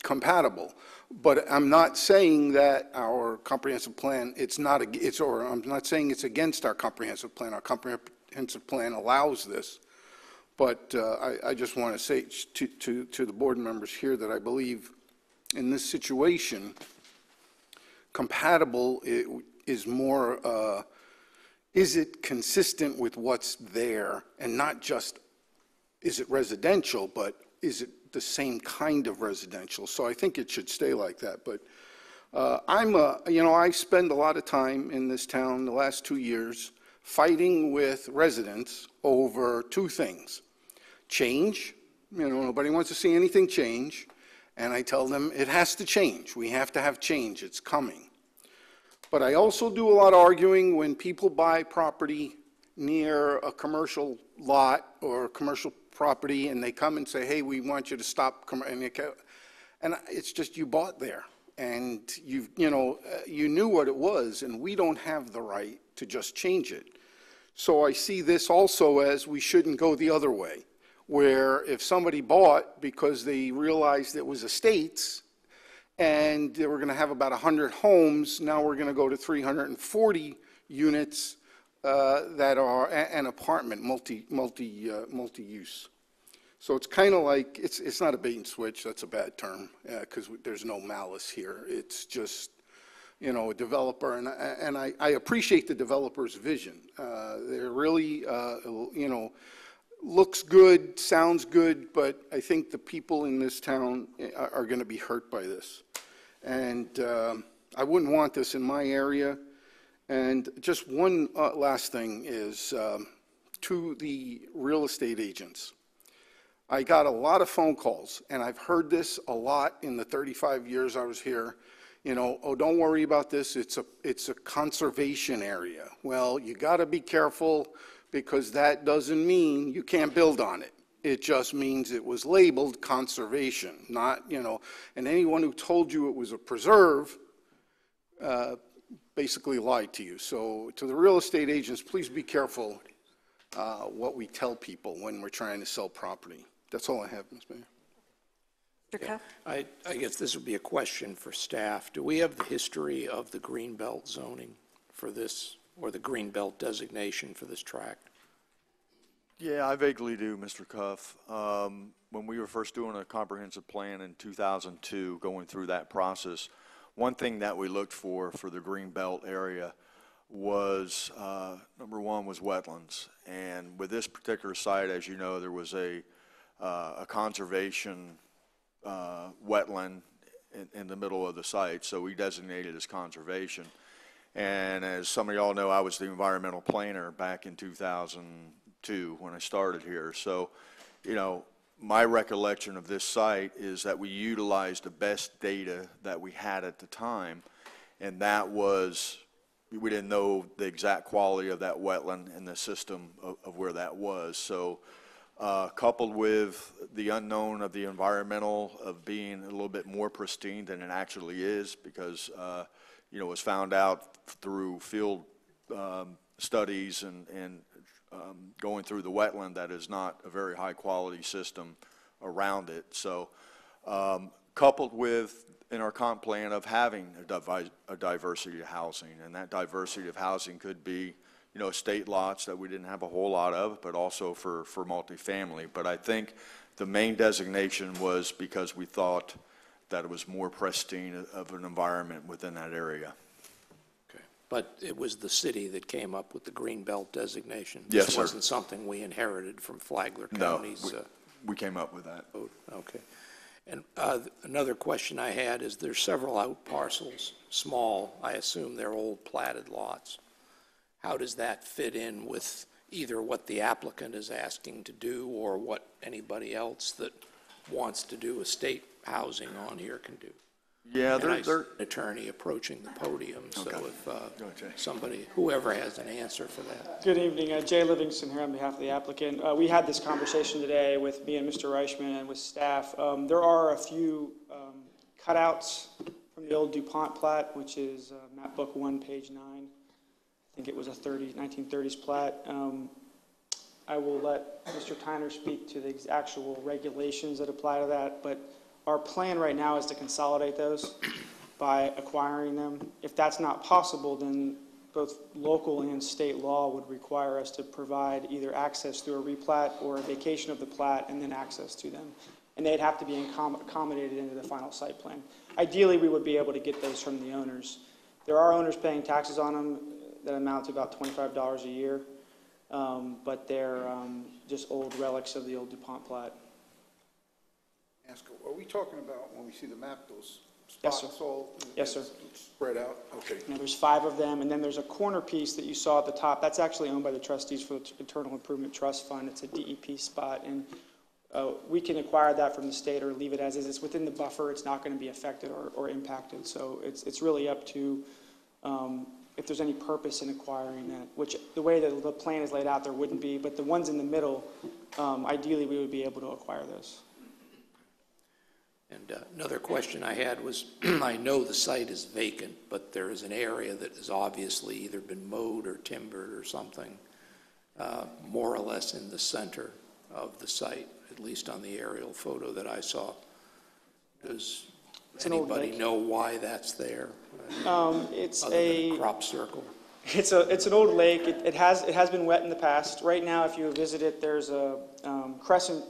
compatible. But I'm not saying that our comprehensive plan, I'm not saying it's against our comprehensive plan. Our comprehensive plan allows this. But I just want to say to the board members here that I believe in this situation, compatible is more, is it consistent with what's there, and not just, is it residential, but is it the same kind of residential? So I think it should stay like that. But I spend a lot of time in this town the last 2 years fighting with residents over two things. Change, nobody wants to see anything change, and I tell them it has to change. We have to have change, it's coming. But I also do a lot of arguing when people buy property near a commercial lot or a commercial property, and they come and say, hey, we want you to stop, and it's just you bought there, and you knew what it was, and we don't have the right to just change it. So I see this also as we shouldn't go the other way, where if somebody bought because they realized it was estates and they were going to have about 100 homes, now we're going to go to 340 units that are an apartment, multi-use. So it's kind of like, it's not a bait and switch, that's a bad term, because there's no malice here. It's just, a developer, and I appreciate the developer's vision. They're really, looks good, sounds good, but I think the people in this town are going to be hurt by this. And I wouldn't want this in my area. And just one last thing is to the real estate agents. I got a lot of phone calls, and I've heard this a lot in the 35 years I was here. Oh, don't worry about this, it's a conservation area. Well, you got to be careful, because that doesn't mean you can't build on it. It just means it was labeled conservation, not, and anyone who told you it was a preserve basically lied to you. So to the real estate agents, please be careful what we tell people when we're trying to sell property. That's all I have, Ms. Mayor. Yeah. I guess this would be a question for staff. Do we have the history of the Greenbelt zoning for this, or the Greenbelt designation for this tract? Yeah, I vaguely do, Mr. Cuff. When we were first doing a comprehensive plan in 2002, going through that process, one thing that we looked for the Greenbelt area was, number one was wetlands. And with this particular site, as you know, there was a conservation wetland in the middle of the site, so we designated as conservation. And as some of y'all know, I was the environmental planner back in 2002 when I started here. So, my recollection of this site is that we utilized the best data that we had at the time, and that was, we didn't know the exact quality of that wetland and the system of where that was. So coupled with the unknown of the environmental of being a little bit more pristine than it actually is, because it was found out through field studies and going through the wetland that is not a very high quality system around it. So coupled with in our comp plan of having a diversity of housing, and that diversity of housing could be estate lots that we didn't have a whole lot of, but also for multifamily. But I think the main designation was because we thought that it was more pristine of an environment within that area. Okay. But it was the city that came up with the Greenbelt designation? Yes, This sir. wasn't something we inherited from Flagler No, County's? we came up with that. Okay. And another question I had is there's several out parcels, small, I assume they're old platted lots. How does that fit in with either what the applicant is asking to do or what anybody else that wants to do estate housing on here can do? Yeah, there's an attorney approaching the podium, so if somebody, whoever has an answer for that. Good evening. Jay Livingston here on behalf of the applicant. We had this conversation today with me and Mr. Reichman and with staff. There are a few cutouts from the old DuPont plat, which is map book 1, page 9. I think it was a 1930s plat. I will let Mr. Tyner speak to the actual regulations that apply to that, but our plan right now is to consolidate those by acquiring them. If that's not possible, then both local and state law would require us to provide either access through a replat or a vacation of the plat and then access to them. And they'd have to be accommodated into the final site plan. Ideally, we would be able to get those from the owners. There are owners paying taxes on them that amount to about $25 a year, but they're just old relics of the old DuPont plat. Ask, are we talking about, when we see the map, those Yes, spots sir. all Yes, sir. spread out? Okay. You know, there's 5 of them, and then there's a corner piece that you saw at the top. That's actually owned by the trustees for the Internal Improvement Trust Fund. It's a DEP spot, and we can acquire that from the state or leave it as is. It's within the buffer. It's not going to be affected or impacted. So it's really up to if there's any purpose in acquiring that, which the way that the plan is laid out, there wouldn't be. But the ones in the middle, ideally, we would be able to acquire those. And another question I had was, I know the site is vacant, but there is an area that has obviously either been mowed or timbered or something, more or less in the center of the site, at least on the aerial photo that I saw. Does anybody know why that's there? It's other than a crop circle. It's an old lake. It has been wet in the past. Right now, if you visit it, there's a crescent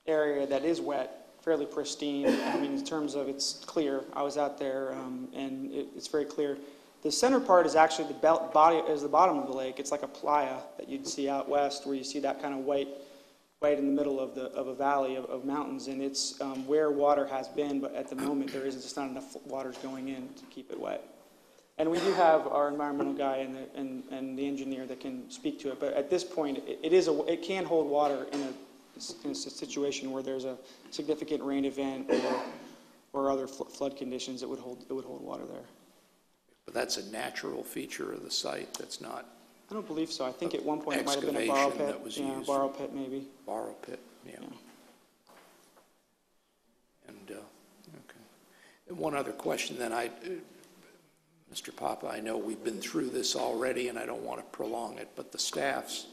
area that is wet, fairly pristine. I mean, in terms of it's clear. I was out there, and it's very clear. The center part is actually the bottom of the lake. It's like a playa that you'd see out west, where you see that kind of white in the middle of a valley of mountains, and it's where water has been. But at the moment, there isn't just not enough water going in to keep it wet. And we do have our environmental guy and the engineer that can speak to it. But at this point, it can hold water in a situation where there's a significant rain event or other flood conditions. It would hold water there. But that's a natural feature of the site. That's not. I don't believe so. I think at one point it might have been a borrow pit. That was Yeah, used borrow pit maybe. Borrow pit. Yeah. And okay. And one other question then, Mr. Papa, I know we've been through this already, and I don't want to prolong it, but the staff's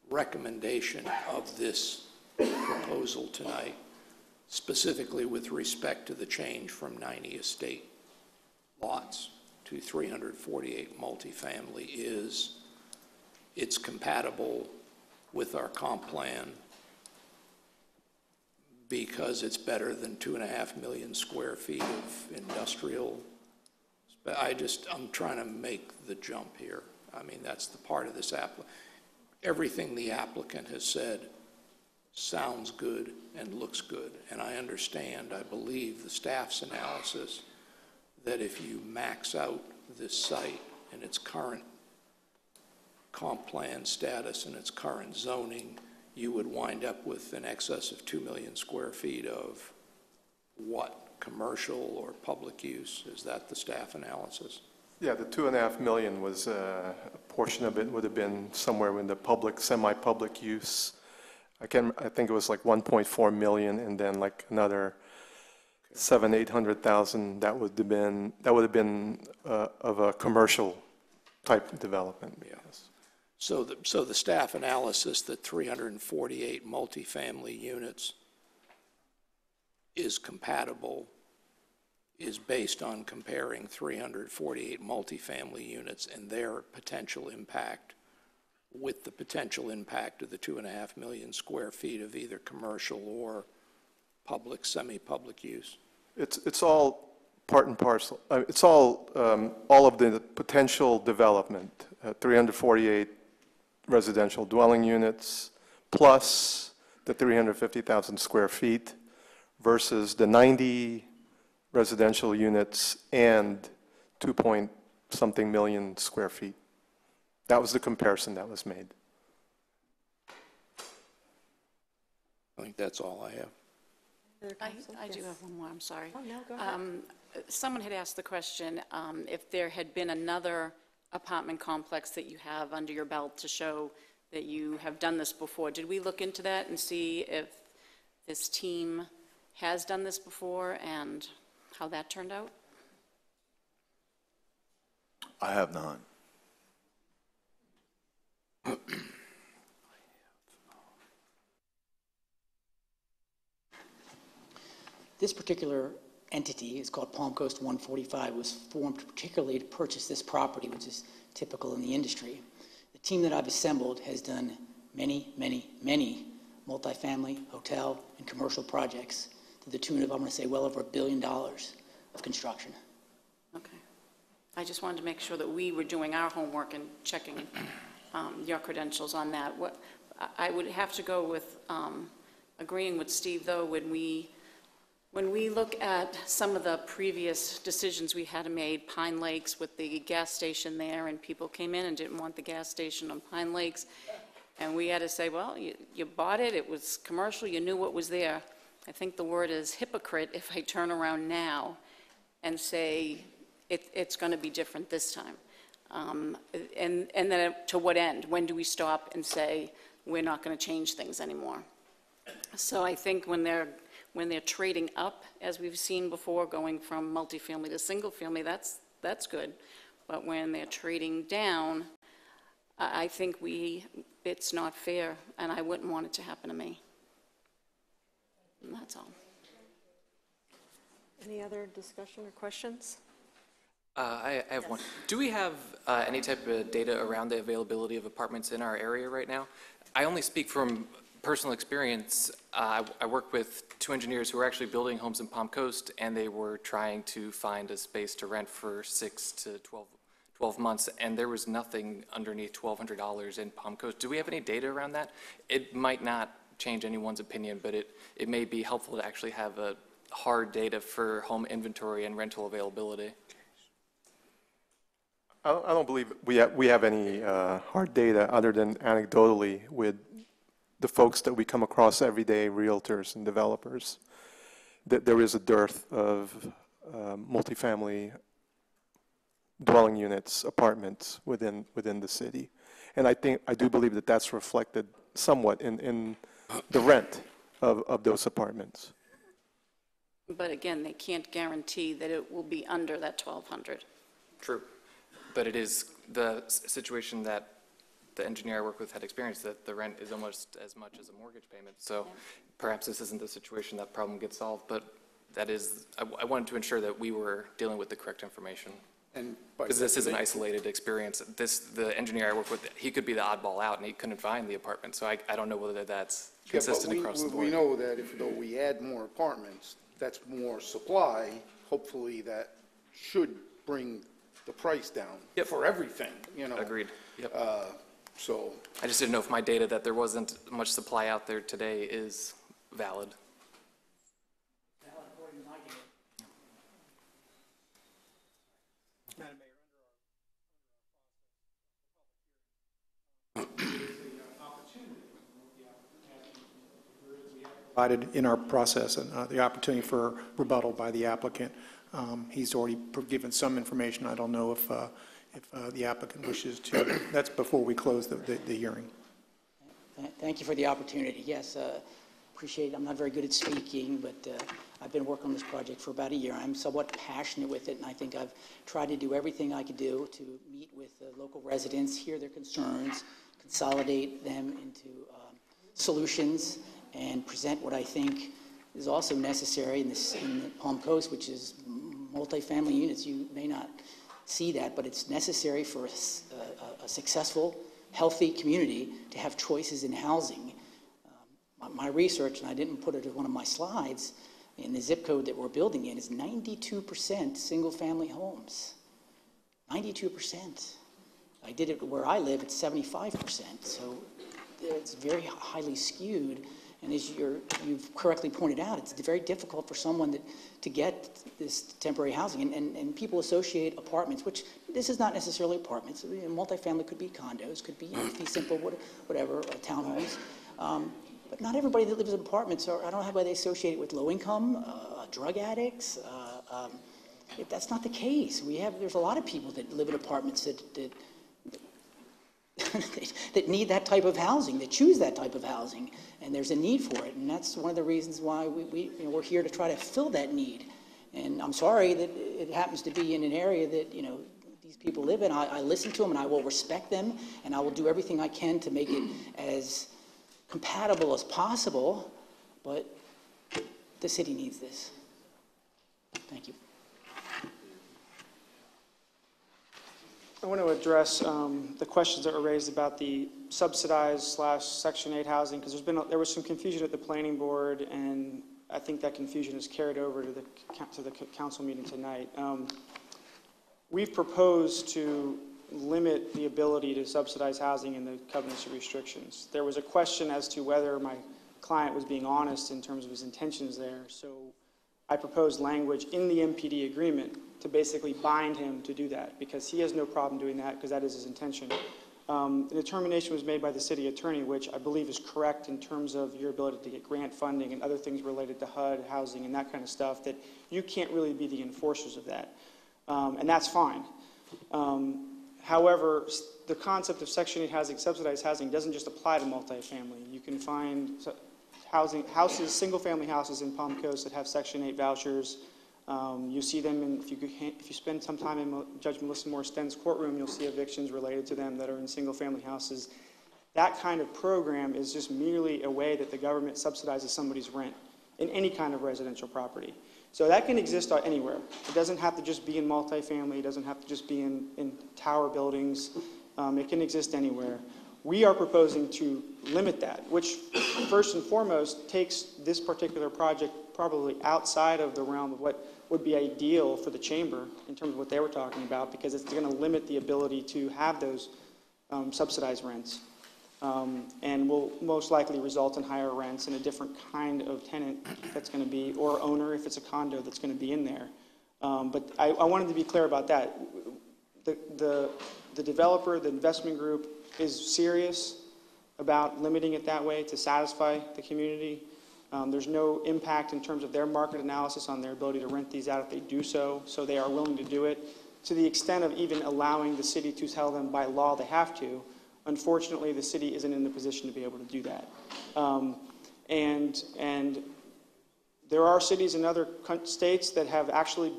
recommendation of this proposal tonight, specifically with respect to the change from 90 estate lots to 348 multifamily, is it's compatible with our comp plan because it's better than 2.5 million square feet of industrial. I'm trying to make the jump here. I mean, that's the part of this everything the applicant has said sounds good and looks good. And I understand, I believe the staff's analysis that if you max out this site in its current comp plan status and its current zoning, you would wind up with an excess of 2 million square feet of what? Commercial or public use? Is that the staff analysis? Yeah, the 2.5 million was, a portion of it would have been somewhere in the public, semi-public use. I think it was like 1.4 million, and then like another 700,000-800,000 that would have been of a commercial type development. Yes. So the staff analysis that 348 multifamily units is compatible is based on comparing 348 multifamily units and their potential impact with the potential impact of the 2.5 million square feet of either commercial or public, semi-public use. It's all part and parcel. It's all of the potential development, 348 residential dwelling units plus the 350,000 square feet versus the 90 residential units and 2-point-something million square feet. That was the comparison that was made. I think that's all I have. I do have one more, I'm sorry. Oh, no, go ahead. Someone had asked the question, if there had been another apartment complex that you have under your belt to show that you have done this before. Did we look into that and see if this team has done this before and how that turned out? I have not. This particular entity, it's called Palm Coast 145, was formed particularly to purchase this property, which is typical in the industry. The team that I've assembled has done many, many, many multifamily, hotel, and commercial projects to the tune of, I'm going to say, well over $1 billion of construction. Okay. I just wanted to make sure that we were doing our homework and checking your credentials on that. I would have to go with agreeing with Steve, though, when we look at some of the previous decisions we had made, Pine Lakes with the gas station there, and people came in and didn't want the gas station on Pine Lakes, and we had to say, well, you bought it, it was commercial, you knew what was there. I think the word is hypocrite if I turn around now and say it's going to be different this time. And then to what end? When do we stop and say we're not going to change things anymore? So I think when they're trading up, as we've seen before, going from multifamily to single family, that's good. But when they're trading down, I think it's not fair, and I wouldn't want it to happen to me. And that's all. Any other discussion or questions? I have one. Do we have any type of data around the availability of apartments in our area right now? I only speak from personal experience. I work with two engineers who are actually building homes in Palm Coast, and they were trying to find a space to rent for 6 to 12 months, and there was nothing underneath $1,200 in Palm Coast. Do we have any data around that? It might not change anyone's opinion, but it may be helpful to actually have a hard data for home inventory and rental availability. I don't believe we have any hard data other than anecdotally with the folks that we come across every day, realtors and developers, that there is a dearth of multifamily dwelling units, apartments within the city. And I do believe that that's reflected somewhat in the rent of those apartments. But again, they can't guarantee that it will be under that $1,200. True. But it is the situation that the engineer I work with had experienced, that the rent is almost as much as a mortgage payment. So perhaps this isn't the situation that problem gets solved, but that is, I wanted to ensure that we were dealing with the correct information. And because this is an isolated experience. The engineer I work with, he could be the oddball out and he couldn't find the apartment. So I don't know whether that's consistent across the board. We know that if though we add more apartments, that's more supply. Hopefully that should bring the price down for everything, you know. Agreed. Yep. So I just didn't know if my data that there wasn't much supply out there today is valid. Provided in our process and the opportunity for rebuttal by the applicant. He's already given some information. I don't know if the applicant wishes to. That's before we close the hearing. Thank you for the opportunity. Yes, appreciate it. I'm not very good at speaking, but I've been working on this project for about a year. I'm somewhat passionate with it, and I think I've tried to do everything I could do to meet with local residents, hear their concerns, consolidate them into solutions, and present what I think is also necessary in the Palm Coast, which is multifamily units. You may not see that, but it's necessary for a successful, healthy community to have choices in housing. My research, and I didn't put it as one of my slides, in the zip code that we're building in is 92% single-family homes. 92%. I did it where I live, it's 75%. So it's very highly skewed. And as you've correctly pointed out, it's very difficult for someone to get this temporary housing. And people associate apartments, which this is not necessarily apartments. Multifamily could be condos, could be fee simple, whatever, townhomes. But not everybody that lives in apartments, I don't know how they associate it with low income, drug addicts. That's not the case. There's a lot of people that live in apartments that that need that type of housing, that choose that type of housing, and there's a need for it, and that's one of the reasons why we're here to try to fill that need. And I'm sorry that it happens to be in an area that these people live in. I listen to them, and I will respect them, and I will do everything I can to make it as compatible as possible. But the city needs this. Thank you. I want to address the questions that were raised about the subsidized / Section 8 housing, because there was some confusion at the planning board, and I think that confusion is carried over to the council meeting tonight. We've proposed to limit the ability to subsidize housing in the covenants and restrictions. There was a question as to whether my client was being honest in terms of his intentions there, so I proposed language in the MPD agreement to basically bind him to do that, because he has no problem doing that, because that is his intention. The determination was made by the city attorney, which I believe is correct in terms of your ability to get grant funding and other things related to HUD, housing, and that kind of stuff, that you can't really be the enforcers of that. And that's fine. However, the concept of Section 8 housing, subsidized housing, doesn't just apply to multifamily. You can find houses, single-family houses in Palm Coast that have Section 8 vouchers. You see them, if you spend some time in Judge Melissa Moore Sten's courtroom, you'll see evictions related to them that are in single-family houses. That kind of program is just merely a way that the government subsidizes somebody's rent in any kind of residential property. So that can exist anywhere. It doesn't have to just be in multifamily. It doesn't have to just be in tower buildings. It can exist anywhere. We are proposing to limit that, which first and foremost takes this particular project probably outside of the realm of what would be ideal for the chamber in terms of what they were talking about, because it's going to limit the ability to have those subsidized rents, and will most likely result in higher rents and a different kind of tenant that's going to be, or owner if it's a condo that's going to be in there. But I wanted to be clear about that. The developer, the investment group, is serious about limiting it that way to satisfy the community. There's no impact in terms of their market analysis on their ability to rent these out if they do so, so they are willing to do it, to the extent of even allowing the city to tell them by law they have to. Unfortunately, the city isn't in the position to be able to do that. And there are cities in other states that have actually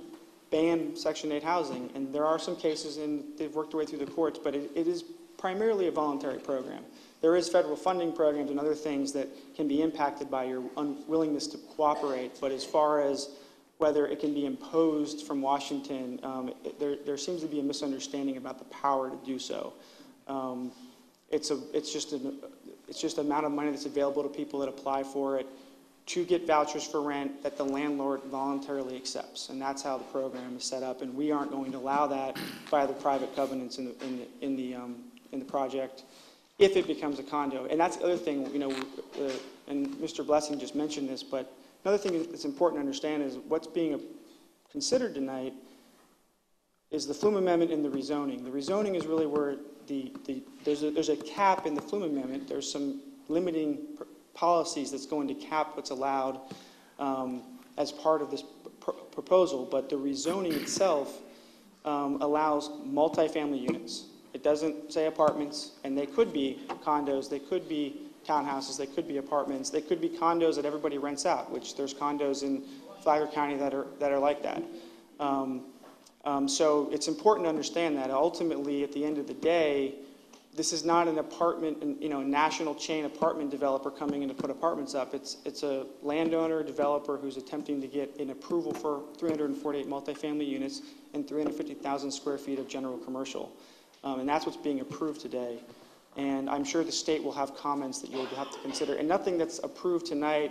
banned Section 8 housing, and there are some cases, and they've worked their way through the courts, but it is primarily a voluntary program. There is federal funding programs and other things that can be impacted by your unwillingness to cooperate, but as far as whether it can be imposed from Washington, there seems to be a misunderstanding about the power to do so. It's just the amount of money that's available to people that apply for it to get vouchers for rent that the landlord voluntarily accepts, and that's how the program is set up. And we aren't going to allow that by the private covenants in the project if it becomes a condo. And that's the other thing, and Mr. Blessing just mentioned this, but another thing that's important to understand is what's being considered tonight is the Flume Amendment and the rezoning. The rezoning is really where there's a cap in the Flume Amendment. There's some limiting policies that's going to cap what's allowed as part of this proposal, but the rezoning itself allows multifamily units. It doesn't say apartments, and they could be condos, they could be townhouses, they could be apartments, they could be condos that everybody rents out, which there's condos in Flagler County that are like that. So it's important to understand that ultimately, at the end of the day, this is not an apartment, a national chain apartment developer coming in to put apartments up. It's a landowner developer who's attempting to get an approval for 348 multifamily units and 350,000 square feet of general commercial. And that's what's being approved today. And I'm sure the state will have comments that you'll have to consider. And nothing that's approved tonight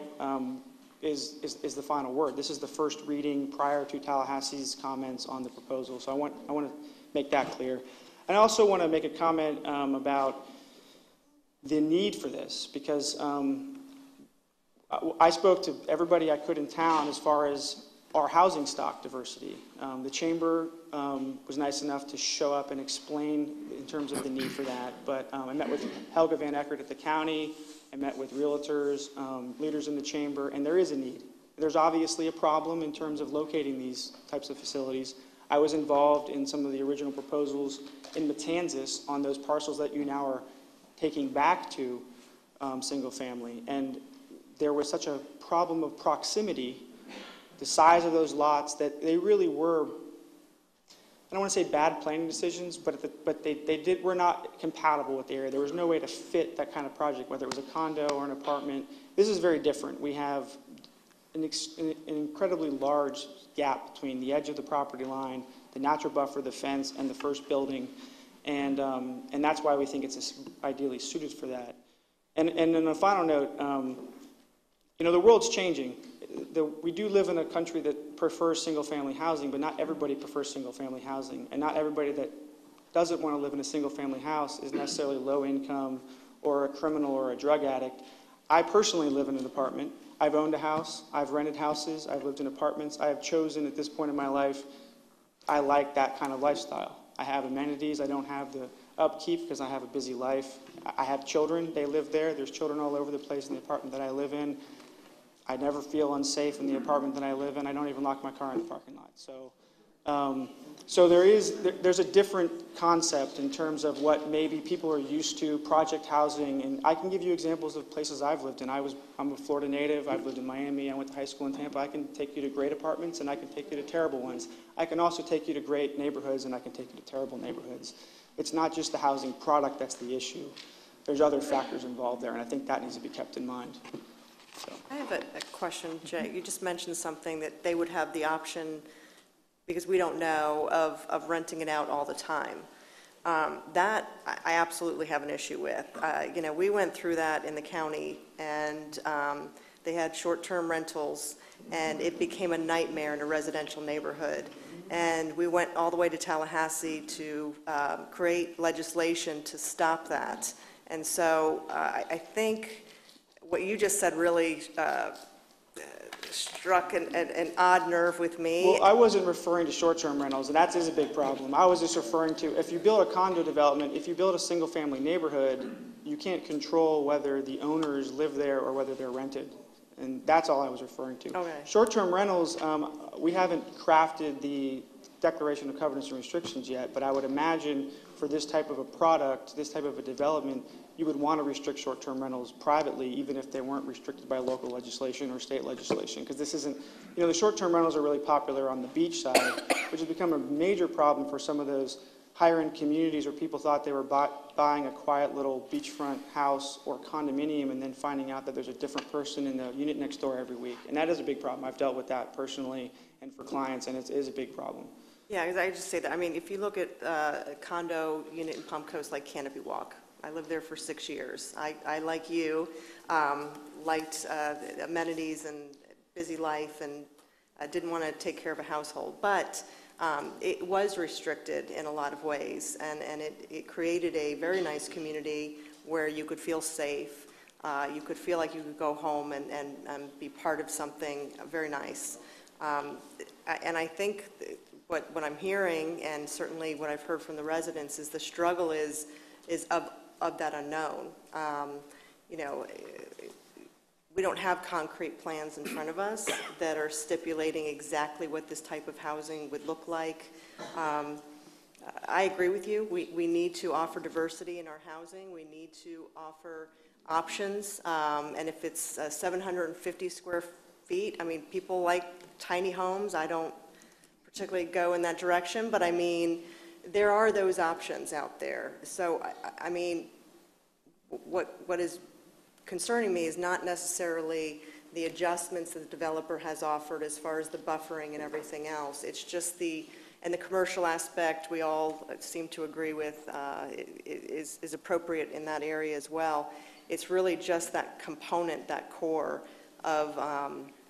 is the final word. This is the first reading prior to Tallahassee's comments on the proposal. So I want to make that clear. And I also want to make a comment about the need for this, because I spoke to everybody I could in town as far as our housing stock diversity. The chamber was nice enough to show up and explain in terms of the need for that. But I met with Helga Van Eckert at the county. I met with realtors, leaders in the chamber, and there is a need. There's obviously a problem in terms of locating these types of facilities. I was involved in some of the original proposals in Matanzas on those parcels that you now are taking back to single family. And there was such a problem of proximity, the size of those lots, that they really were, I don't want to say bad planning decisions, but they were not compatible with the area. There was no way to fit that kind of project, whether it was a condo or an apartment. This is very different. We have an incredibly large gap between the edge of the property line, the natural buffer, the fence, and the first building. And that's why we think it's ideally suited for that. And on a final note, you know, the world's changing. We do live in a country that prefers single-family housing, but not everybody prefers single-family housing. And not everybody that doesn't want to live in a single-family house is necessarily low income or a criminal or a drug addict. I personally live in an apartment. I've owned a house. I've rented houses. I've lived in apartments. I have chosen at this point in my life, I like that kind of lifestyle. I have amenities. I don't have the upkeep because I have a busy life. I have children. They live there. There's children all over the place in the apartment that I live in. I never feel unsafe in the apartment that I live in. I don't even lock my car in the parking lot. So there's a different concept in terms of what maybe people are used to, project housing, and I can give you examples of places I've lived in. I'm a Florida native. I've lived in Miami. I went to high school in Tampa. I can take you to great apartments, and I can take you to terrible ones. I can also take you to great neighborhoods, and I can take you to terrible neighborhoods. It's not just the housing product that's the issue. There's other factors involved there, and I think that needs to be kept in mind. So. I have a question, Jay. You just mentioned something that they would have the option, because we don't know, of renting it out all the time. That I absolutely have an issue with. You know, we went through that in the county, and they had short-term rentals, and it became a nightmare in a residential neighborhood. And we went all the way to Tallahassee to create legislation to stop that. And so I think what you just said really struck an odd nerve with me. Well, I wasn't referring to short-term rentals, and that is a big problem. I was just referring to, if you build a condo development, if you build a single-family neighborhood, you can't control whether the owners live there or whether they're rented. And that's all I was referring to. Okay. Short-term rentals, we haven't crafted the Declaration of Covenants and Restrictions yet, but I would imagine for this type of a product, this type of a development, you would want to restrict short-term rentals privately, even if they weren't restricted by local legislation or state legislation. Because this isn't, you know, the short-term rentals are really popular on the beach side, which has become a major problem for some of those higher-end communities where people thought they were buying a quiet little beachfront house or condominium and then finding out that there's a different person in the unit next door every week. And that is a big problem. I've dealt with that personally and for clients, and it is a big problem. Yeah, because I just say that, I mean, if you look at a condo unit in Palm Coast like Canopy Walk, I lived there for 6 years. I like you, liked amenities and busy life, and didn't want to take care of a household. But it was restricted in a lot of ways, and it created a very nice community where you could feel safe. You could feel like you could go home and be part of something very nice. And I think what I'm hearing, and certainly what I've heard from the residents, is the struggle is of that unknown. You know, we don't have concrete plans in front of us that are stipulating exactly what this type of housing would look like. I agree with you. We need to offer diversity in our housing. We need to offer options. And if it's 750 square feet, I mean, people like tiny homes. I don't particularly go in that direction, but I mean, there are those options out there. So, I mean, what is concerning me is not necessarily the adjustments that the developer has offered as far as the buffering and everything else. It's just and the commercial aspect we all seem to agree with is appropriate in that area as well. It's really just that component, that core of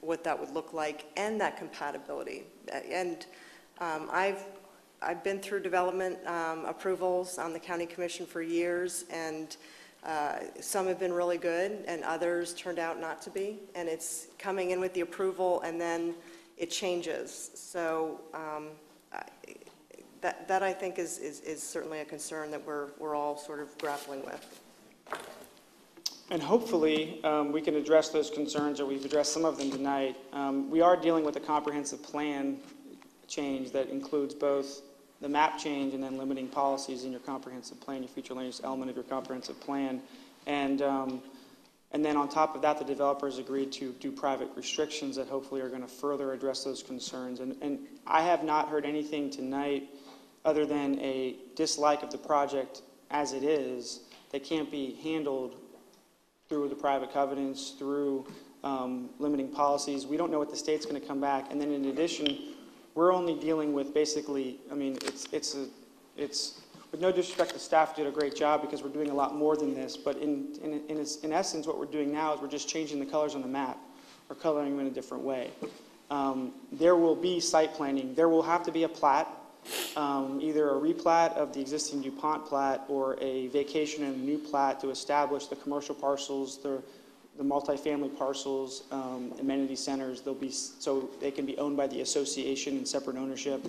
what that would look like and that compatibility. And I've been through development approvals on the county commission for years, and some have been really good and others turned out not to be, and it's coming in with the approval and then it changes. So that I think is certainly a concern that we're all sort of grappling with. And hopefully we can address those concerns, or we've addressed some of them tonight. We are dealing with a comprehensive plan change that includes both the map change and then limiting policies in your comprehensive plan, your future land use element of your comprehensive plan. And then on top of that, the developers agreed to do private restrictions that hopefully are going to further address those concerns. And I have not heard anything tonight other than a dislike of the project as it is that can't be handled through the private covenants, through limiting policies. We don't know what the state's going to come back. And then in addition, we're only dealing with basically, I mean, it's with no disrespect, the staff did a great job because we're doing a lot more than this. But in essence, what we're doing now is we're just changing the colors on the map or coloring them in a different way. There will be site planning. There will have to be a plat, either a replat of the existing DuPont plat or a vacation and a new plat to establish the commercial parcels, the multifamily parcels, amenity centers. They'll be, so they can be owned by the association in separate ownership.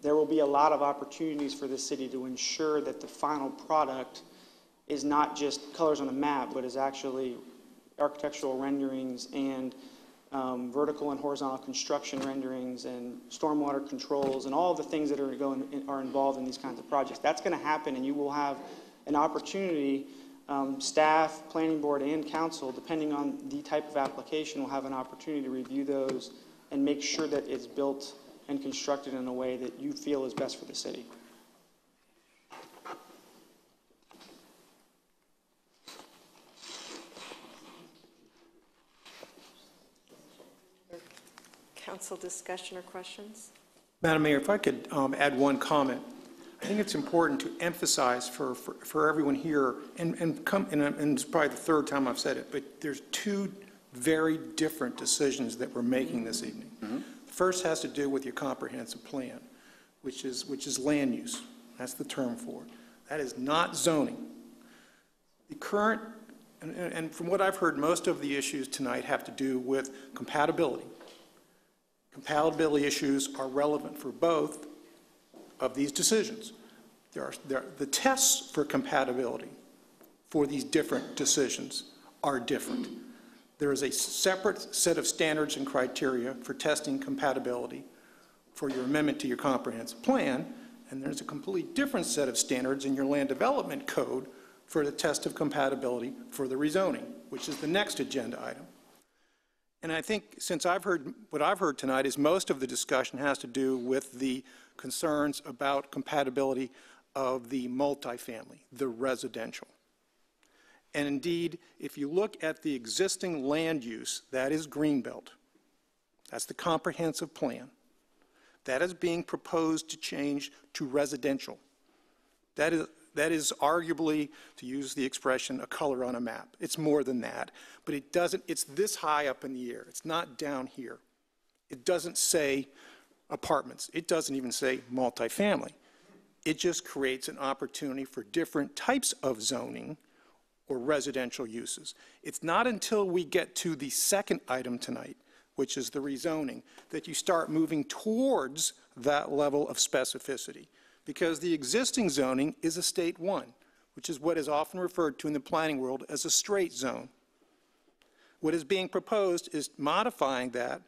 There will be a lot of opportunities for the city to ensure that the final product is not just colors on a map, but is actually architectural renderings and vertical and horizontal construction renderings and stormwater controls and all of the things that are involved in these kinds of projects. That's going to happen, and you will have an opportunity. Staff, planning board, and council, depending on the type of application, will have an opportunity to review those and make sure that it's built and constructed in a way that you feel is best for the city. Council discussion or questions? Madam Mayor, if I could add one comment. I think it's important to emphasize for everyone here, and it's probably the third time I've said it, but there's two very different decisions that we're making this evening. Mm-hmm. The first has to do with your comprehensive plan, which is land use. That's the term for it. That is not zoning. The current, and from what I've heard, most of the issues tonight have to do with compatibility. Compatibility issues are relevant for both of these decisions. The tests for compatibility for these different decisions are different. There is a separate set of standards and criteria for testing compatibility for your amendment to your comprehensive plan, and there's a completely different set of standards in your land development code for the test of compatibility for the rezoning, which is the next agenda item. And I think since what I've heard tonight is most of the discussion has to do with the concerns about compatibility of the multifamily, the residential. And indeed, if you look at the existing land use, that is Greenbelt. That's the comprehensive plan. That is being proposed to change to residential. That is arguably, to use the expression, a color on a map. It's more than that. But it's this high up in the air. It's not down here. It doesn't say apartments. It doesn't even say multifamily. It just creates an opportunity for different types of zoning or residential uses. It's not until we get to the second item tonight, which is the rezoning, that you start moving towards that level of specificity. Because the existing zoning is a State 1, which is what is often referred to in the planning world as a straight zone. What is being proposed is modifying that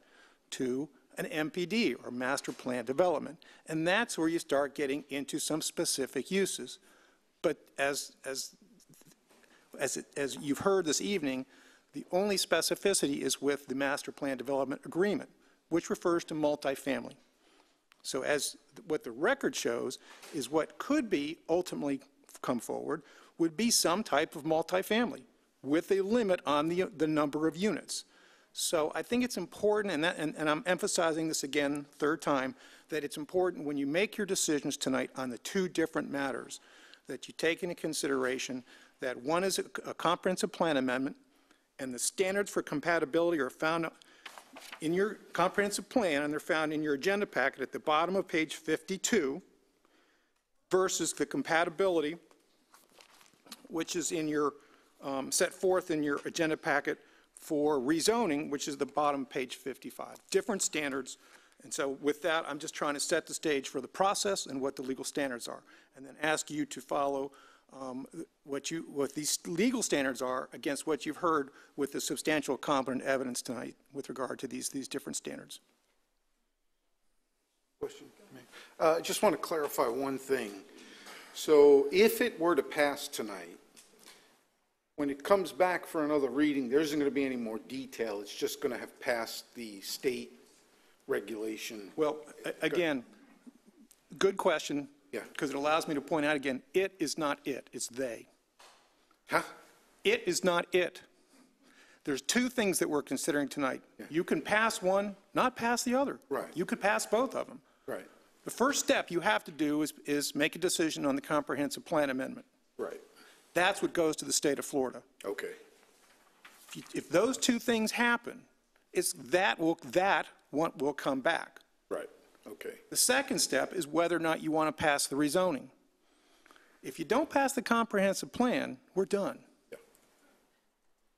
to an MPD, or master plan development. And that's where you start getting into some specific uses. But as you've heard this evening, the only specificity is with the master plan development agreement, which refers to multifamily. So as what the record shows is what could be ultimately come forward would be some type of multifamily with a limit on the number of units. So I think it's important, and I'm emphasizing this again, third time, that it's important when you make your decisions tonight on the two different matters that you take into consideration that one is a comprehensive plan amendment, and the standards for compatibility are found in your comprehensive plan, and they're found in your agenda packet at the bottom of page 52, versus the compatibility, which is in your set forth in your agenda packet for rezoning, which is the bottom page 55. Different standards. And so with that, I'm just trying to set the stage for the process and what the legal standards are, and then ask you to follow what these legal standards are against what you've heard with the substantial competent evidence tonight with regard to these different standards. Question. I just want to clarify one thing. So if it were to pass tonight, when it comes back for another reading, there isn't going to be any more detail. It's just going to have passed the state regulation. Well, again, good question. Yeah. Because it allows me to point out again, it is not it, it's they. Huh? It is not it. there's two things that we're considering tonight. You can pass one, not pass the other. Right. You could pass both of them. Right, The first step you have to do is make a decision on the comprehensive plan amendment. right, That's what goes to the state of Florida. okay, If those two things happen, that will come back. right, okay. The second step is whether or not you want to pass the rezoning. If you don't pass the comprehensive plan, we're done.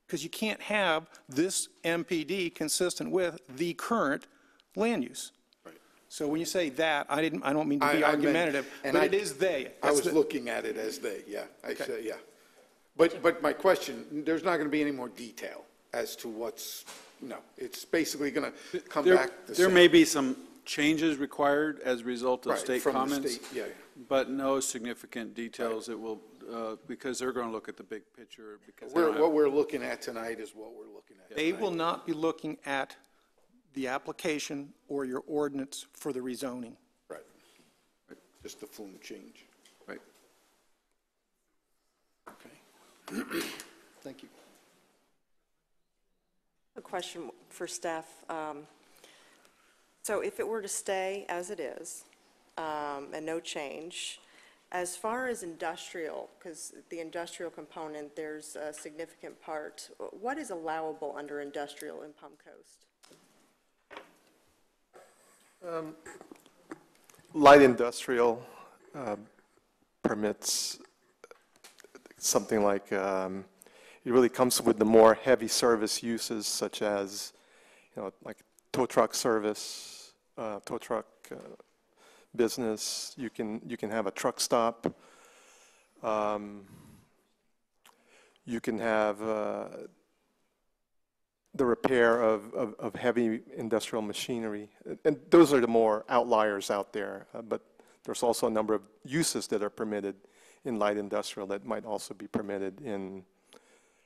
Because you can't have this MPD consistent with the current land use. Right. So when you say that, I don't mean to I be meant- argumentative, and but I- it is they. I was That's the- looking at it as they, yeah, I Okay. said, yeah. But my question, there's not going to be any more detail as to what's, no, it's basically going to come back the There same. may be some changes required as a result of Right, state from the comments. state, yeah. But no significant details. It will, because they're going to look at the big picture. Because What we're looking at tonight is what we're looking at. They will not be looking at the application or your ordinance for the rezoning. Right. Just the flume change. Right. Okay. Thank you. A question for staff. So if it were to stay as it is, and no change, as far as industrial, because the industrial component, there's a significant part, what is allowable under industrial in Palm Coast? Light industrial permits something like, it really comes with the more heavy service uses such as, like tow truck service, tow truck business. You can have a truck stop. You can have the repair of heavy industrial machinery. And those are the more outliers out there. But there's also a number of uses that are permitted in light industrial that might also be permitted in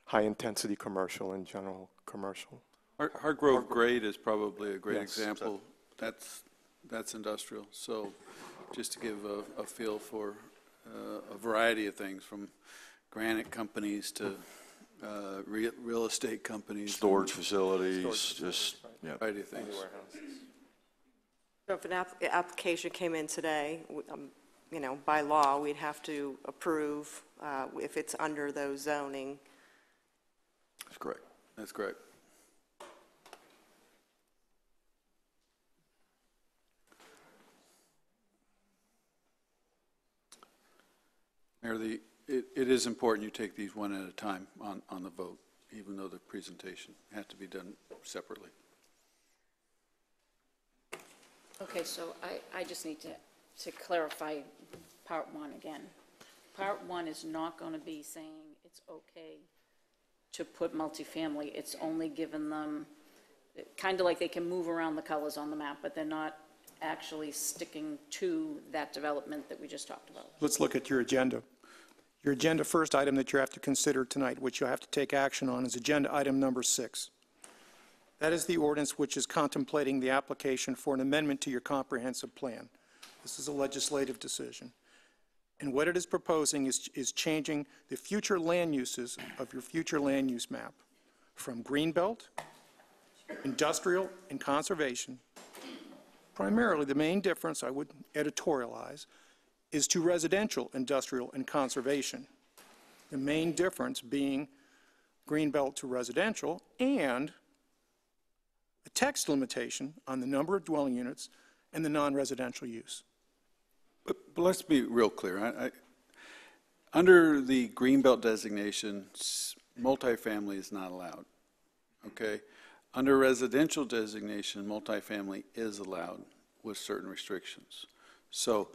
high-intensity commercial and general commercial. Hargrove Grade is probably a great Yes. example. That's industrial. So just to give a feel for a variety of things, from granite companies to real estate companies. Storage facilities, just, yeah. Variety of things. So if an application came in today, by law, we'd have to approve if it's under those zoning. That's correct. That's correct. Mayor, it is important you take these one at a time on the vote, even though the presentation had to be done separately. Okay, so I just need to clarify part one again. Part one is not going to be saying it's okay to put multifamily. It's only given them, kind of like they can move around the colors on the map, but they're not actually sticking to that development that we just talked about. Let's look at your agenda. Your agenda first item that you have to consider tonight, which you'll have to take action on, is agenda item number 6. That is the ordinance which is contemplating the application for an amendment to your comprehensive plan. This is a legislative decision. And what it is proposing is changing the future land uses of your future land use map from greenbelt, industrial, and conservation. Primarily, the main difference, I would editorialize, is to residential, industrial, and conservation. The main difference being greenbelt to residential and a text limitation on the number of dwelling units and the non-residential use. But let's be real clear. Under the Greenbelt designation, multifamily is not allowed, okay? Under residential designation, multifamily is allowed with certain restrictions. So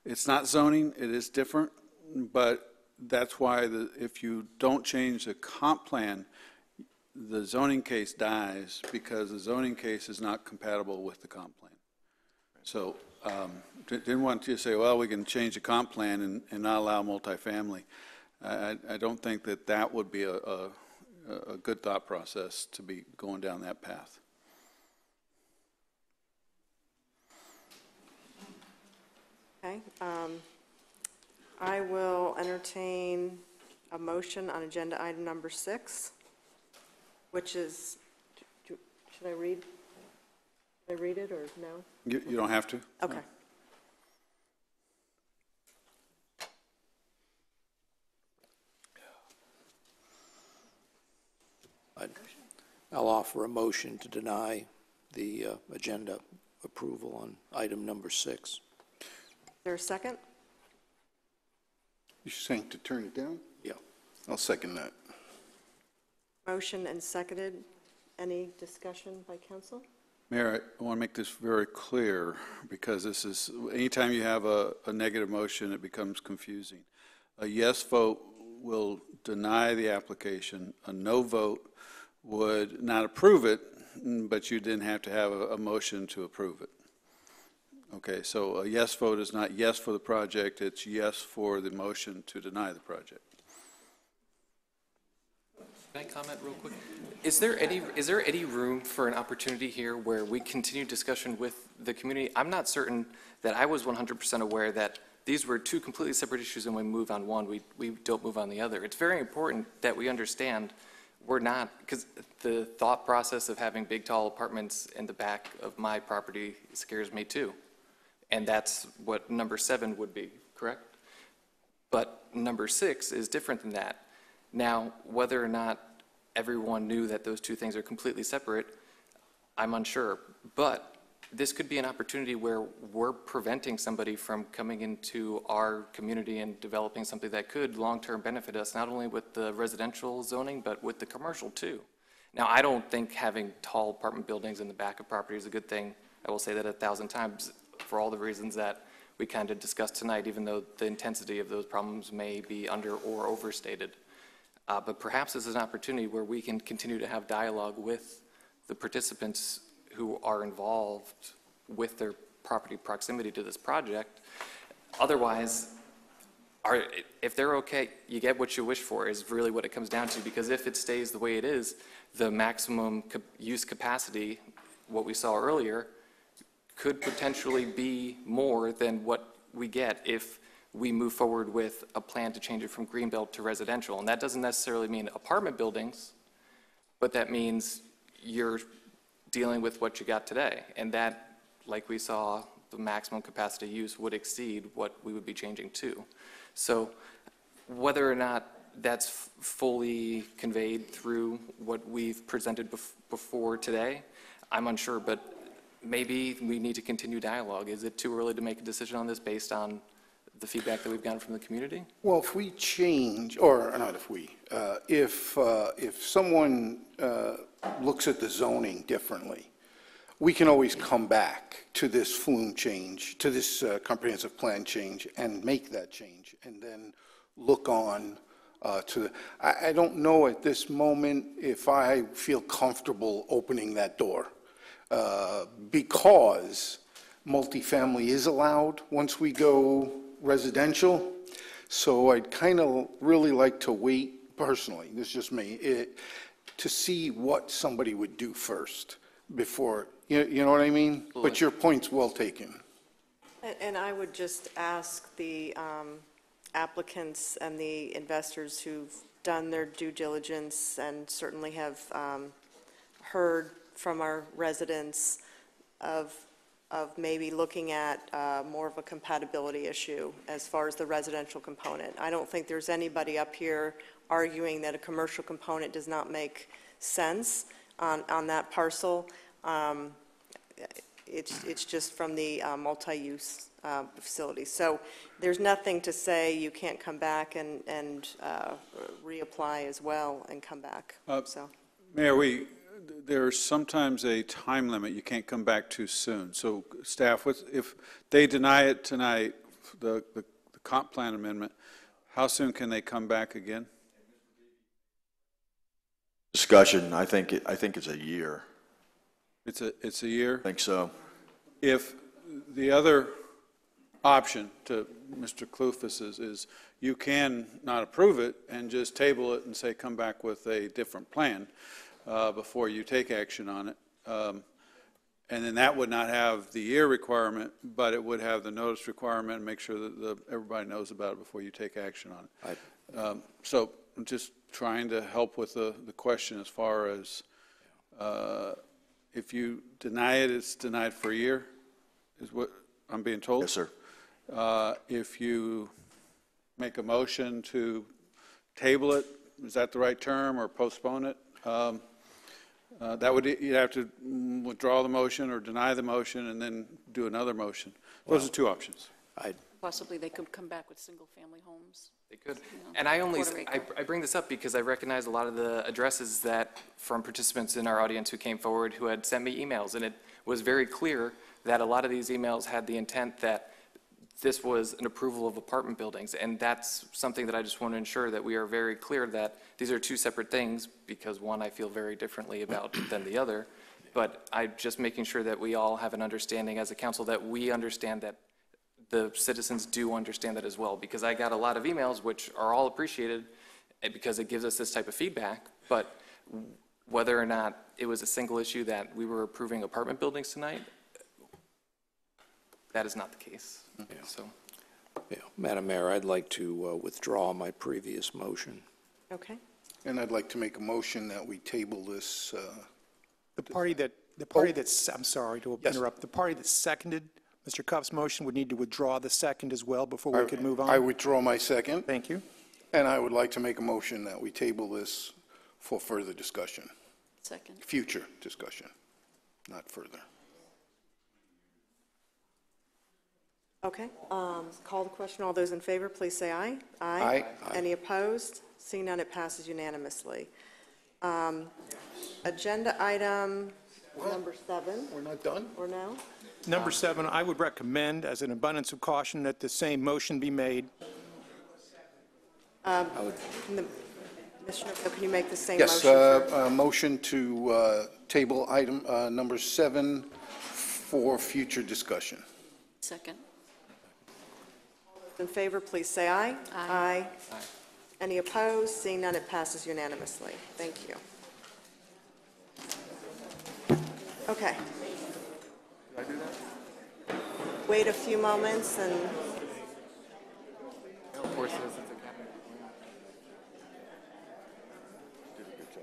it's not zoning, it is different, but that's why if you don't change the comp plan, the zoning case dies because the zoning case is not compatible with the comp plan. So didn't want you to say, well, we can change the comp plan and not allow multifamily. I don't think that would be a good thought process to be going down that path. Okay. I will entertain a motion on agenda item number 6. which is, should I read? Should I read it or no? You don't have to. Okay. I'll offer a motion to deny the agenda approval on item number 6. Is there a second? You're saying to turn it down? Yeah. I'll second that. Motion and seconded. Any discussion by council? Mayor, I want to make this very clear, because this is, anytime you have a negative motion, it becomes confusing. A yes vote will deny the application. A no vote would not approve it, but you didn't have to have a motion to approve it. Okay, so a yes vote is not yes for the project, it's yes for the motion to deny the project. Can I comment real quick? Is there any room for an opportunity here where we continue discussion with the community? I'm not certain that I was 100% aware that these were two completely separate issues, and when we move on one, we don't move on the other. It's very important that we understand we're not, because the thought process of having big, tall apartments in the back of my property scares me too. And that's what number 7 would be, correct? But number 6 is different than that. Now, whether or not everyone knew that those two things are completely separate, I'm unsure. But this could be an opportunity where we're preventing somebody from coming into our community and developing something that could long-term benefit us, not only with the residential zoning, but with the commercial too. Now, I don't think having tall apartment buildings in the back of property is a good thing. I will say that 1,000 times for all the reasons that we kind of discussed tonight, even though the intensity of those problems may be under or overstated. But perhaps this is an opportunity where we can continue to have dialogue with the participants who are involved with their property proximity to this project. Otherwise, if they're okay, you get what you wish for is really what it comes down to, because if it stays the way it is, the maximum use capacity, what we saw earlier, could potentially be more than what we get if we move forward with a plan to change it from greenbelt to residential. And that doesn't necessarily mean apartment buildings, but that means you're dealing with what you got today. And that, like we saw, the maximum capacity use would exceed what we would be changing to. So whether or not that's fully conveyed through what we've presented before today, I'm unsure, but maybe we need to continue dialogue. Is it too early to make a decision on this based on the feedback that we've gotten from the community? Well, if we change, or not if we, if someone looks at the zoning differently, we can always come back to this flume change, to this comprehensive plan change, and make that change, and then look on to the, I don't know at this moment if I feel comfortable opening that door, because multifamily is allowed once we go residential. So I'd kind of really like to wait, personally, this is just me, to see what somebody would do first before, you know what I mean? But your point's well taken. And I would just ask the applicants and the investors who've done their due diligence and certainly have heard from our residents of maybe looking at more of a compatibility issue as far as the residential component. I don't think there's anybody up here arguing that a commercial component does not make sense on that parcel. It's just from the multi-use facility. So there's nothing to say you can't come back and reapply as well and come back. So, Mayor, there's sometimes a time limit. You can't come back too soon. So staff, if they deny it tonight, the comp plan amendment, how soon can they come back again? Discussion, I think it's a year. It's a year? I think so. If the other option to Mr. Kloufus is you can not approve it and just table it and say come back with a different plan before you take action on it. And then that would not have the year requirement, but it would have the notice requirement and make sure that everybody knows about it before you take action on it. So I'm just trying to help with the question as far as if you deny it, it's denied for a year, is what I'm being told? Yes, sir. If you make a motion to table it, is that the right term, or postpone it? That would, you'd have to withdraw the motion or deny the motion and then do another motion. Those are two options. Possibly they could come back with single-family homes. They could. You know, And I only, quarter acre. I bring this up because I recognize a lot of the addresses that, from participants in our audience who came forward who had sent me emails, and it was very clear that a lot of these emails had the intent that this was an approval of apartment buildings, and that's something that I just want to ensure that we are very clear that these are two separate things, because one I feel very differently about than the other, but I'm just making sure that we all have an understanding as a council that we understand that the citizens do understand that as well, because I got a lot of emails which are all appreciated because it gives us this type of feedback, but whether or not it was a single issue that we were approving apartment buildings tonight, that is not the case. So, Yeah, Madam Mayor, I'd like to withdraw my previous motion. Okay. And I'd like to make a motion that we table this. The party that's, I'm sorry to interrupt, the party that seconded Mr. Cuff's motion would need to withdraw the second as well before we could move on. I withdraw my second. Thank you. And I would like to make a motion that we table this for further discussion, Second. future discussion, not further. Okay, call the question. All those in favor, please say aye. Aye. Any opposed? Seeing none, it passes unanimously. Agenda item number 7. We're not done? Or no? Number 7, I would recommend, as an abundance of caution, that the same motion be made. Commissioner, can you make the same Yes, motion? motion to table item number 7 for future discussion. Second. In favor, please say aye. Aye. Any opposed? Seeing none, it passes unanimously. Thank you. Okay. did I do that? Wait a few moments and Of course, it's a cabinet. Did a good job.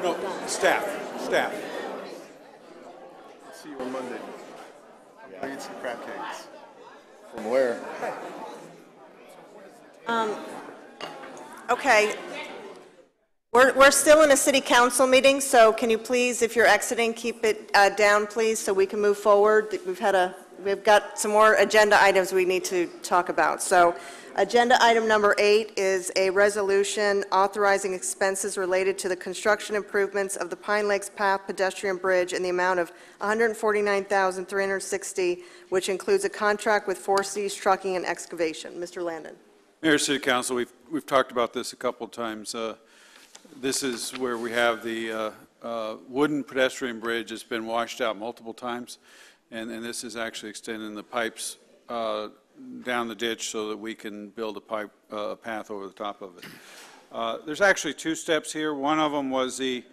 No, staff. See you on Monday. I get some crab cakes. From where? okay. We're still in a city council meeting, so can you please, if you're exiting, keep it down, please, so we can move forward. We've got some more agenda items we need to talk about. So agenda item number 8 is a resolution authorizing expenses related to the construction improvements of the Pine Lakes Path pedestrian bridge in the amount of $149,360, which includes a contract with 4Cs Trucking and Excavation. Mr. Landon. Mayor, City Council, we've talked about this a couple of times. This is where we have the wooden pedestrian bridge that's been washed out multiple times, and this is actually extending the pipes down the ditch so that we can build a path over the top of it. There's actually 2 steps here. One of them was the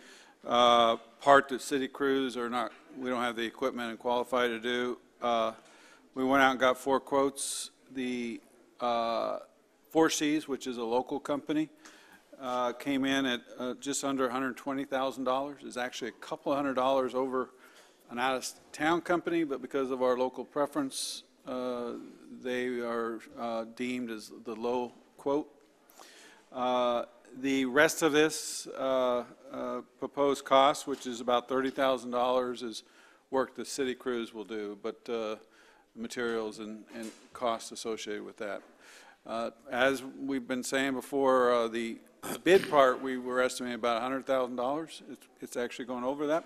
part that city crews we don't have the equipment and qualified to do. We went out and got 4 quotes. The 4Cs, which is a local company, came in at just under $120,000. It's actually a couple $100 over an out-of-town company, but because of our local preference, they are deemed as the low quote. The rest of this proposed cost, which is about $30,000, is work the city crews will do, but materials and costs associated with that. As we've been saying before, the bid part, we were estimating about $100,000. It's actually going over that.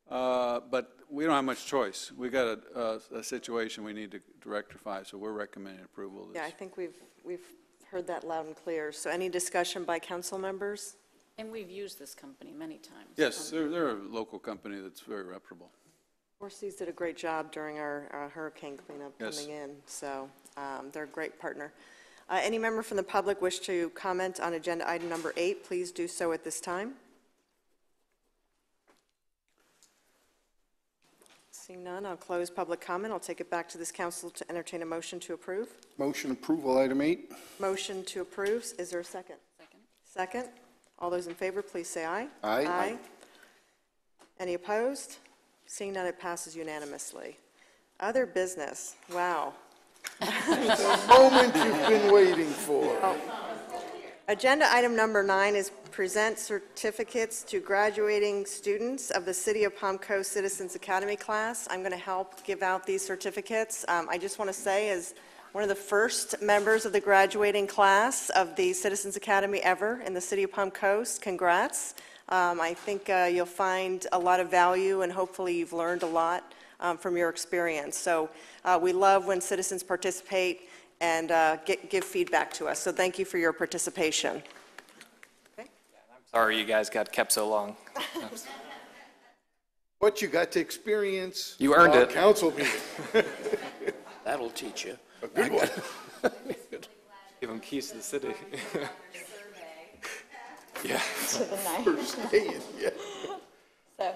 But we don't have much choice. We got a situation we need to rectify, so we're recommending approval of this. Yeah, I think we've heard that loud and clear. So any discussion by council members? And we've used this company many times. Yes, they're a local company that's very reputable. 4Cs did a great job during our hurricane cleanup Yes. coming in, so they're a great partner. Any member from the public wish to comment on agenda item number 8, please do so at this time. Seeing none, I'll close public comment. I'll take it back to this council to entertain a motion to approve. Motion approval, item 8. Motion to approve. Is there a second? Second. All those in favor, please say aye. Aye. Aye. Any opposed? Seeing none, it passes unanimously. Other business. Wow. The moment you've been waiting for. Agenda item number 9 is present certificates to graduating students of the City of Palm Coast Citizens Academy class. I'm going to help give out these certificates. I just want to say, as one of the first members of the graduating class of the Citizens Academy ever in the City of Palm Coast, congrats. I think you'll find a lot of value, and hopefully you've learned a lot from your experience. So we love when citizens participate and give feedback to us. So thank you for your participation. I'm sorry you guys got kept so long. What you got to experience. You earned our it. Council meeting. That'll teach you. A good one. Give them keys to the city. Yeah. To the night. First day in, yeah. So,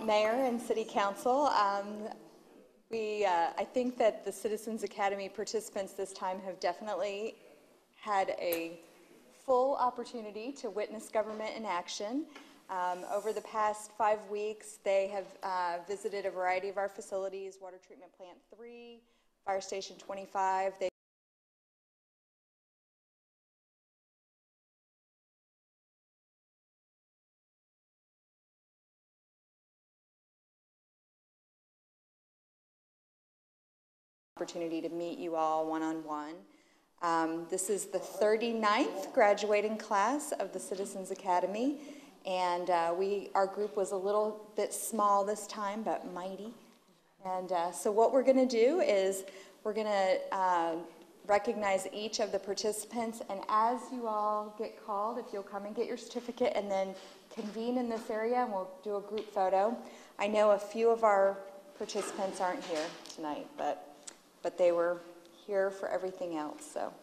Mayor and City Council, I think that the Citizens Academy participants this time have definitely had a full opportunity to witness government in action. Over the past 5 weeks, they have visited a variety of our facilities: Water Treatment Plant 3, Fire Station 25. They opportunity to meet you all one-on-one. This is the 39th graduating class of the Citizens Academy, and our group was a little bit small this time, but mighty. And so what we're going to do is we're going to recognize each of the participants, and as you all get called, if you'll come and get your certificate and then convene in this area, and we'll do a group photo. I know a few of our participants aren't here tonight, but they were here for everything else. So,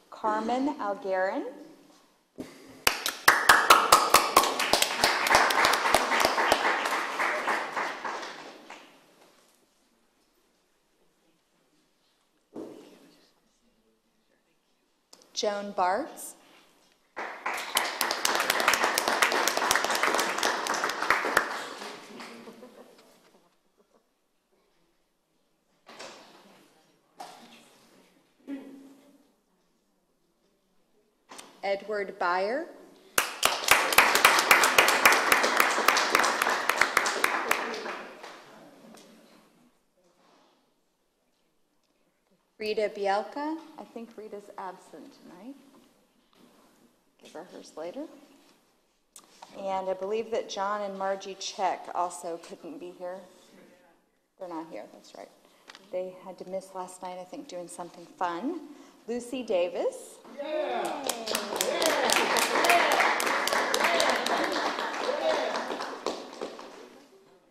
Carmen Algarin. Joan Bartz. Edward Byer. Rita Bielka. I think Rita's absent tonight. Give her hers later. And I believe that John and Margie Check also couldn't be here. They're not here, that's right. They had to miss last night, I think, doing something fun. Lucy Davis. Yeah.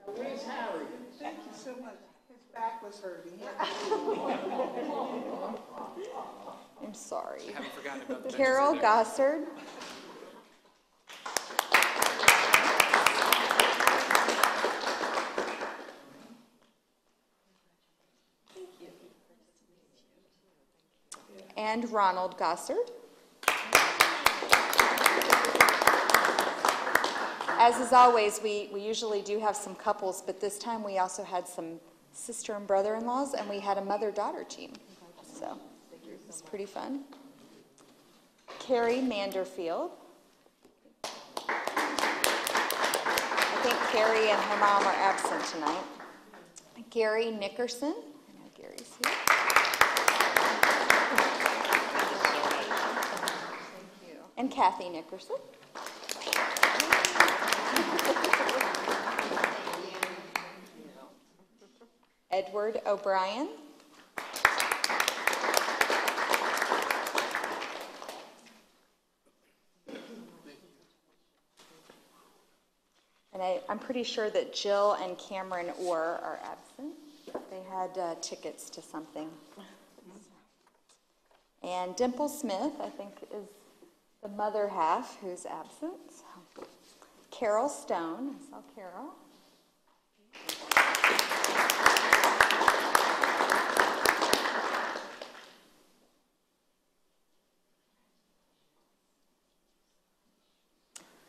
Where's Harry? Thank you so much. His back was hurting. I'm sorry. I haven't forgotten about the Carol Gossard. And Ronald Gossard. As is always, we usually do have some couples, but this time we also had some sister and brother-in-laws, and we had a mother-daughter team. So it was pretty fun. Carrie Manderfield. I think Carrie and her mom are absent tonight. Gary Nickerson. I know Gary's here. And Kathy Nickerson. Edward O'Brien. And I'm pretty sure that Jill and Cameron Orr are absent. They had tickets to something. And Dimple Smith, I think, is the mother half who's absent. So, Carol Stone, I saw Carol.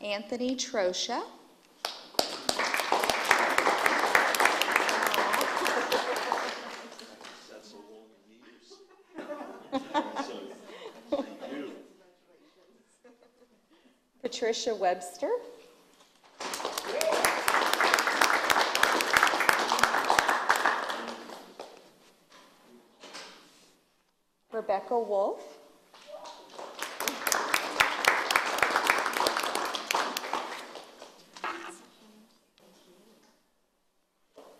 Anthony Trosha. Patricia Webster. Rebecca Wolf.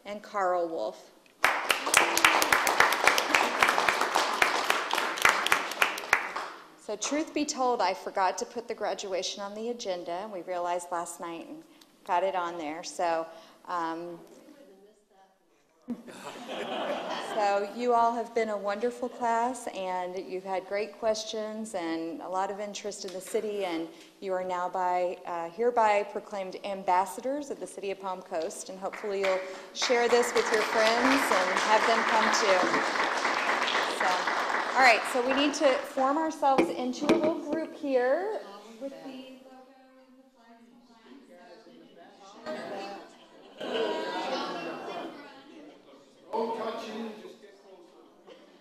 And Carl Wolf. So truth be told, I forgot to put the graduation on the agenda. We realized last night and got it on there. So, so you all have been a wonderful class, and you've had great questions and a lot of interest in the city, and you are now hereby proclaimed ambassadors of the City of Palm Coast, and hopefully you'll share this with your friends and have them come too. So. All right, so we need to form ourselves into a little group here with the logo and the flags and flags.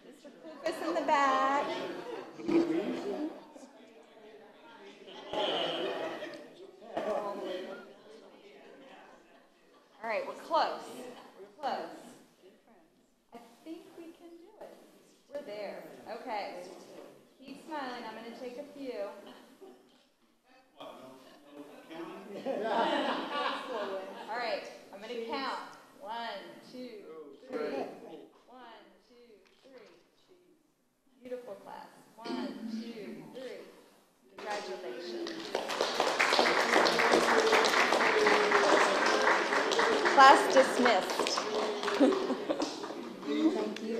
Mr. Clufus in the back. All right, we're close. We're close. I think we can do it. We're there. Okay. Keep smiling. I'm going to take a few. All right. I'm going to count. 1, 2, 3. 1, 2, 3. Beautiful class. 1, 2, 3. Congratulations. Class dismissed. Thank you.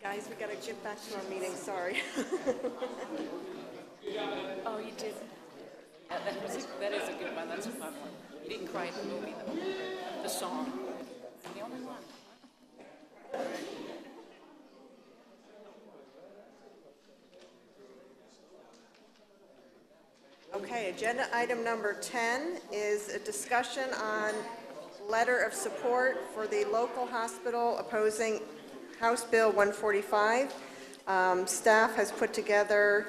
Guys, we got to jump back to our meeting, sorry. Oh, you did. Yeah, that is a good one. That's a fun one. You didn't cry at the movie, though. The song. The only one. Okay, agenda item number 10 is a discussion on letter of support for the local hospital opposing House Bill 145. Staff has put together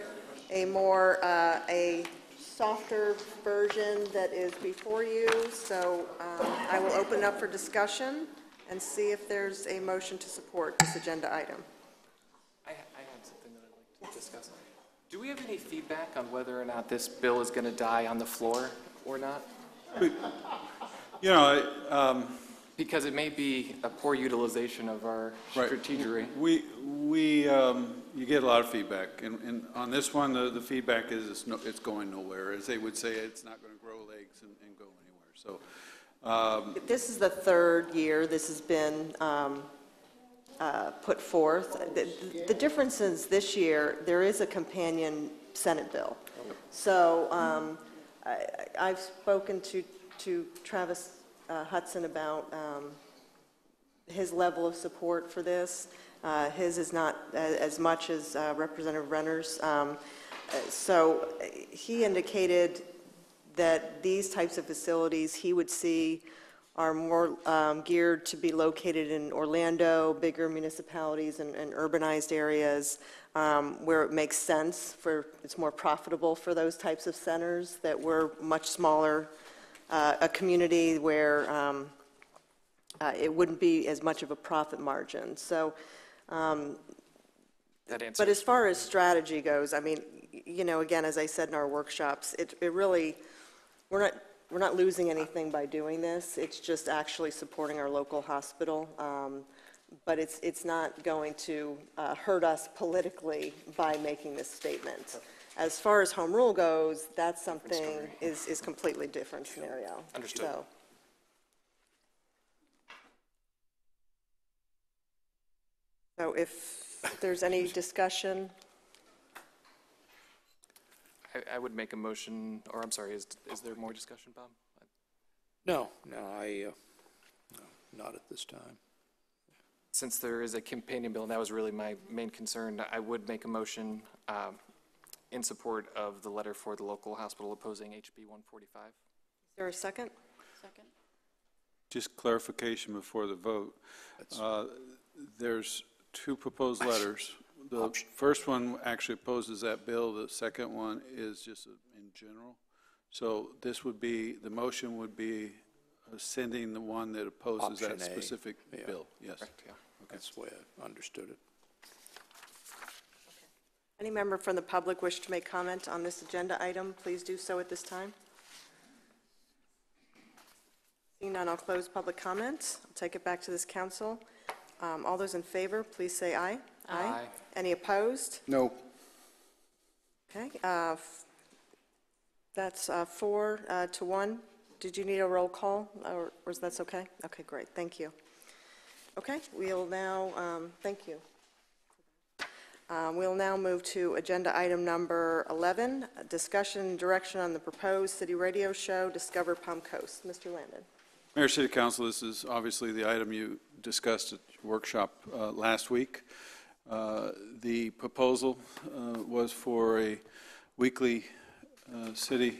a softer version that is before you, so I will open up for discussion and see if there's a motion to support this agenda item. I have something that I'd like to discuss. Do we have any feedback on whether or not this bill is going to die on the floor or not? You know, because it may be a poor utilization of our strategery. You get a lot of feedback, and on this one, the feedback is it's going nowhere. As they would say, it's not going to grow legs and go anywhere. So, this is the third year this has been put forth. The difference is this year there is a companion Senate bill. So I've spoken to Travis Hudson about his level of support for this. His is not as much as Representative Renner's. So he indicated that these types of facilities he would see are more geared to be located in Orlando, bigger municipalities and urbanized areas where it makes sense it's more profitable for those types of centers, that we're much smaller, a community where it wouldn't be as much of a profit margin. So, but as far as strategy goes, I mean, you know, again, as I said in our workshops, it really, we're not losing anything by doing this. It's just actually supporting our local hospital. But it's not going to hurt us politically by making this statement. As far as home rule goes, that's something is completely different scenario. Understood. So if there's any discussion, I would make a motion, or I'm sorry, is there more discussion, Bob? No, not at this time. Since there is a companion bill, and that was really my main concern, I would make a motion in support of the letter for the local hospital opposing HB 145. is there a second? Second. Just clarification before the vote. There's two proposed letters. The first one actually opposes that bill. The second one is just in general. So this would be, the motion would be sending the one that opposes Option that A. specific Yeah. bill. Yes. Correct, yeah. Okay. That's the way I understood it. Any member from the public wish to make comment on this agenda item, please do so at this time. Seeing none, I'll close public comment. I'll take it back to this council. All those in favor, please say aye. Aye. Any opposed? No. Okay, that's 4 to 1. Did you need a roll call, or was that okay? Okay, great, thank you. Okay, we'll now, thank you. We'll now move to agenda item number 11, discussion and direction on the proposed city radio show, Discover Palm Coast. Mr. Landon. Mayor, City Council, this is obviously the item you discussed at your workshop last week. The proposal was for a weekly city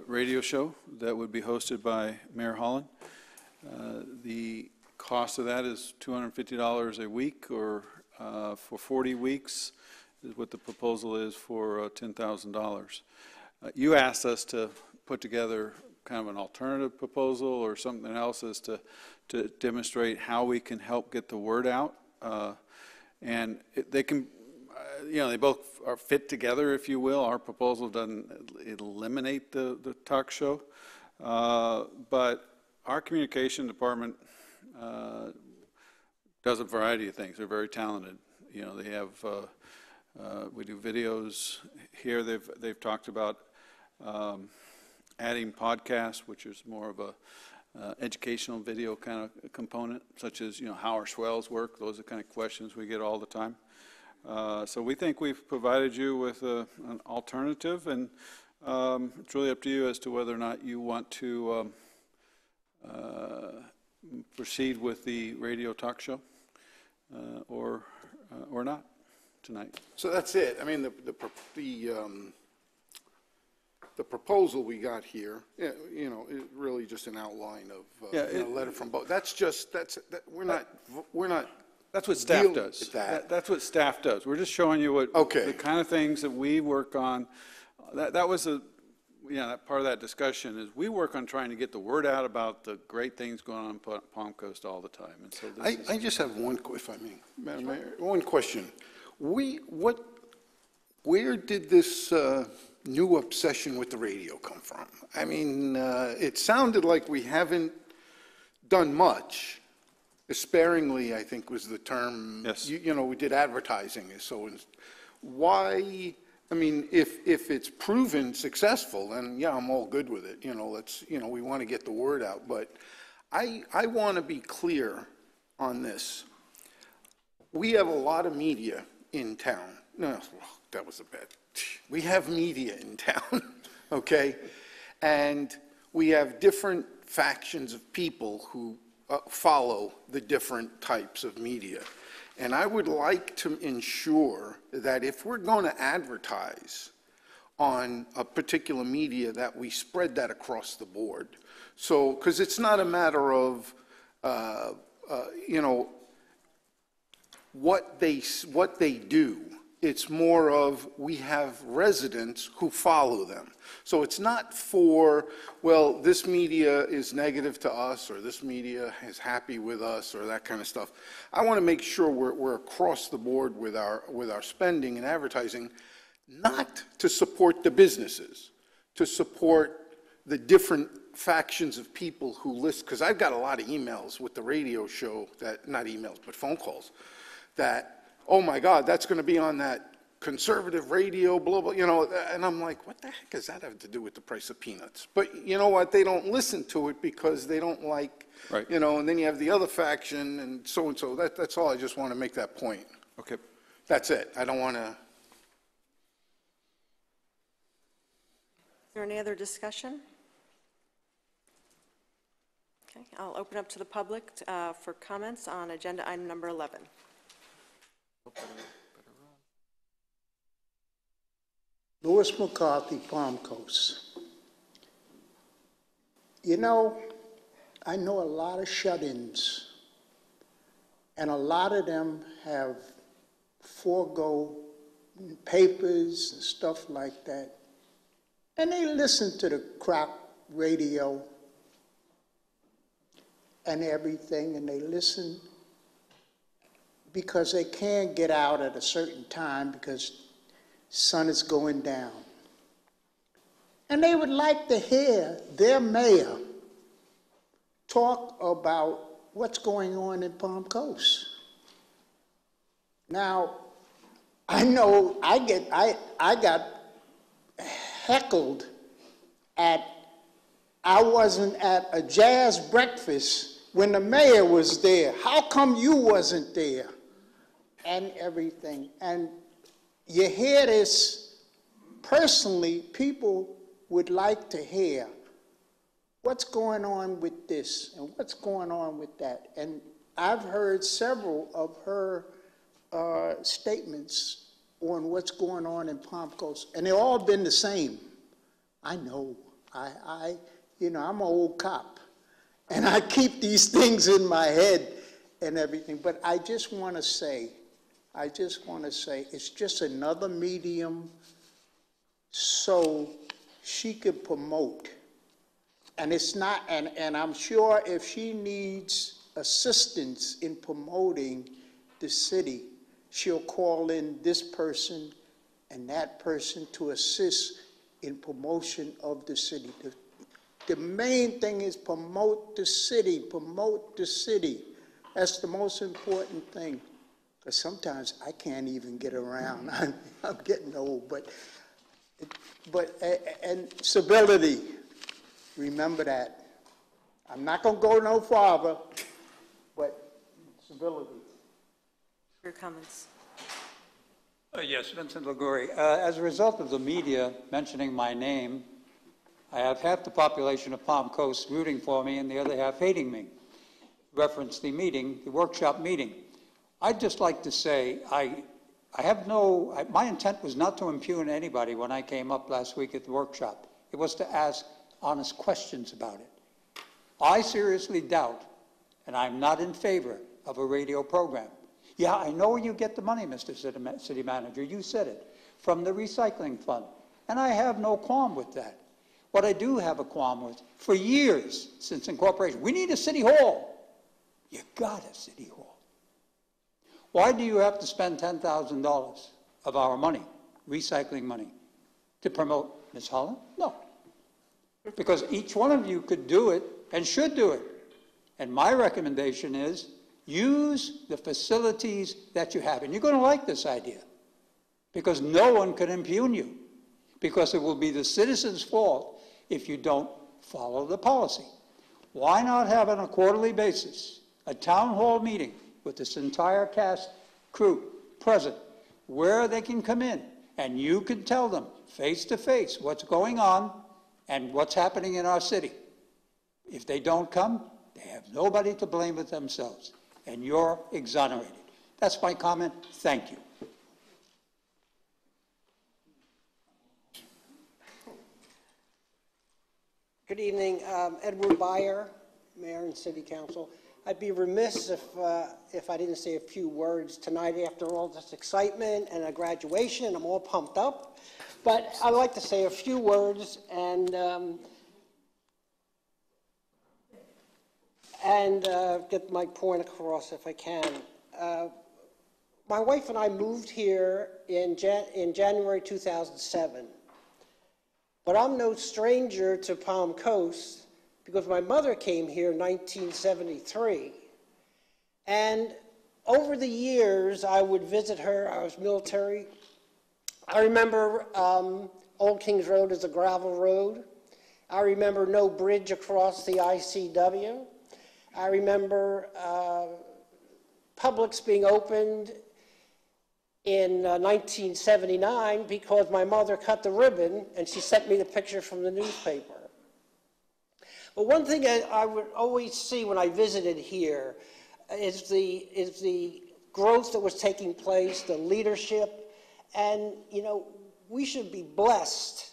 radio show that would be hosted by Mayor Holland. The cost of that is $250 a week, or for 40 weeks is what the proposal is for $10,000. You asked us to put together kind of an alternative proposal or something else as to demonstrate how we can help get the word out. And they can, they both are fit together, if you will. Our proposal doesn't eliminate the talk show. But our communication department does a variety of things. They're very talented. They have, we do videos here. They've talked about adding podcasts, which is more of a educational video kind of component, such as, how our swells work. Those are the kind of questions we get all the time. So we think we've provided you with an alternative, and it's really up to you as to whether or not you want to proceed with the radio talk show or not tonight. So that's it. I mean, the proposal we got here, is really just an outline of a letter from both. We're not. That's what staff does. That's what staff does. We're just showing you what the kind of things that we work on. That was that part of that discussion is we work on trying to get the word out about the great things going on in Palm Coast all the time. And so I just have one, if I may, Madam Mayor, one question. Where did this new obsession with the radio come from? I mean, it sounded like we haven't done much. Sparingly, I think was the term. Yes. We did advertising. So why? I mean, if it's proven successful, then yeah, I'm all good with it. We want to get the word out. But I want to be clear on this. We have a lot of media in town. No, that was a bad. We have media in town, okay? And we have different factions of people who follow the different types of media. And I would like to ensure that if we're going to advertise on a particular media, that we spread that across the board. So, because it's not a matter of, what they do. It's more of we have residents who follow them. So it's not for, well, this media is negative to us or this media is happy with us or that kind of stuff. I want to make sure we're across the board with our spending and advertising, not to support the businesses, to support the different factions of people who listen, because I've got a lot of emails with the radio show that, not emails, but phone calls, that, oh my God, that's going to be on that conservative radio, blah, blah, you know, and I'm like, what the heck does that have to do with the price of peanuts? But you know what, they don't listen to it because they don't like, Right. you know, and then you have the other faction and so, that's all, I just want to make that point. Okay. That's it, I don't want to. Is there any other discussion? Okay, I'll open up to the public for comments on agenda item number 11. Louis McCarthy, Palm Coast. You know, I know a lot of shut-ins, and a lot of them have forego papers and stuff like that, and they listen to the crap radio and everything, and they listen because they can't get out at a certain time because sun is going down. And they would like to hear their mayor talk about what's going on in Palm Coast. Now, I know I got heckled I wasn't at a jazz breakfast when the mayor was there. How come you wasn't there? And everything. And you hear this, personally, people would like to hear what's going on with this and what's going on with that. And I've heard several of her statements on what's going on in Palm Coast, and they've all been the same. I know, you know, I'm an old cop, and I keep these things in my head and everything, but I just want to say, it's just another medium so she could promote. And it's not, and I'm sure if she needs assistance in promoting the city, she'll call in this person and that person to assist in promotion of the city. The main thing is promote the city, promote the city. That's the most important thing. Because sometimes I can't even get around. I'm getting old, and civility, remember that. I'm not going to go no farther, but civility. Your comments. Yes, Vincent Liguori. As a result of the media mentioning my name, I have half the population of Palm Coast rooting for me and the other half hating me. Reference the meeting, the workshop meeting. I'd just like to say, my intent was not to impugn anybody when I came up last week at the workshop. It was to ask honest questions about it. I seriously doubt, and I'm not in favor of a radio program. Yeah, I know where you get the money, Mr. City Manager, you said it, from the recycling fund. And I have no qualm with that. What I do have a qualm with, for years since incorporation, we need a city hall. You got a city hall. Why do you have to spend $10,000 of our money, recycling money, to promote Ms. Holland? No. Because each one of you could do it and should do it. And my recommendation is use the facilities that you have. And you're going to like this idea because no one can impugn you because it will be the citizens' fault if you don't follow the policy. Why not have on a quarterly basis a town hall meeting with this entire cast crew present where they can come in and you can tell them face to face what's going on and what's happening in our city. If they don't come, they have nobody to blame but themselves, and you're exonerated. That's my comment. Thank you. Good evening. Edward Byer, Mayor and City Council. I'd be remiss if I didn't say a few words tonight after all this excitement and a graduation. I'm all pumped up. But I'd like to say a few words and get my point across if I can. My wife and I moved here in January 2007. But I'm no stranger to Palm Coast because my mother came here in 1973. And over the years, I would visit her. I was military. I remember Old Kings Road is a gravel road. I remember no bridge across the ICW. I remember Publix being opened in 1979 because my mother cut the ribbon and she sent me the picture from the newspaper. But one thing I would always see when I visited here is the growth that was taking place, the leadership, and you know, we should be blessed.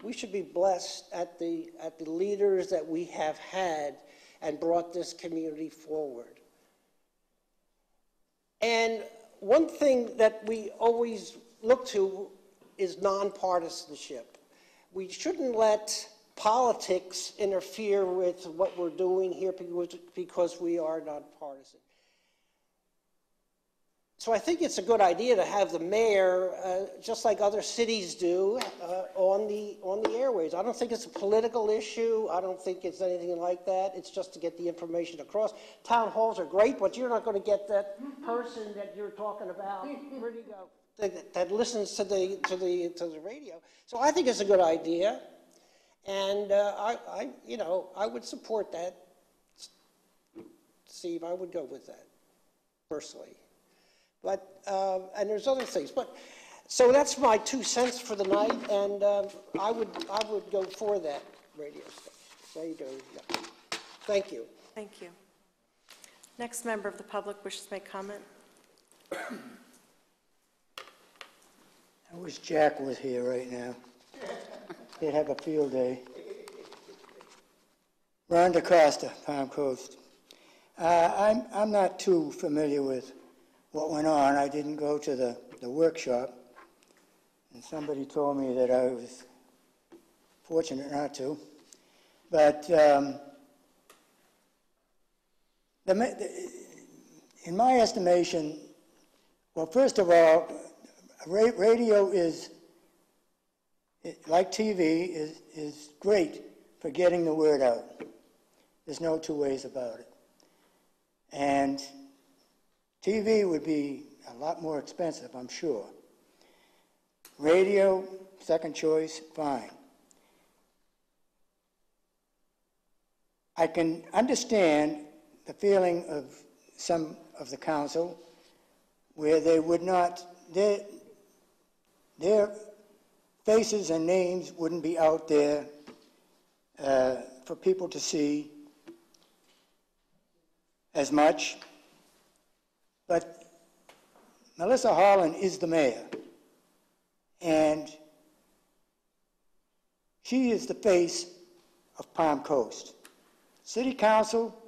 We should be blessed at the leaders that we have had and brought this community forward. And one thing that we always look to is nonpartisanship. We shouldn't let politics interfere with what we're doing here because we are nonpartisan. So I think it's a good idea to have the mayor, just like other cities do, on the airways. I don't think it's a political issue. I don't think it's anything like that. It's just to get the information across. Town halls are great, but you're not going to get that person that you're talking about. Where do you go? That listens to the radio. So I think it's a good idea, and I would support that. Steve, I would go with that personally. But, and there's other things. But, so that's my 2 cents for the night, and I would go for that radio station. There you go. Yeah. Thank you. Thank you. Next member of the public wishes to make comment. I wish Jack was here right now. He'd have a field day. Ron DaCosta, Palm Coast. I'm not too familiar with what went on. I didn't go to the workshop, and somebody told me that I was fortunate not to. But in my estimation, well, first of all, radio is, like TV, is great for getting the word out. There's no two ways about it. And TV would be a lot more expensive, I'm sure. Radio, second choice, fine. I can understand the feeling of some of the council where they would not, their faces and names wouldn't be out there for people to see as much. But Melissa Holland is the mayor, and she is the face of Palm Coast. City Council,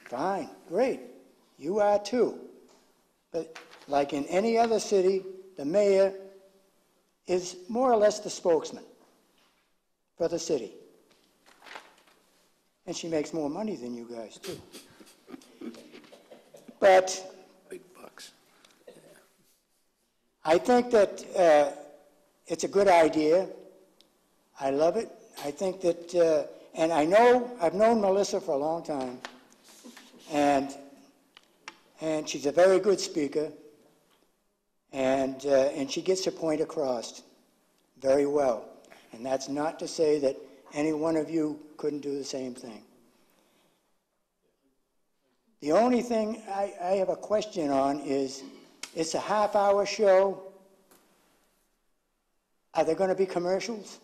fine, great, you are too. But like in any other city, the mayor is more or less the spokesman for the city. And she makes more money than you guys too. But I think that it's a good idea. I love it. I think that, and I've known Melissa for a long time, and she's a very good speaker, and she gets her point across very well. And that's not to say that any one of you couldn't do the same thing. The only thing I have a question on is, it's a half-hour show. Are there going to be commercials?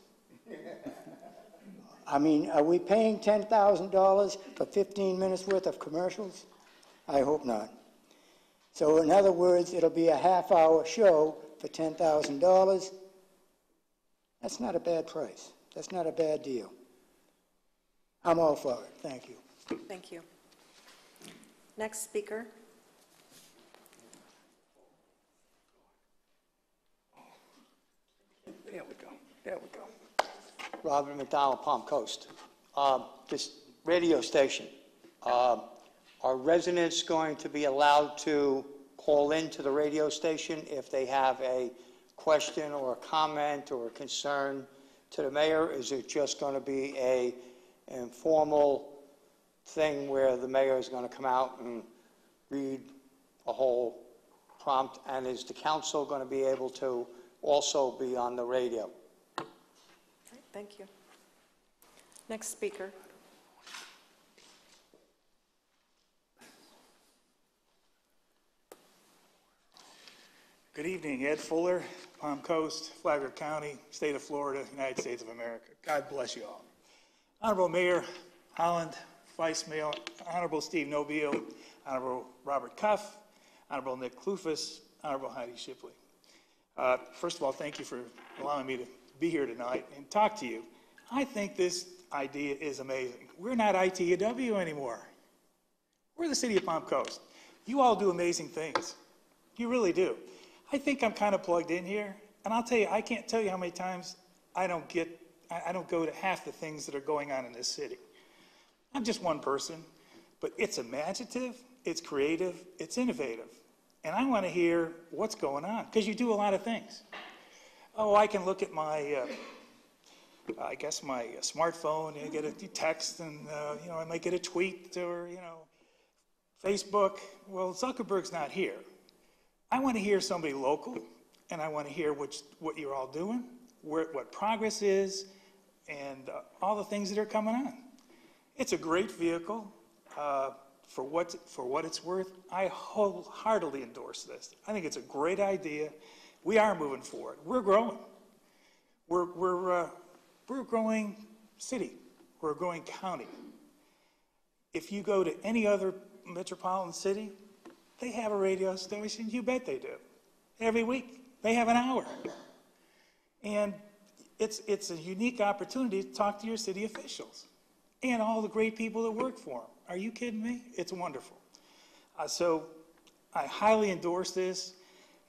I mean, are we paying $10,000 for 15 minutes worth of commercials? I hope not. So in other words, it'll be a half-hour show for $10,000. That's not a bad price. That's not a bad deal. I'm all for it. Thank you. Thank you. Next speaker. There we go. There we go. Robert McDonald, Palm Coast. This radio station, are residents going to be allowed to call into the radio station if they have a question or a comment or a concern to the mayor? Is it just going to be a informal thing where the mayor is going to come out and read a whole prompt? And is the council going to be able to also be on the radio? All right, thank you. Next speaker. Good evening, Ed Fuller, Palm Coast, Flagler County, State of Florida, United States of America. God bless you all. Honorable Mayor Holland, Vice Mayor, Honorable Steve Nobile, Honorable Robert Cuff, Honorable Nick Klufas, Honorable Heidi Shipley. First of all, thank you for allowing me to be here tonight and talk to you. I think this idea is amazing. We're not ITW anymore. We're the city of Palm Coast. You all do amazing things. You really do. I think I'm kind of plugged in here, and I'll tell you, I can't tell you how many times I don't go to half the things that are going on in this city. I'm just one person, but it's imaginative, it's creative, it's innovative, and I want to hear what's going on, because you do a lot of things. Oh, I can look at my, I guess my smartphone and get a text, and you know, I might get a tweet, or you know, Facebook. Well, Zuckerberg's not here. I want to hear somebody local, and I want to hear what you're all doing, what progress is, and all the things that are coming on. It's a great vehicle for what it's worth. I wholeheartedly endorse this. I think it's a great idea. We are moving forward. We're growing. We're a growing city. We're a growing county. If you go to any other metropolitan city, they have a radio station. You bet they do. Every week, they have an hour. And it's a unique opportunity to talk to your city officials and all the great people that work for them. Are you kidding me? It's wonderful. So I highly endorse this,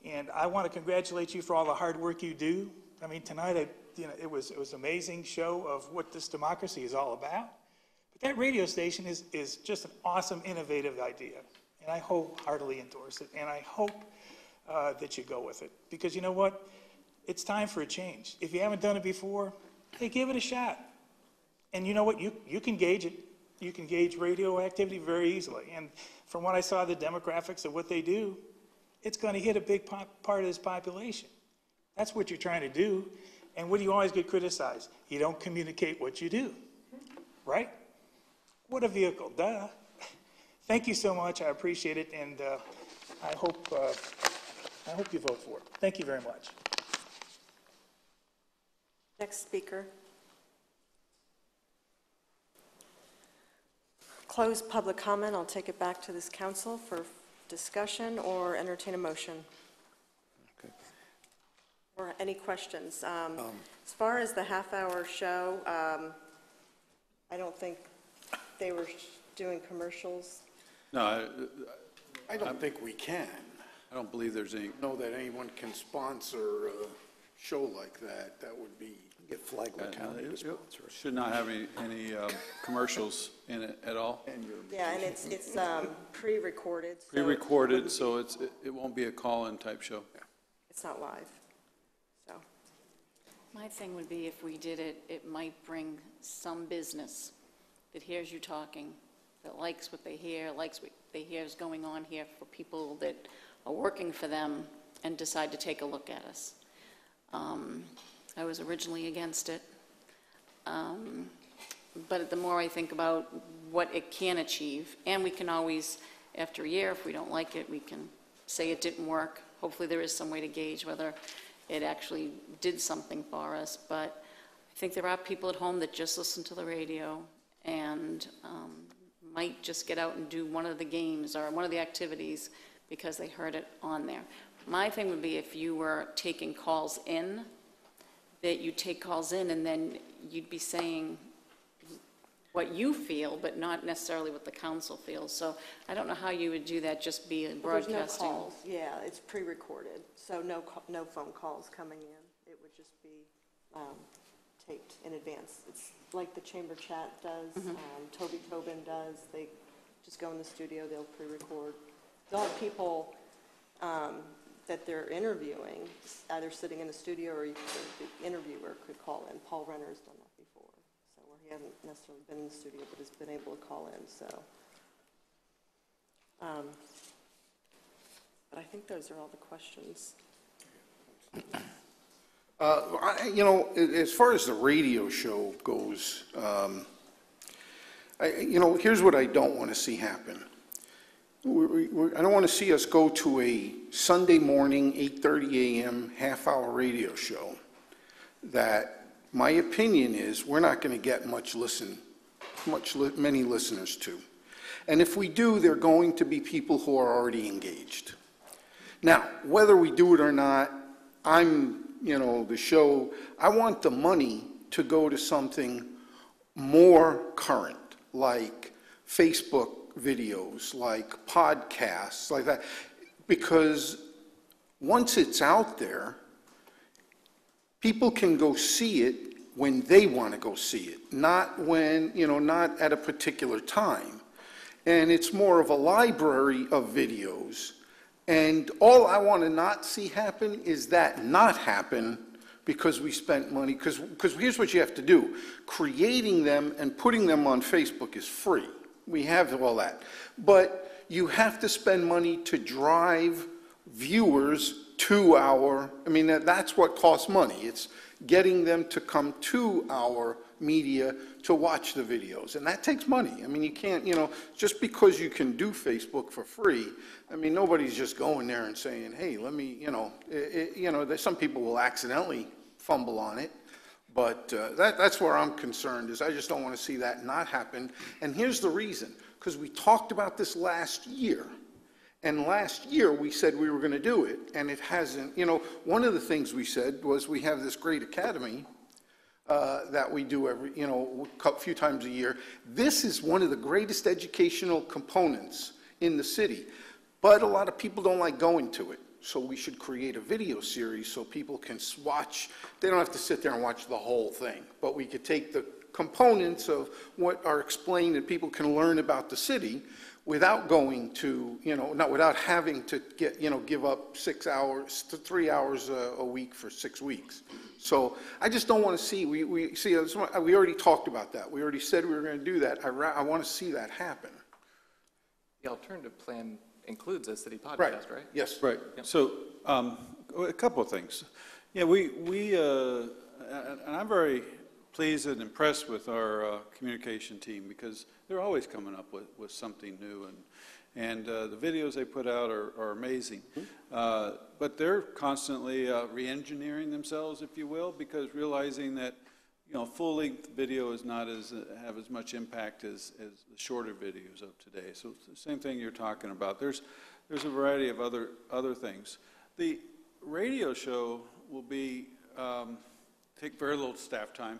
and I want to congratulate you for all the hard work you do. I mean, tonight, it was an amazing show of what this democracy is all about. But that radio station is just an awesome, innovative idea. And I wholeheartedly endorse it, and I hope that you go with it. Because you know what? It's time for a change. If you haven't done it before, hey, give it a shot. And you know what? You can gauge it. You can gauge radio activity very easily. And from what I saw, the demographics of what they do, it's going to hit a big part of this population. That's what you're trying to do. And what do you always get criticized? You don't communicate what you do, right? What a vehicle, duh. Thank you so much. I appreciate it, and I hope you vote for it. Thank you very much. Next speaker. Close public comment. I'll take it back to this council for discussion or entertain a motion. Okay. Or any questions. As far as the half-hour show, I don't think they were doing commercials. No, I don't think we can. I don't believe there's any. Know that anyone can sponsor a show like that. That would be. Get Flagler County to sponsor it. Should not have any commercials in it at all. Yeah, and it's pre-recorded. So Pre-recorded, so it won't be a call-in type show. it's not live. So My thing would be if we did it, it might bring some business that hears you talking, that likes what they hear, likes what they hear is going on here for people that are working for them and decide to take a look at us. I was originally against it. But the more I think about what it can achieve, and we can always, after a year, if we don't like it, we can say it didn't work. Hopefully there is some way to gauge whether it actually did something for us. But I think there are people at home that just listen to the radio and might just get out and do one of the games or one of the activities because they heard it on there. My thing would be if you were taking calls in, that you take calls in and then you'd be saying what you feel, but not necessarily what the council feels. So I don't know how you would do that, just be broadcasting. there's no calls. Yeah, it's pre-recorded, so no phone calls coming in. It would just be taped in advance. It's like the Chamber Chat does, Toby Tobin does. They just go in the studio, they'll pre-record. They'll have people that they're interviewing, either sitting in the studio or the interviewer could call in. Paul Renner's done that before, so where he hasn't necessarily been in the studio, but has been able to call in, so. But I think those are all the questions. You know, as far as the radio show goes, you know, here's what I don't want to see happen. I don't want to see us go to a Sunday morning, 8:30 a.m., half-hour radio show that my opinion is we're not going to get many listeners to. And if we do, they're going to be people who are already engaged. Now, whether we do it or not, you know, the show, I want the money to go to something more current, like Facebook videos, like podcasts, like that, because once it's out there, people can go see it when they want to go see it, not when, you know, not at a particular time. And it's more of a library of videos. And all I want to not see happen is that not happen because we spent money, because here's what you have to do. Creating them and putting them on Facebook is free. We have all that. But you have to spend money to drive viewers to that's what costs money. It's getting them to come to our media to watch the videos. And that takes money. I mean, you can't, you know, just because you can do Facebook for free, I mean, nobody's just going there and saying, hey, let me, you know, some people will accidentally fumble on it. But that's where I'm concerned, is I just don't want to see that not happen. And here's the reason, because we talked about this last year. And last year we said we were going to do it, and it hasn't. You know, one of the things we said was we have this great academy that we do a few times a year. This is one of the greatest educational components in the city, but a lot of people don't like going to it. So we should create a video series so people can watch. They don't have to sit there and watch the whole thing, but we could take the components of what are explained and people can learn about the city without going to, not without having to give up 6 hours to 3 hours a week for 6 weeks. So I just don't want to see, we already talked about that. We already said we were going to do that. I want to see that happen. The alternative plan includes a city podcast, right? Yes. Right. Yep. So a couple of things. Yeah, and I'm very pleased and impressed with our communication team, because they're always coming up with something new, and the videos they put out are amazing. But they're constantly re-engineering themselves, if you will, because realizing that full-length video is not have as much impact as the shorter videos of today. So it's the same thing you're talking about. There's a variety of other things. The radio show will take very little staff time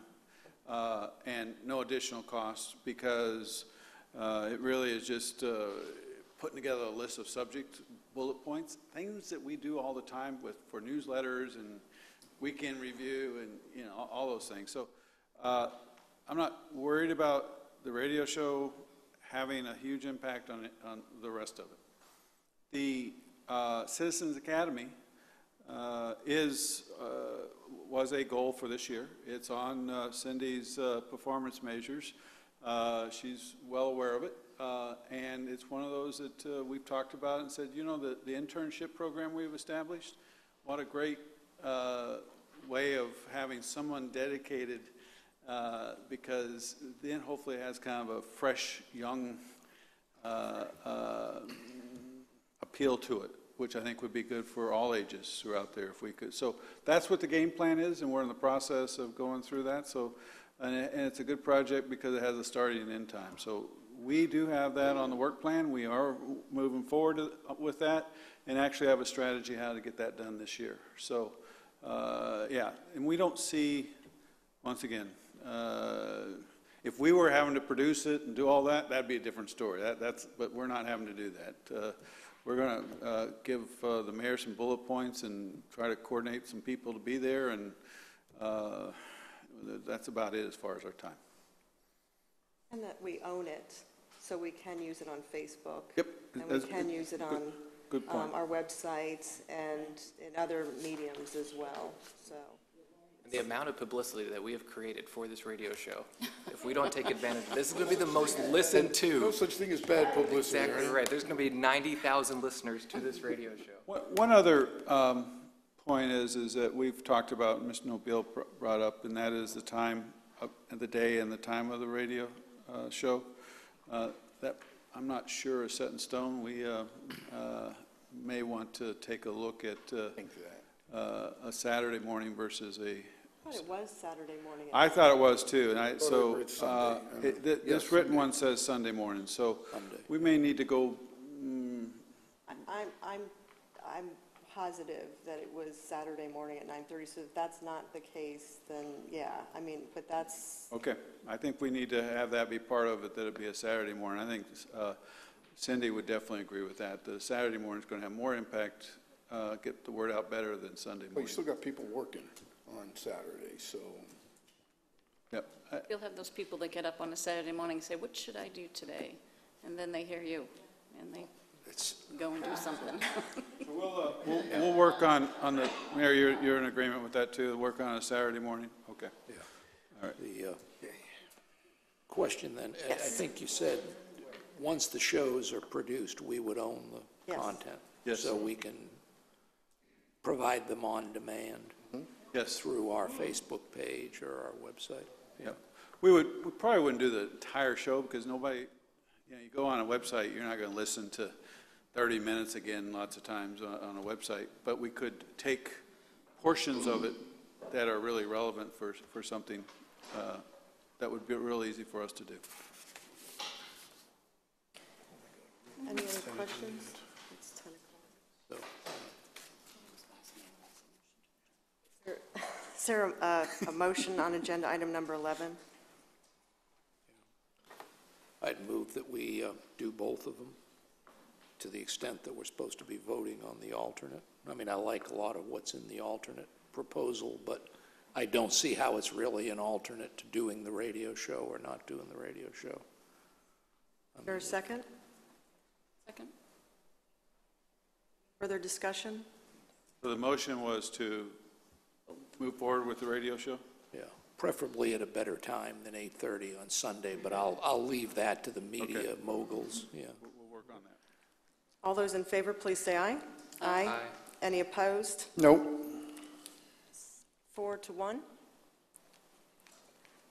and no additional costs, because it really is just putting together a list of subject bullet points, things that we do all the time for newsletters and weekend review and all those things. So I'm not worried about the radio show having a huge impact on the rest of it. The Citizens Academy was a goal for this year. It's on Cindy's performance measures. She's well aware of it, and it's one of those that we've talked about and said, the internship program we've established, what a great way of having someone dedicated, because then hopefully it has kind of a fresh, young appeal to it, which I think would be good for all ages throughout there if we could. So that's what the game plan is, and we're in the process of going through that. So, and it's a good project because it has a starting and end time. So we do have that on the work plan. We are moving forward with that, and actually have a strategy how to get that done this year. So, yeah, and we don't see, once again, if we were having to produce it and do all that, that'd be a different story. But we're not having to do that. We're going to give the mayor some bullet points and try to coordinate some people to be there, and that's about it as far as our time. And that we own it, so we can use it on Facebook. Yep. And we can use it on Good point. our websites, and in other mediums as well, so. And the amount of publicity that we have created for this radio show, if we don't take advantage of this, is going to be the most listened to. No such thing as bad publicity. Exactly right. There's going to be 90,000 listeners to this radio show. One other point is that we've talked about, Mr. Nobile brought up, and that is the time of the day and the time of the radio show. That I'm not sure is set in stone. We may want to take a look at a Saturday morning versus a. I thought it was Saturday morning. I thought it was too, and It's Sunday. this written one says Sunday morning, so we may need to go. I'm positive that it was Saturday morning at 9:30, so if that's not the case, then yeah, I mean, but that's. Okay, I think we need to have that be part of it, that it be a Saturday morning. I think Cindy would definitely agree with that. The Saturday morning is going to have more impact, get the word out better than Sunday Well, you morning. still got people working on Saturday, so. Yep. You'll have those people that get up on a Saturday morning and say, what should I do today? And then they hear you, and they go and do something. We'll work on the, Mayor, you're in agreement with that too, work on a Saturday morning? Okay. Yeah. All right. The question then, I think you said, once the shows are produced, we would own the content. Yes. So we can provide them on demand. Yes. Through our Facebook page or our website. Yep. We probably wouldn't do the entire show because nobody, you go on a website, you're not going to listen to 30 minutes again lots of times on a website, but we could take portions of it that are really relevant for something that would be real easy for us to do. Any other questions? It's 10 o'clock. Is there a motion on agenda item number 11? I'd move that we do both of them to the extent that we're supposed to be voting on the alternate. I mean, I like a lot of what's in the alternate proposal, but I don't see how it's really an alternate to doing the radio show or not doing the radio show. Is there a second? Second. Further discussion? So the motion was to move forward with the radio show? Yeah, preferably at a better time than 8:30 on Sunday, but I'll leave that to the media moguls, yeah. We'll work on that. All those in favor, please say aye. Aye. Any opposed? Nope. 4-1.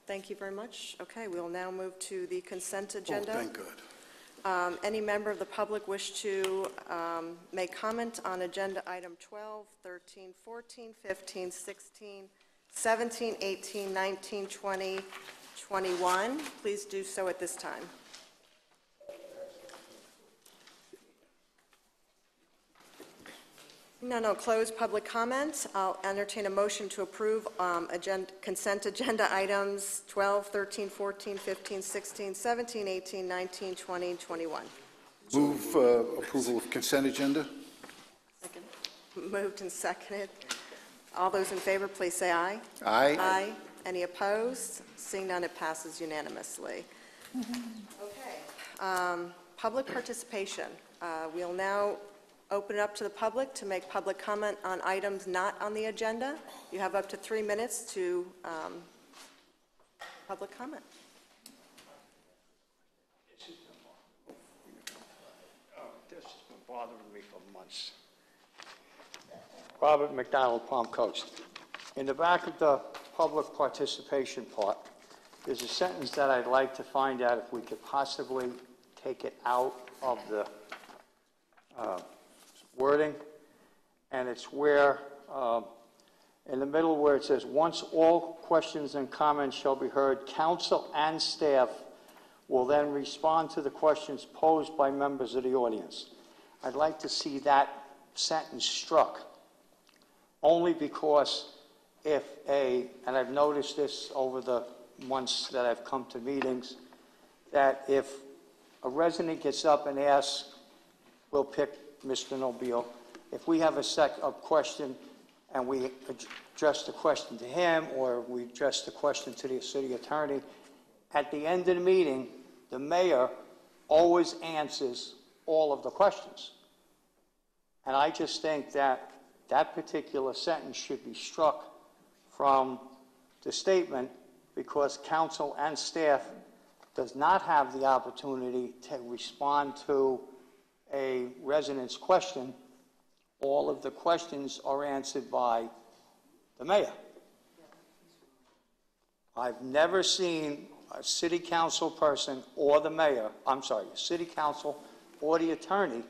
Thank you very much. Okay, we will now move to the consent agenda. Oh, thank God. Any member of the public wish to make comment on agenda item 12, 13, 14, 15, 16, 17, 18, 19, 20, 21, please do so at this time. No, close public comment. I'll entertain a motion to approve consent agenda items 12, 13, 14, 15, 16, 17, 18, 19, 20, and 21. Move approval of consent agenda? Second. Moved and seconded. All those in favor, please say aye. Aye. Aye. Any opposed? Seeing none, it passes unanimously. Okay. Public participation. We'll now open it up to the public to make public comment on items not on the agenda. You have up to 3 minutes to public comment. This has been bothering me for months. Robert McDonald, Palm Coast. In the back of the public participation part, there's a sentence that I'd like to find out if we could possibly take it out of the wording, and it's where, in the middle where it says, once all questions and comments shall be heard, council and staff will then respond to the questions posed by members of the audience. I'd like to see that sentence struck, only because if and I've noticed this over the months that I've come to meetings, that if a resident gets up and asks, we'll pick Mr. Nobile, if we have a question and we address the question to him or we address the question to the city attorney, at the end of the meeting, the mayor always answers all of the questions. And I just think that that particular sentence should be struck from the statement because council and staff does not have the opportunity to respond to a resident's question. All of the questions are answered by the mayor. I've never seen a city council person or the mayor, city council or the attorney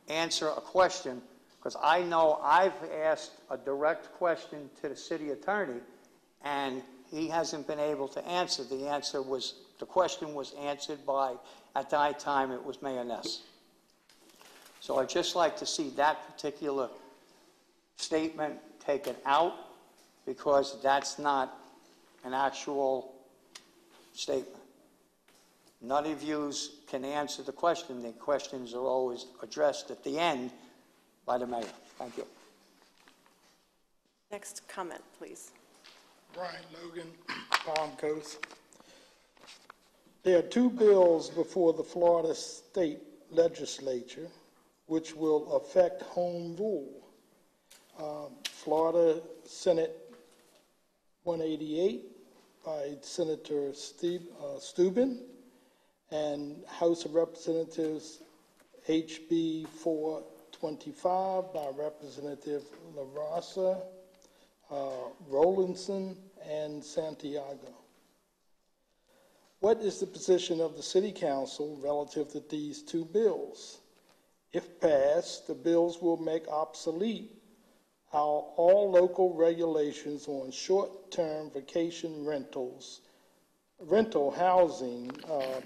answer a question, because I know I've asked a direct question to the city attorney and he hasn't been able to answer. The question was answered by, at that time, it was Mayor Ness. So I'd just like to see that particular statement taken out because that's not an actual statement. None of you can answer the question. The questions are always addressed at the end by the mayor. Thank you. Next comment, please. Brian Logan, Palm Coast. There are two bills before the Florida State Legislature which will affect home rule. Florida Senate 188 by Senator Steuben and House of Representatives HB 425 by Representative LaRosa, Rowlandson, and Santiago. What is the position of the City Council relative to these two bills? If passed, the bills will make obsolete all local regulations on short-term vacation rental housing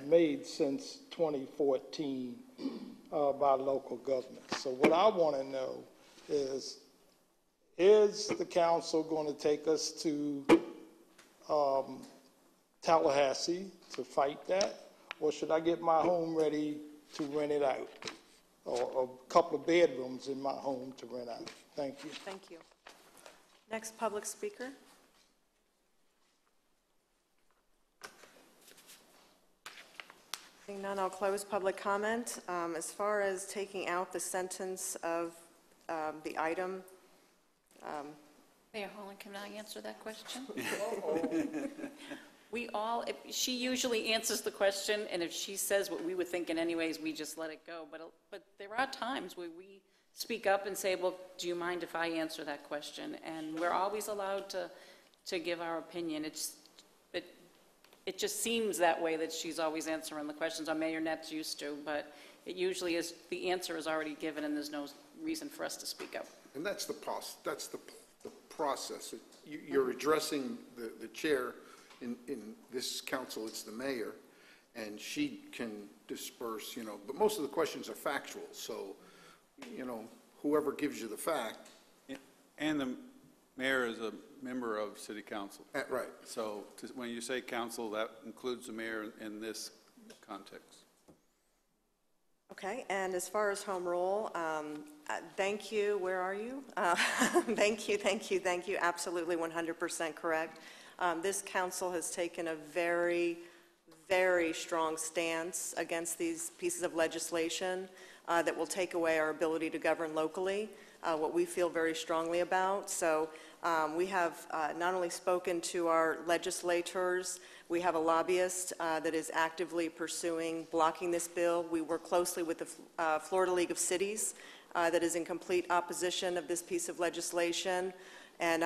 made since 2014 by local governments. So what I want to know is the council going to take us to Tallahassee to fight that, or should I get my home ready to rent it out, or a couple of bedrooms in my home to rent out? Thank you. Thank you. Next public speaker. Seeing none, I'll close public comment. As far as taking out the sentence of the item, Mayor Holland, can I answer that question? She usually answers the question, and if she says what we were thinking anyways, we just let it go. But there are times where we speak up and say, well, do you mind if I answer that question? And we're always allowed to give our opinion. It just seems that way that she's always answering the questions. Our Mayor Net's used to, but it usually is, the answer is already given and there's no reason for us to speak up. And that's the process. You're addressing the chair. In this council, it's the mayor, and she can disperse, but most of the questions are factual, so, whoever gives you the fact. And the mayor is a member of city council. Right. So when you say council, that includes the mayor in this context. okay, and as far as home rule, thank you. Where are you? Thank you. Absolutely 100% correct. This council has taken a very, very strong stance against these pieces of legislation that will take away our ability to govern locally, what we feel very strongly about. So we have not only spoken to our legislators, we have a lobbyist that is actively pursuing blocking this bill. We work closely with the Florida League of Cities that is in complete opposition of this piece of legislation. And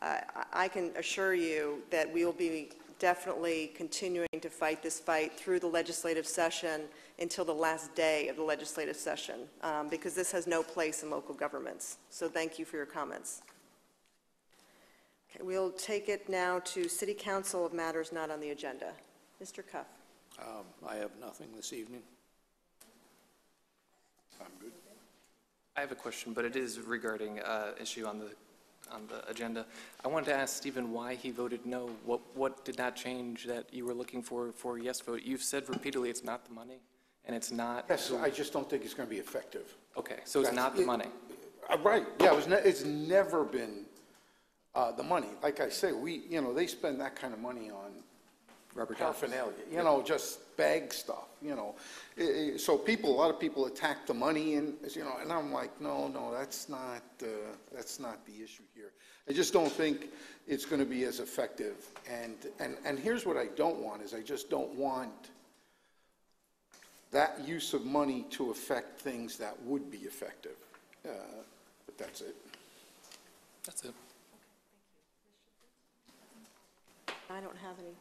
I can assure you that we will be definitely continuing to fight this fight through the legislative session until the last day of the legislative session, because this has no place in local governments. So thank you for your comments. Okay, we'll take it now to City Council of matters not on the agenda. Mr. Cuff. I have nothing this evening. I'm good. I have a question, but it is regarding issue on the agenda. I wanted to ask Stephen why he voted no. What did not change that you were looking for a yes vote? You've said repeatedly it's not the money, and it's not. Yes, I just don't think it's going to be effective. Okay, so it's not the money. Right, yeah, it's never been the money. Like I say, they spend that kind of money on paraphernalia, you know, just bag stuff, you know. So a lot of people attack the money and, you know, and I'm like, no, that's not the issue here. I just don't think it's going to be as effective. And here's what I don't want is I just don't want that use of money to affect things that would be effective. But that's it. That's it. I don't have any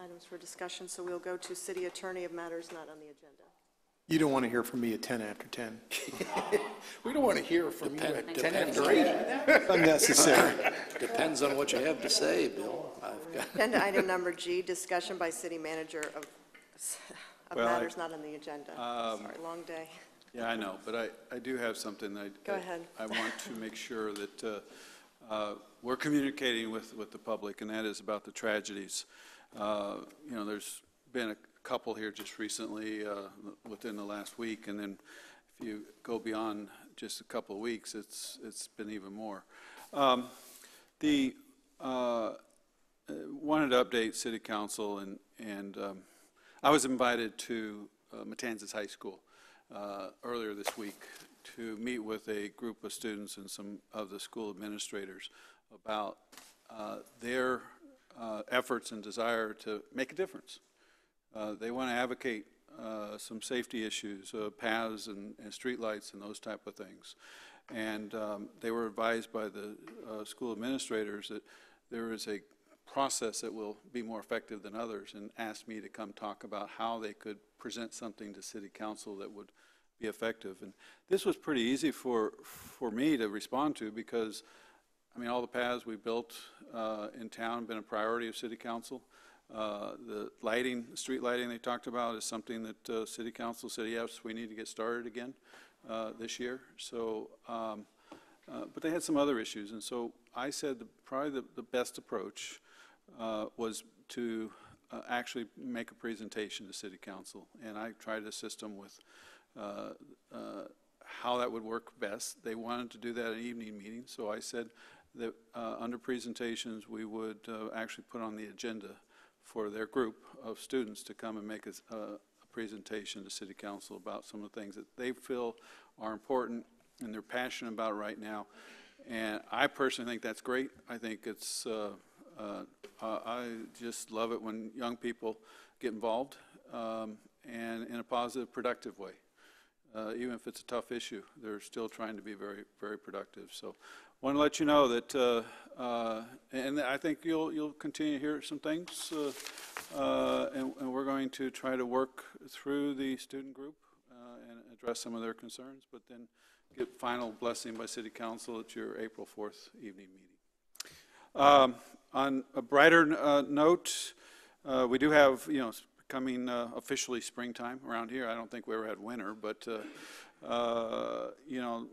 items for discussion, so we'll go to city attorney of matters not on the agenda. You don't want to hear from me at 10 after 10. We don't want to hear from you at 10 after 8. Unnecessary. Depends on what you have to say, Bill. Agenda item number G, discussion by city manager of Well, matters not on the agenda. Sorry, long day. Yeah, I know, but I do have something. Go ahead. I want to make sure that we're communicating with the public, and that is about the tragedies. You know, there's been a couple here just recently within the last week, and then if you go beyond just a couple of weeks, it's been even more. Wanted to update City Council, and I was invited to Matanzas High School earlier this week to meet with a group of students and some of the school administrators about their efforts and desire to make a difference. They want to advocate some safety issues, paths and streetlights and those type of things. And they were advised by the school administrators that there is a process that will be more effective than others, and asked me to come talk about how they could present something to City Council that would be effective. And this was pretty easy for me to respond to, because I mean, all the paths we built in town have been a priority of City Council. The lighting, street lighting they talked about is something that City Council said, yes, we need to get started again this year. So, but they had some other issues, and so I said probably the best approach was to actually make a presentation to City Council, and I tried to assist them with how that would work best. They wanted to do that at an evening meeting, so I said that under presentations we would actually put on the agenda for their group of students to come and make a presentation to City Council about some of the things that they feel are important and they're passionate about right now. And I personally think that's great. I think it's, I just love it when young people get involved and in a positive, productive way. Even if it's a tough issue, they're still trying to be very, very productive. So I want to let you know that, and I think you'll continue to hear some things, and we're going to try to work through the student group and address some of their concerns, but then get final blessing by City Council at your April 4th evening meeting. On a brighter note, we do have, you know, coming officially springtime around here. I don't think we ever had winter, but you know,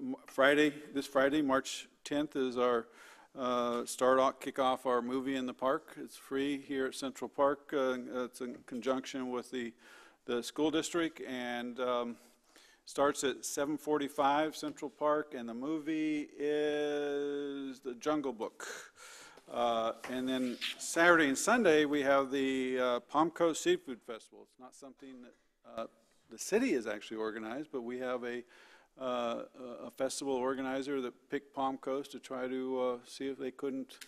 this Friday, March 10th, is our kick off our movie in the park. It's free here at Central Park. It's in conjunction with the school district, and starts at 7:45 Central Park, and the movie is The Jungle Book. And then Saturday and Sunday, we have the Palm Coast Seafood Festival. It's not something that the city has actually organized, but we have a festival organizer that picked Palm Coast to try to see if they couldn't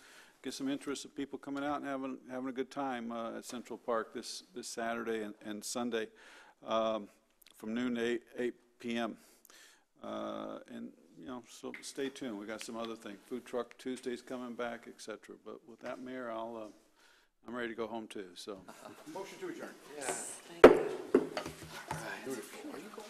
get some interest of people coming out and having a good time at Central Park this Saturday and Sunday from noon to 8 p.m. And you know, so stay tuned. We got some other things. Food truck Tuesday's coming back, etc. But with that, Mayor, I'm ready to go home too. So, motion to adjourn. Yes. Thank you. Beautiful. Are you going?